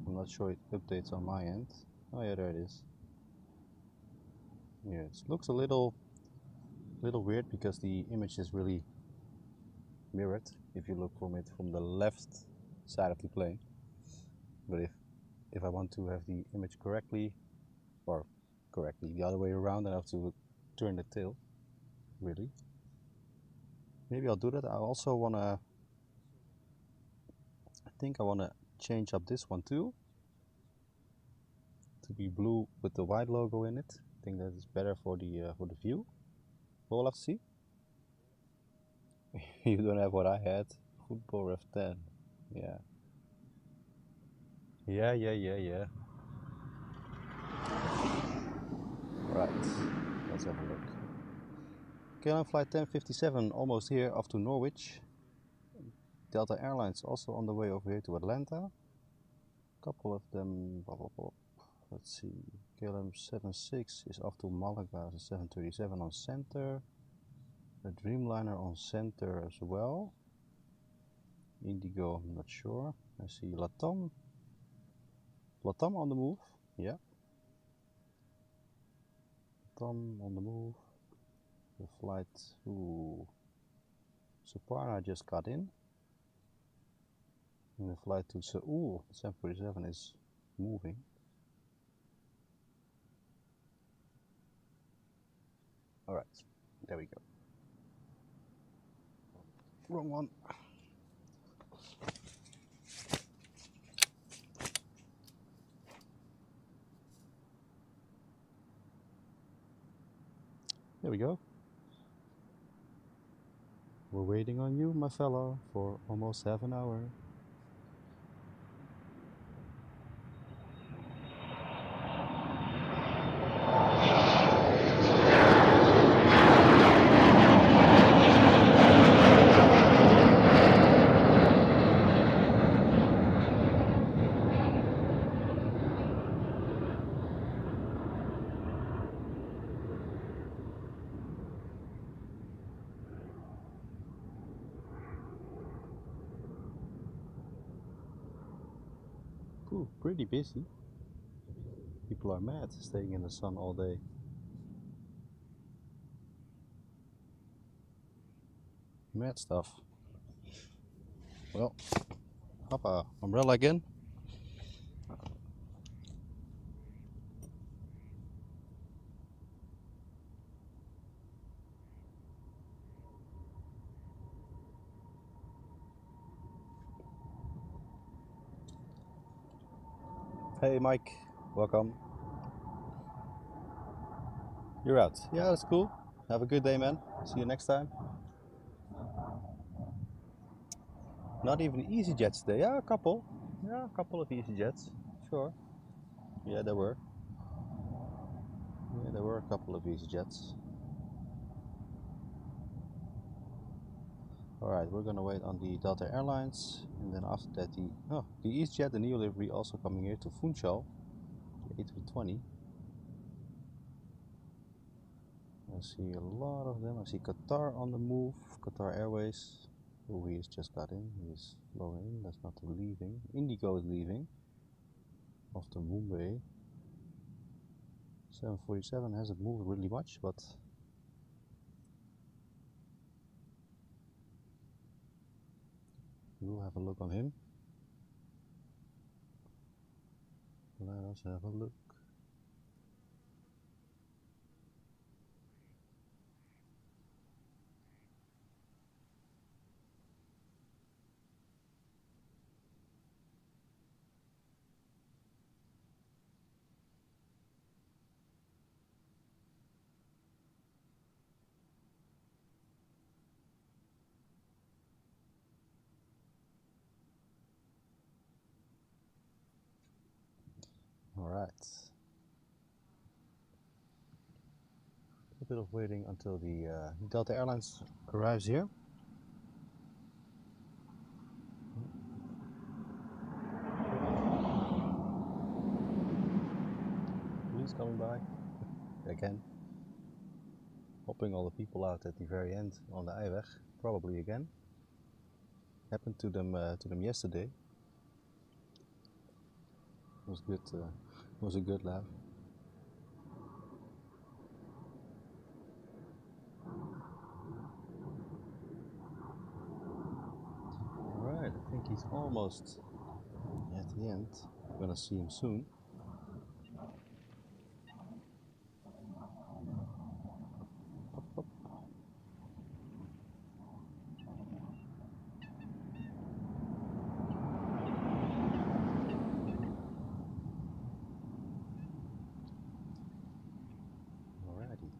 Speaker 1: I'm not sure it updates on my end. Oh yeah, there it is. Yeah, it looks a little weird because the image is really mirrored if you look from it from the left side of the plane. But if I want to have the image correctly, or correctly the other way around, then I have to turn the tail. Really. Maybe I'll do that. I also wanna. I think I wanna change up this one too, to be blue with the white logo in it. I think that is better for the view. We'll have to see. You don't have what I had. Football Ref 10. Yeah. Yeah. Right. Let's have a look. KLM flight 1057 almost here off to Norwich. Delta Airlines also on the way over here to Atlanta. A couple of them. Blah, blah, blah. Let's see. KLM 76 is off to Malaga. The 737 on center. The Dreamliner on center as well. Indigo, I'm not sure. I see Latam. Latam on the move. Yeah. Latam on the move. The flight to Suparna just got in. And the flight to Seoul, 747 is moving. Alright, there we go. Wrong one. There we go. We're waiting on you, my fellow, for almost half an hour. Ooh, pretty busy. People are mad staying in the sun all day. Mad stuff. Well, hoppa, umbrella again. Hey Mike, welcome. You're out. Yeah, that's cool. Have a good day, man. See you next time. Not even EasyJets today. Yeah, a couple. Yeah, a couple of EasyJets. Sure. Yeah, there were. Yeah, there were a couple of EasyJets. Alright, we're gonna wait on the Delta Airlines, and then after that the EasyJet, the Neo livery, also coming here to Funchal, the A320. I see a lot of them. I see Qatar on the move, Qatar Airways. Oh, he has just got in. He is flowing in. That's not leaving. Indigo is leaving off to Mumbai. 747 hasn't moved really much, but we'll have a look on him. Let us have a look. Alright. A bit of waiting until the Delta Airlines arrives here. Police coming by again, popping all the people out at the very end on the Eiweg, probably again. Happened to them yesterday. It was good. Was a good laugh. Alright, I think he's almost at the end. I'm gonna see him soon. Alrighty.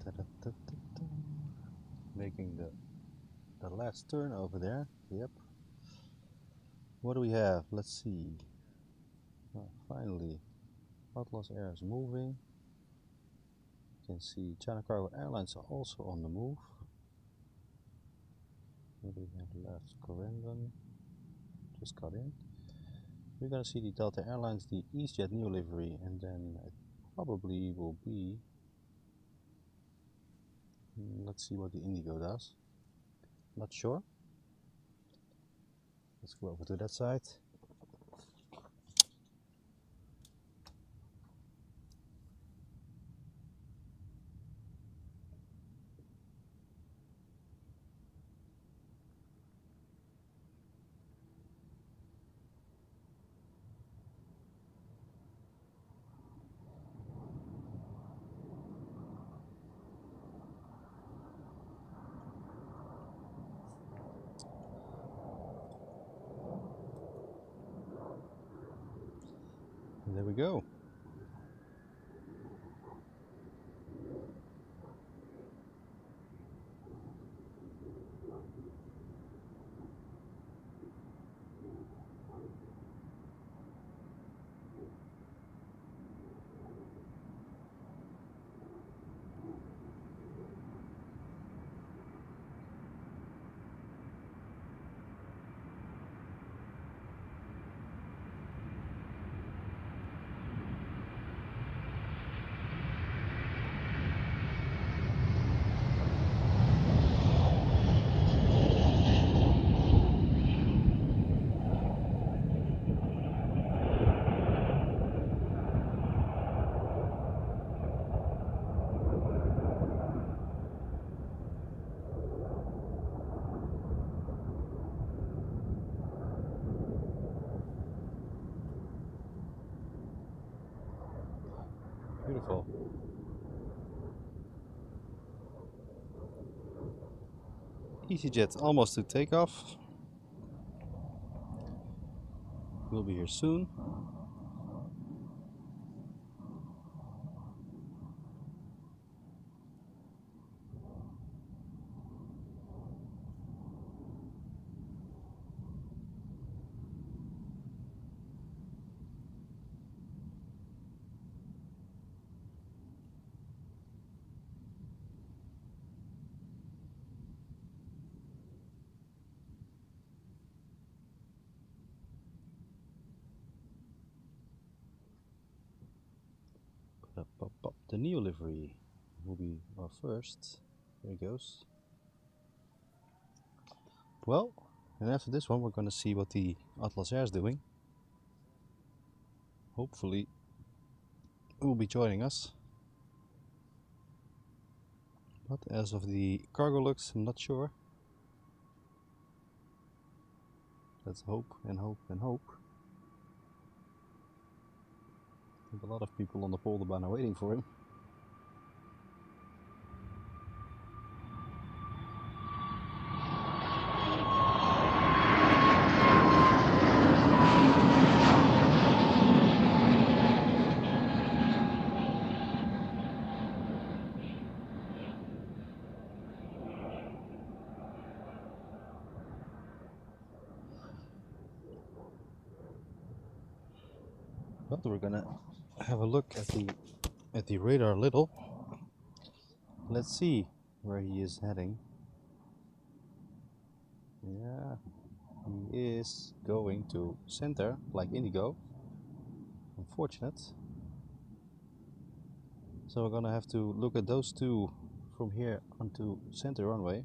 Speaker 1: Ta-da-ta-ta-ta. Making the last turn over there. Yep. What do we have? Let's see. Oh, finally, Atlas Air is moving. You can see China Cargo Airlines are also on the move. What do we have left? Corendon just got in. We're gonna see the Delta Airlines, the EasyJet Neo livery, and then it probably will be. Let's see what the Indigo does. Not sure. Let's go over to that side. And there we go. Beautiful. EasyJet almost to takeoff. We'll be here soon. The Neo livery will be our first. There it goes. Well, and after this one we're going to see what the Atlas Air is doing. Hopefully it will be joining us. But as of the cargo looks, I'm not sure. Let's hope and hope and hope. I think a lot of people on the Polderbaan are waiting for him. But we're gonna have a look at the radar a little. Let's see where he is heading. Yeah, he is going to center like Indigo. Unfortunate. So we're gonna have to look at those two from here onto center runway.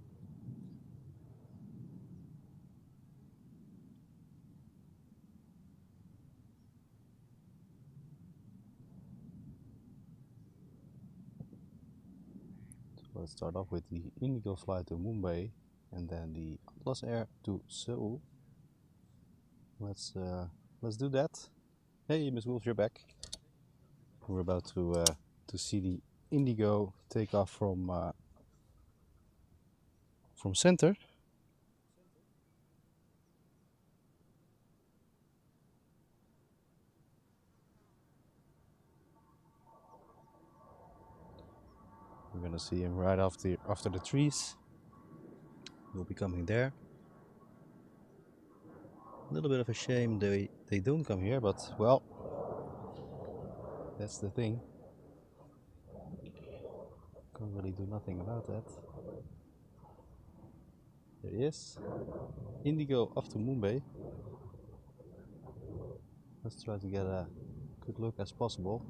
Speaker 1: Let's start off with the Indigo flight to Mumbai and then the Atlas Air to Seoul. Let's do that. Hey, Miss Wolf, you're back. We're about to see the Indigo take off from center. We're gonna see him right after the trees. He'll be coming there. A little bit of a shame they don't come here, but well, that's the thing. Can't really do nothing about that. There he is. Indigo off to Mumbai. Let's try to get a good look as possible.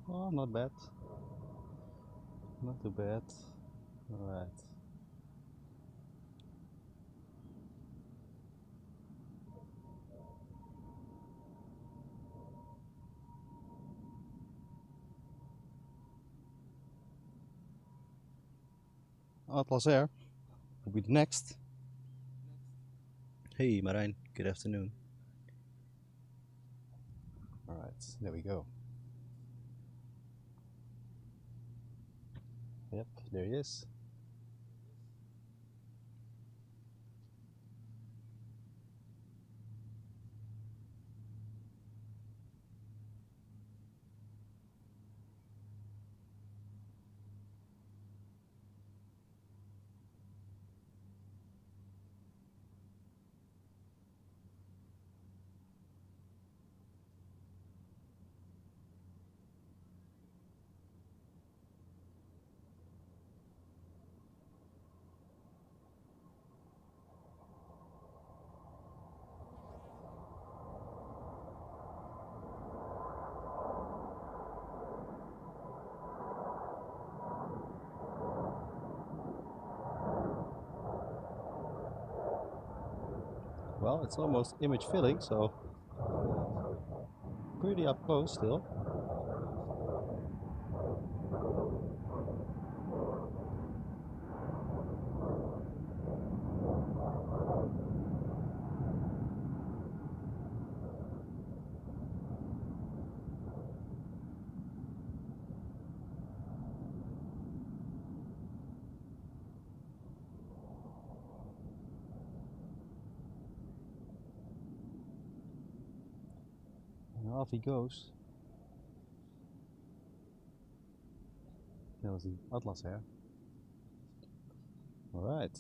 Speaker 1: Oh, not bad. Not too bad. Alright. Atlas Air will be next. Hey Marijn, good afternoon. Alright, there we go. Yep, there he is. Well, it's almost image filling, so pretty up close still. And off he goes. That was the Atlas here. Alright.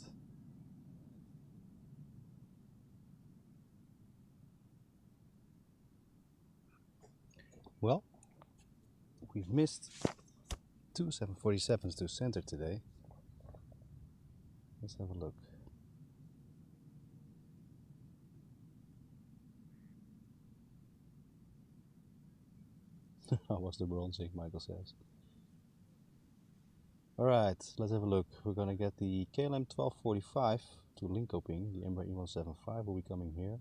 Speaker 1: Well, we've missed two 747s to center today. Let's have a look. How was the bronzing, Michael says. Alright, let's have a look. We're gonna get the KLM 1245 to Linkoping. The Embraer E175 will be coming here.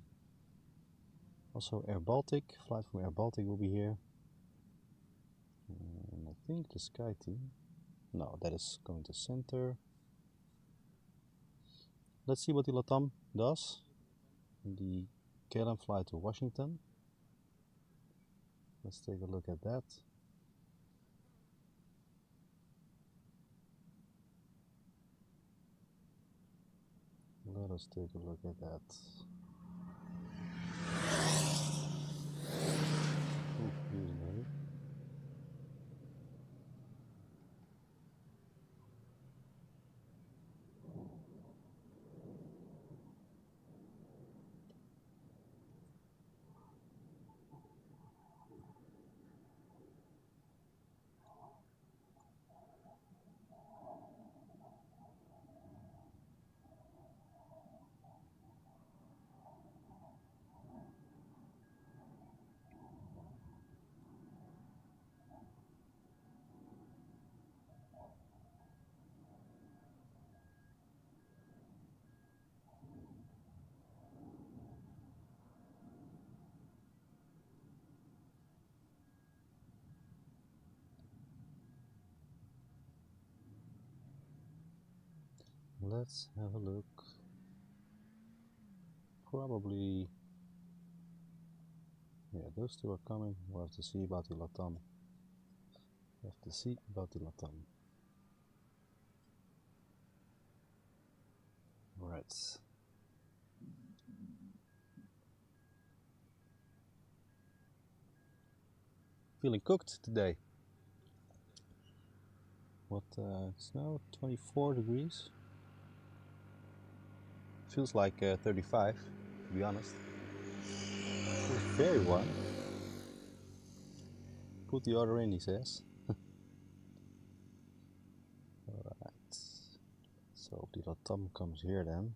Speaker 1: Also Air Baltic, flight from Air Baltic will be here. And I think the Sky Team. No, that is going to center. Let's see what the LATAM does. The KLM flight to Washington. Let's take a look at that. Let us take a look at that. Let's have a look. Probably, yeah, those two are coming. We'll have to see about the LATAM. Right. Feeling cooked today. What, it's now 24 degrees. Feels like 35, to be honest. Feels very warm. Put the order in, he says. Alright. So the LATAM comes here then.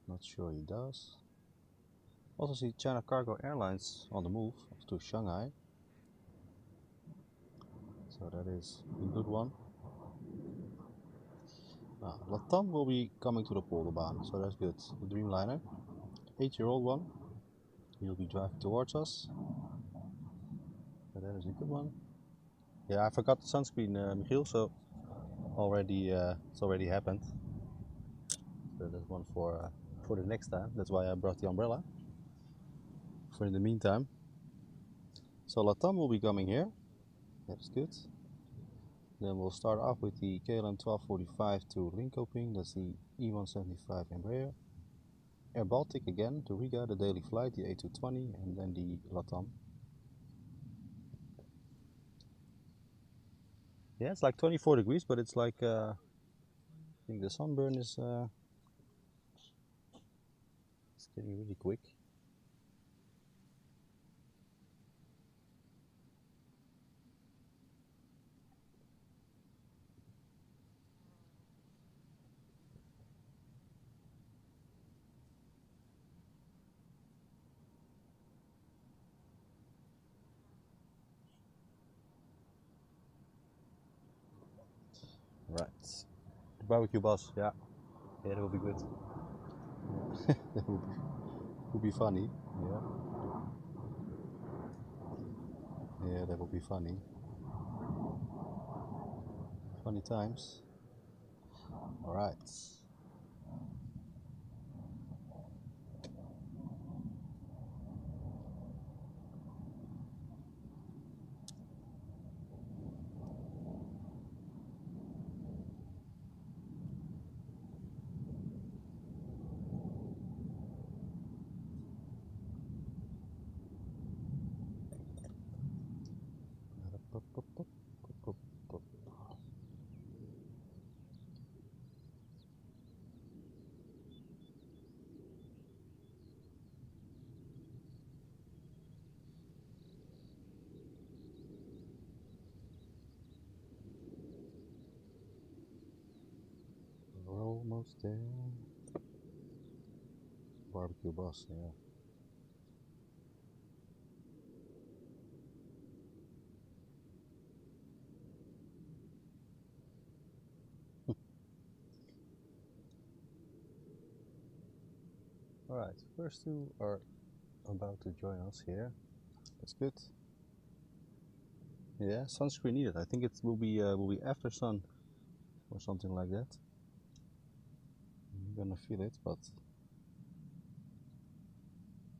Speaker 1: Not sure he does. Also see China Cargo Airlines on the move to Shanghai. So that is a good one. LATAM will be coming to the Polderbaan, so that's good. The Dreamliner, 8-year-old one, he'll be driving towards us. So that is a good one. Yeah, I forgot the sunscreen, Michiel, so it's already happened. So that's one for the next time. That's why I brought the umbrella. For in the meantime. So LATAM will be coming here. That's good. Then we'll start off with the KLM 1245 to Linkoping. That's the E175 Embraer. Air Baltic again to Riga, the daily flight, the A220, and then the LATAM. Yeah, it's like 24 degrees, but it's like, I think the sunburn is it's getting really quick. Right. The barbecue boss, yeah. Yeah, that will be good. That will be. Would be funny. Yeah. Yeah, that would be funny. Funny times. All right. We're almost there. Barbecue bus, yeah. Alright, first two are about to join us here. That's good. Yeah, sunscreen needed. I think it will be after sun or something like that. You're gonna feel it, but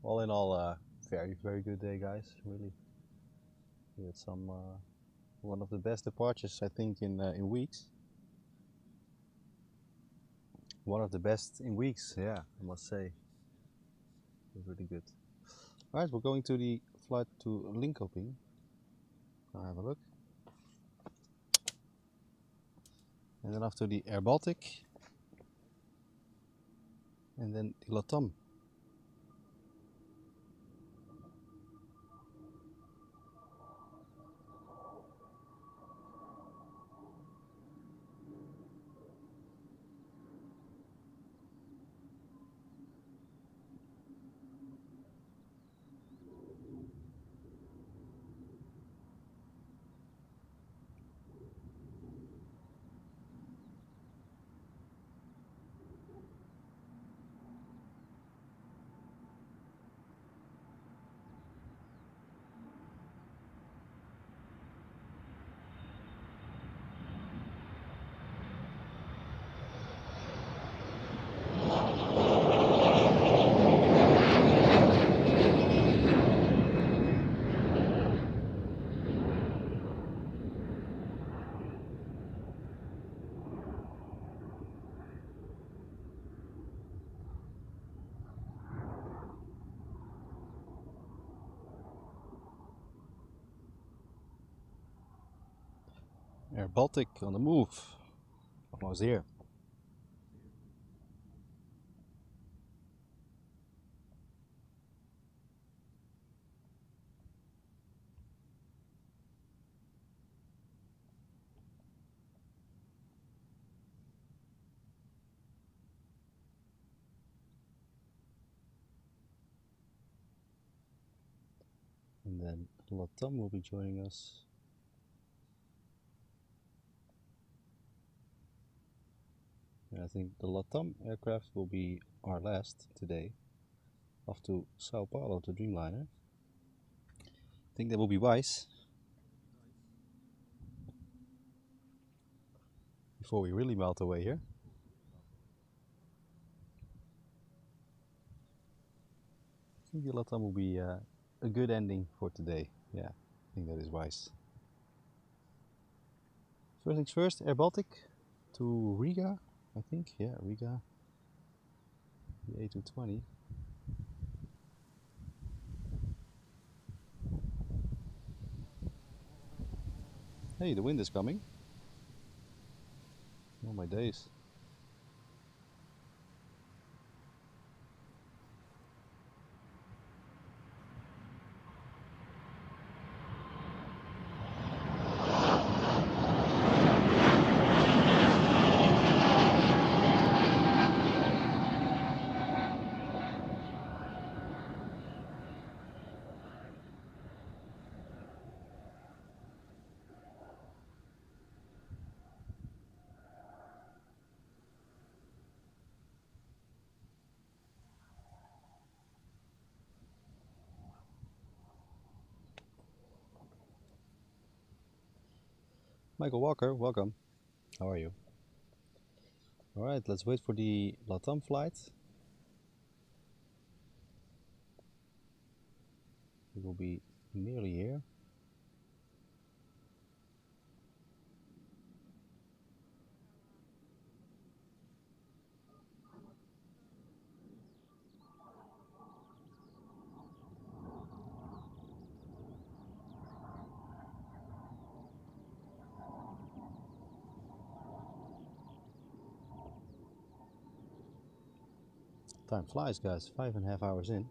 Speaker 1: all in all, very good day, guys. Really, we had some one of the best departures I think in weeks. One of the best in weeks, yeah, I must say. It was really good. All right, we're going to the flight to Linköping. I'll have a look. And then after the Air Baltic. And then the Latam. Air Baltic on the move. Almost here. And then Latam will be joining us. And I think the Latam aircraft will be our last today. Off to Sao Paulo to Dreamliner. I think that will be wise. Before we really melt away here. I think the Latam will be a good ending for today. Yeah, I think that is wise. First things first, Air Baltic to Riga, I think. Yeah, Riga. The A220. Hey, the wind is coming. Oh my days. Michael Walker, welcome. How are you? Alright, let's wait for the LATAM flight. We will be nearly here. Time flies, guys. 5.5 hours in.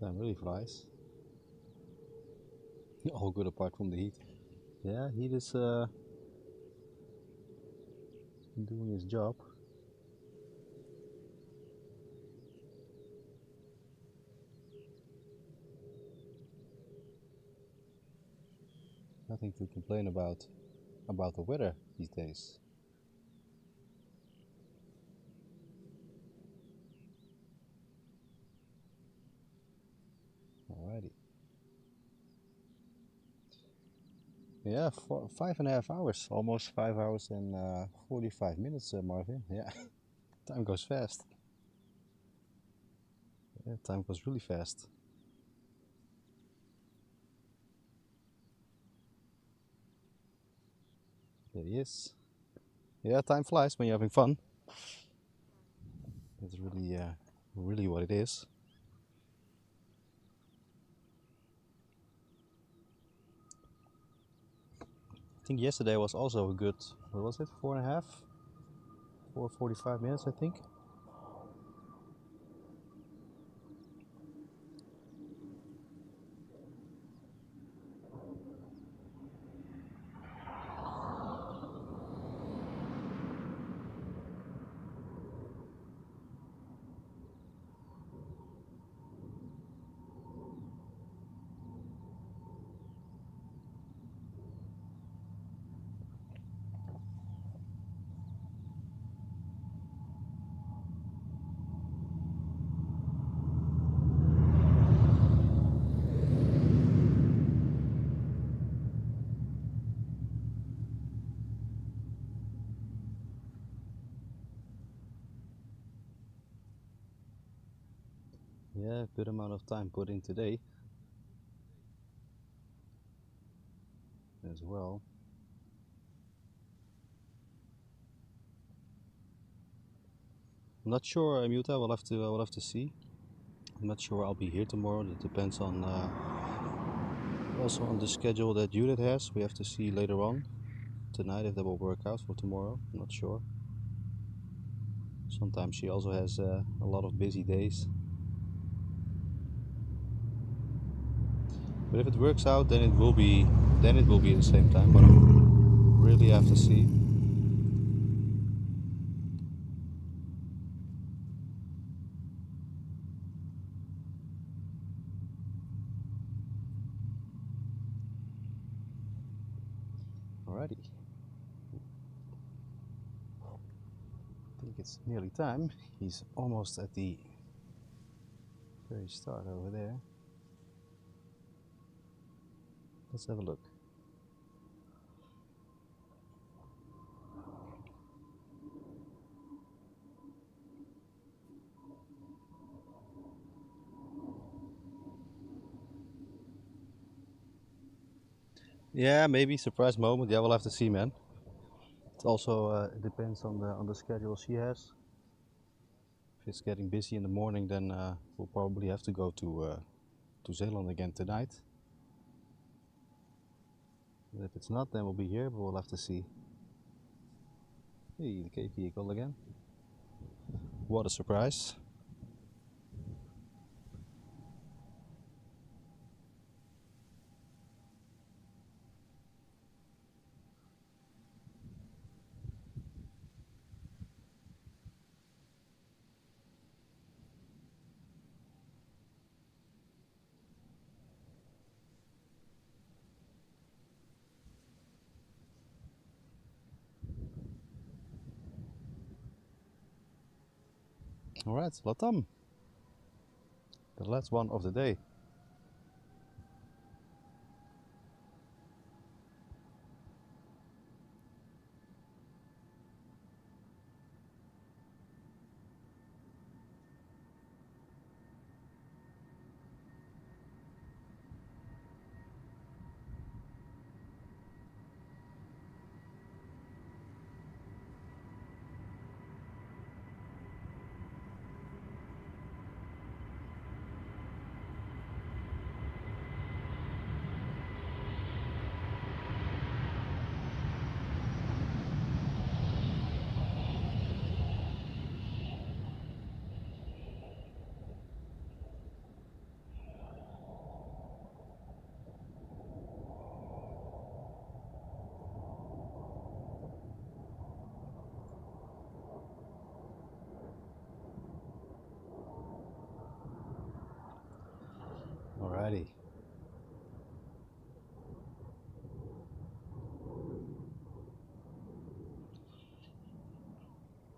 Speaker 1: Time really flies. All good apart from the heat. Yeah, heat is doing his job. Nothing to complain about the weather these days. Alrighty. Yeah, for 5.5 hours, almost 5 hours and 45 minutes, Marvin. Yeah, time goes fast. Yeah, time goes really fast. There he is. Yeah, time flies when you're having fun. That's really what it is. I think yesterday was also a good, what was it, 4.5? 4:45 minutes, I think. Yeah, good amount of time put in today as well. I'm not sure, Muta. I will have to see. I'm not sure I'll be here tomorrow. That depends on also on the schedule that Judith has. We have to see later on tonight if that will work out for tomorrow. I'm not sure. Sometimes she also has a lot of busy days. But if it works out, then it will be at the same time. But I really have to see. Alrighty. I think it's nearly time. He's almost at the very start over there. Let's have a look. Yeah, maybe surprise moment. Yeah, we'll have to see, man. It also depends on the schedule she has. If it's getting busy in the morning, then we'll probably have to go to Zeeland again tonight. But if it's not, then we'll be here, but we'll have to see. Hey, the Cape vehicle again. What a surprise. Alright, LATAM. The last one of the day.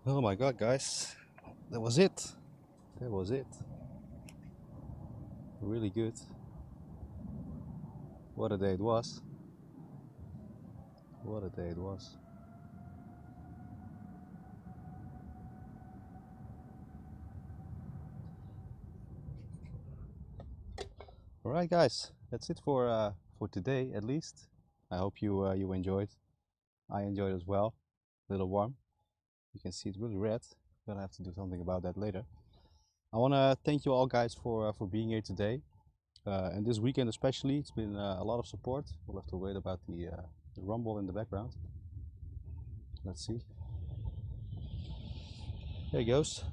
Speaker 1: Oh my god, guys, that was it. That was it. Really good. What a day it was. What a day it was. All right, guys, that's it for today at least. I hope you enjoyed. I enjoyed as well. A little warm. You can see it's really red. Gonna have to do something about that later. I want to thank you all guys for being here today. And this weekend especially, it's been a lot of support. We'll have to wait about the rumble in the background. Let's see. There he goes.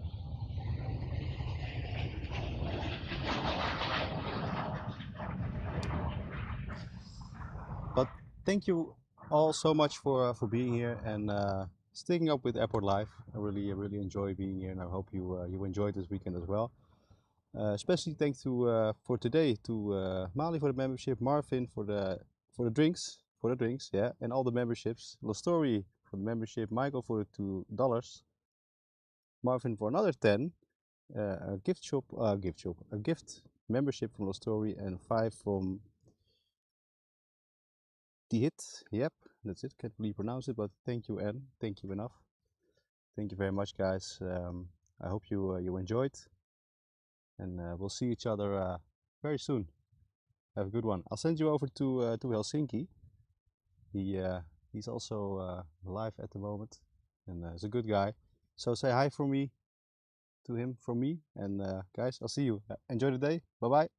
Speaker 1: But thank you all so much for being here and sticking up with Airport Live. I really enjoy being here, and I hope you enjoyed this weekend as well. Especially thanks to for today to Mali for the membership, Marvin for the drinks, yeah, and all the memberships. Story for the membership, Michael for the $2, Marvin for another 10, a gift membership from Story, and 5 from the hit. Yep, that's it. Can't really pronounce it, but thank you, Anne. Thank you enough. Thank you very much, guys. I hope you enjoyed, and we'll see each other very soon. Have a good one. I'll send you over to Helsinki. He's also live at the moment, and he's a good guy. So say hi for me to him from me, and guys, I'll see you. Enjoy the day. Bye bye.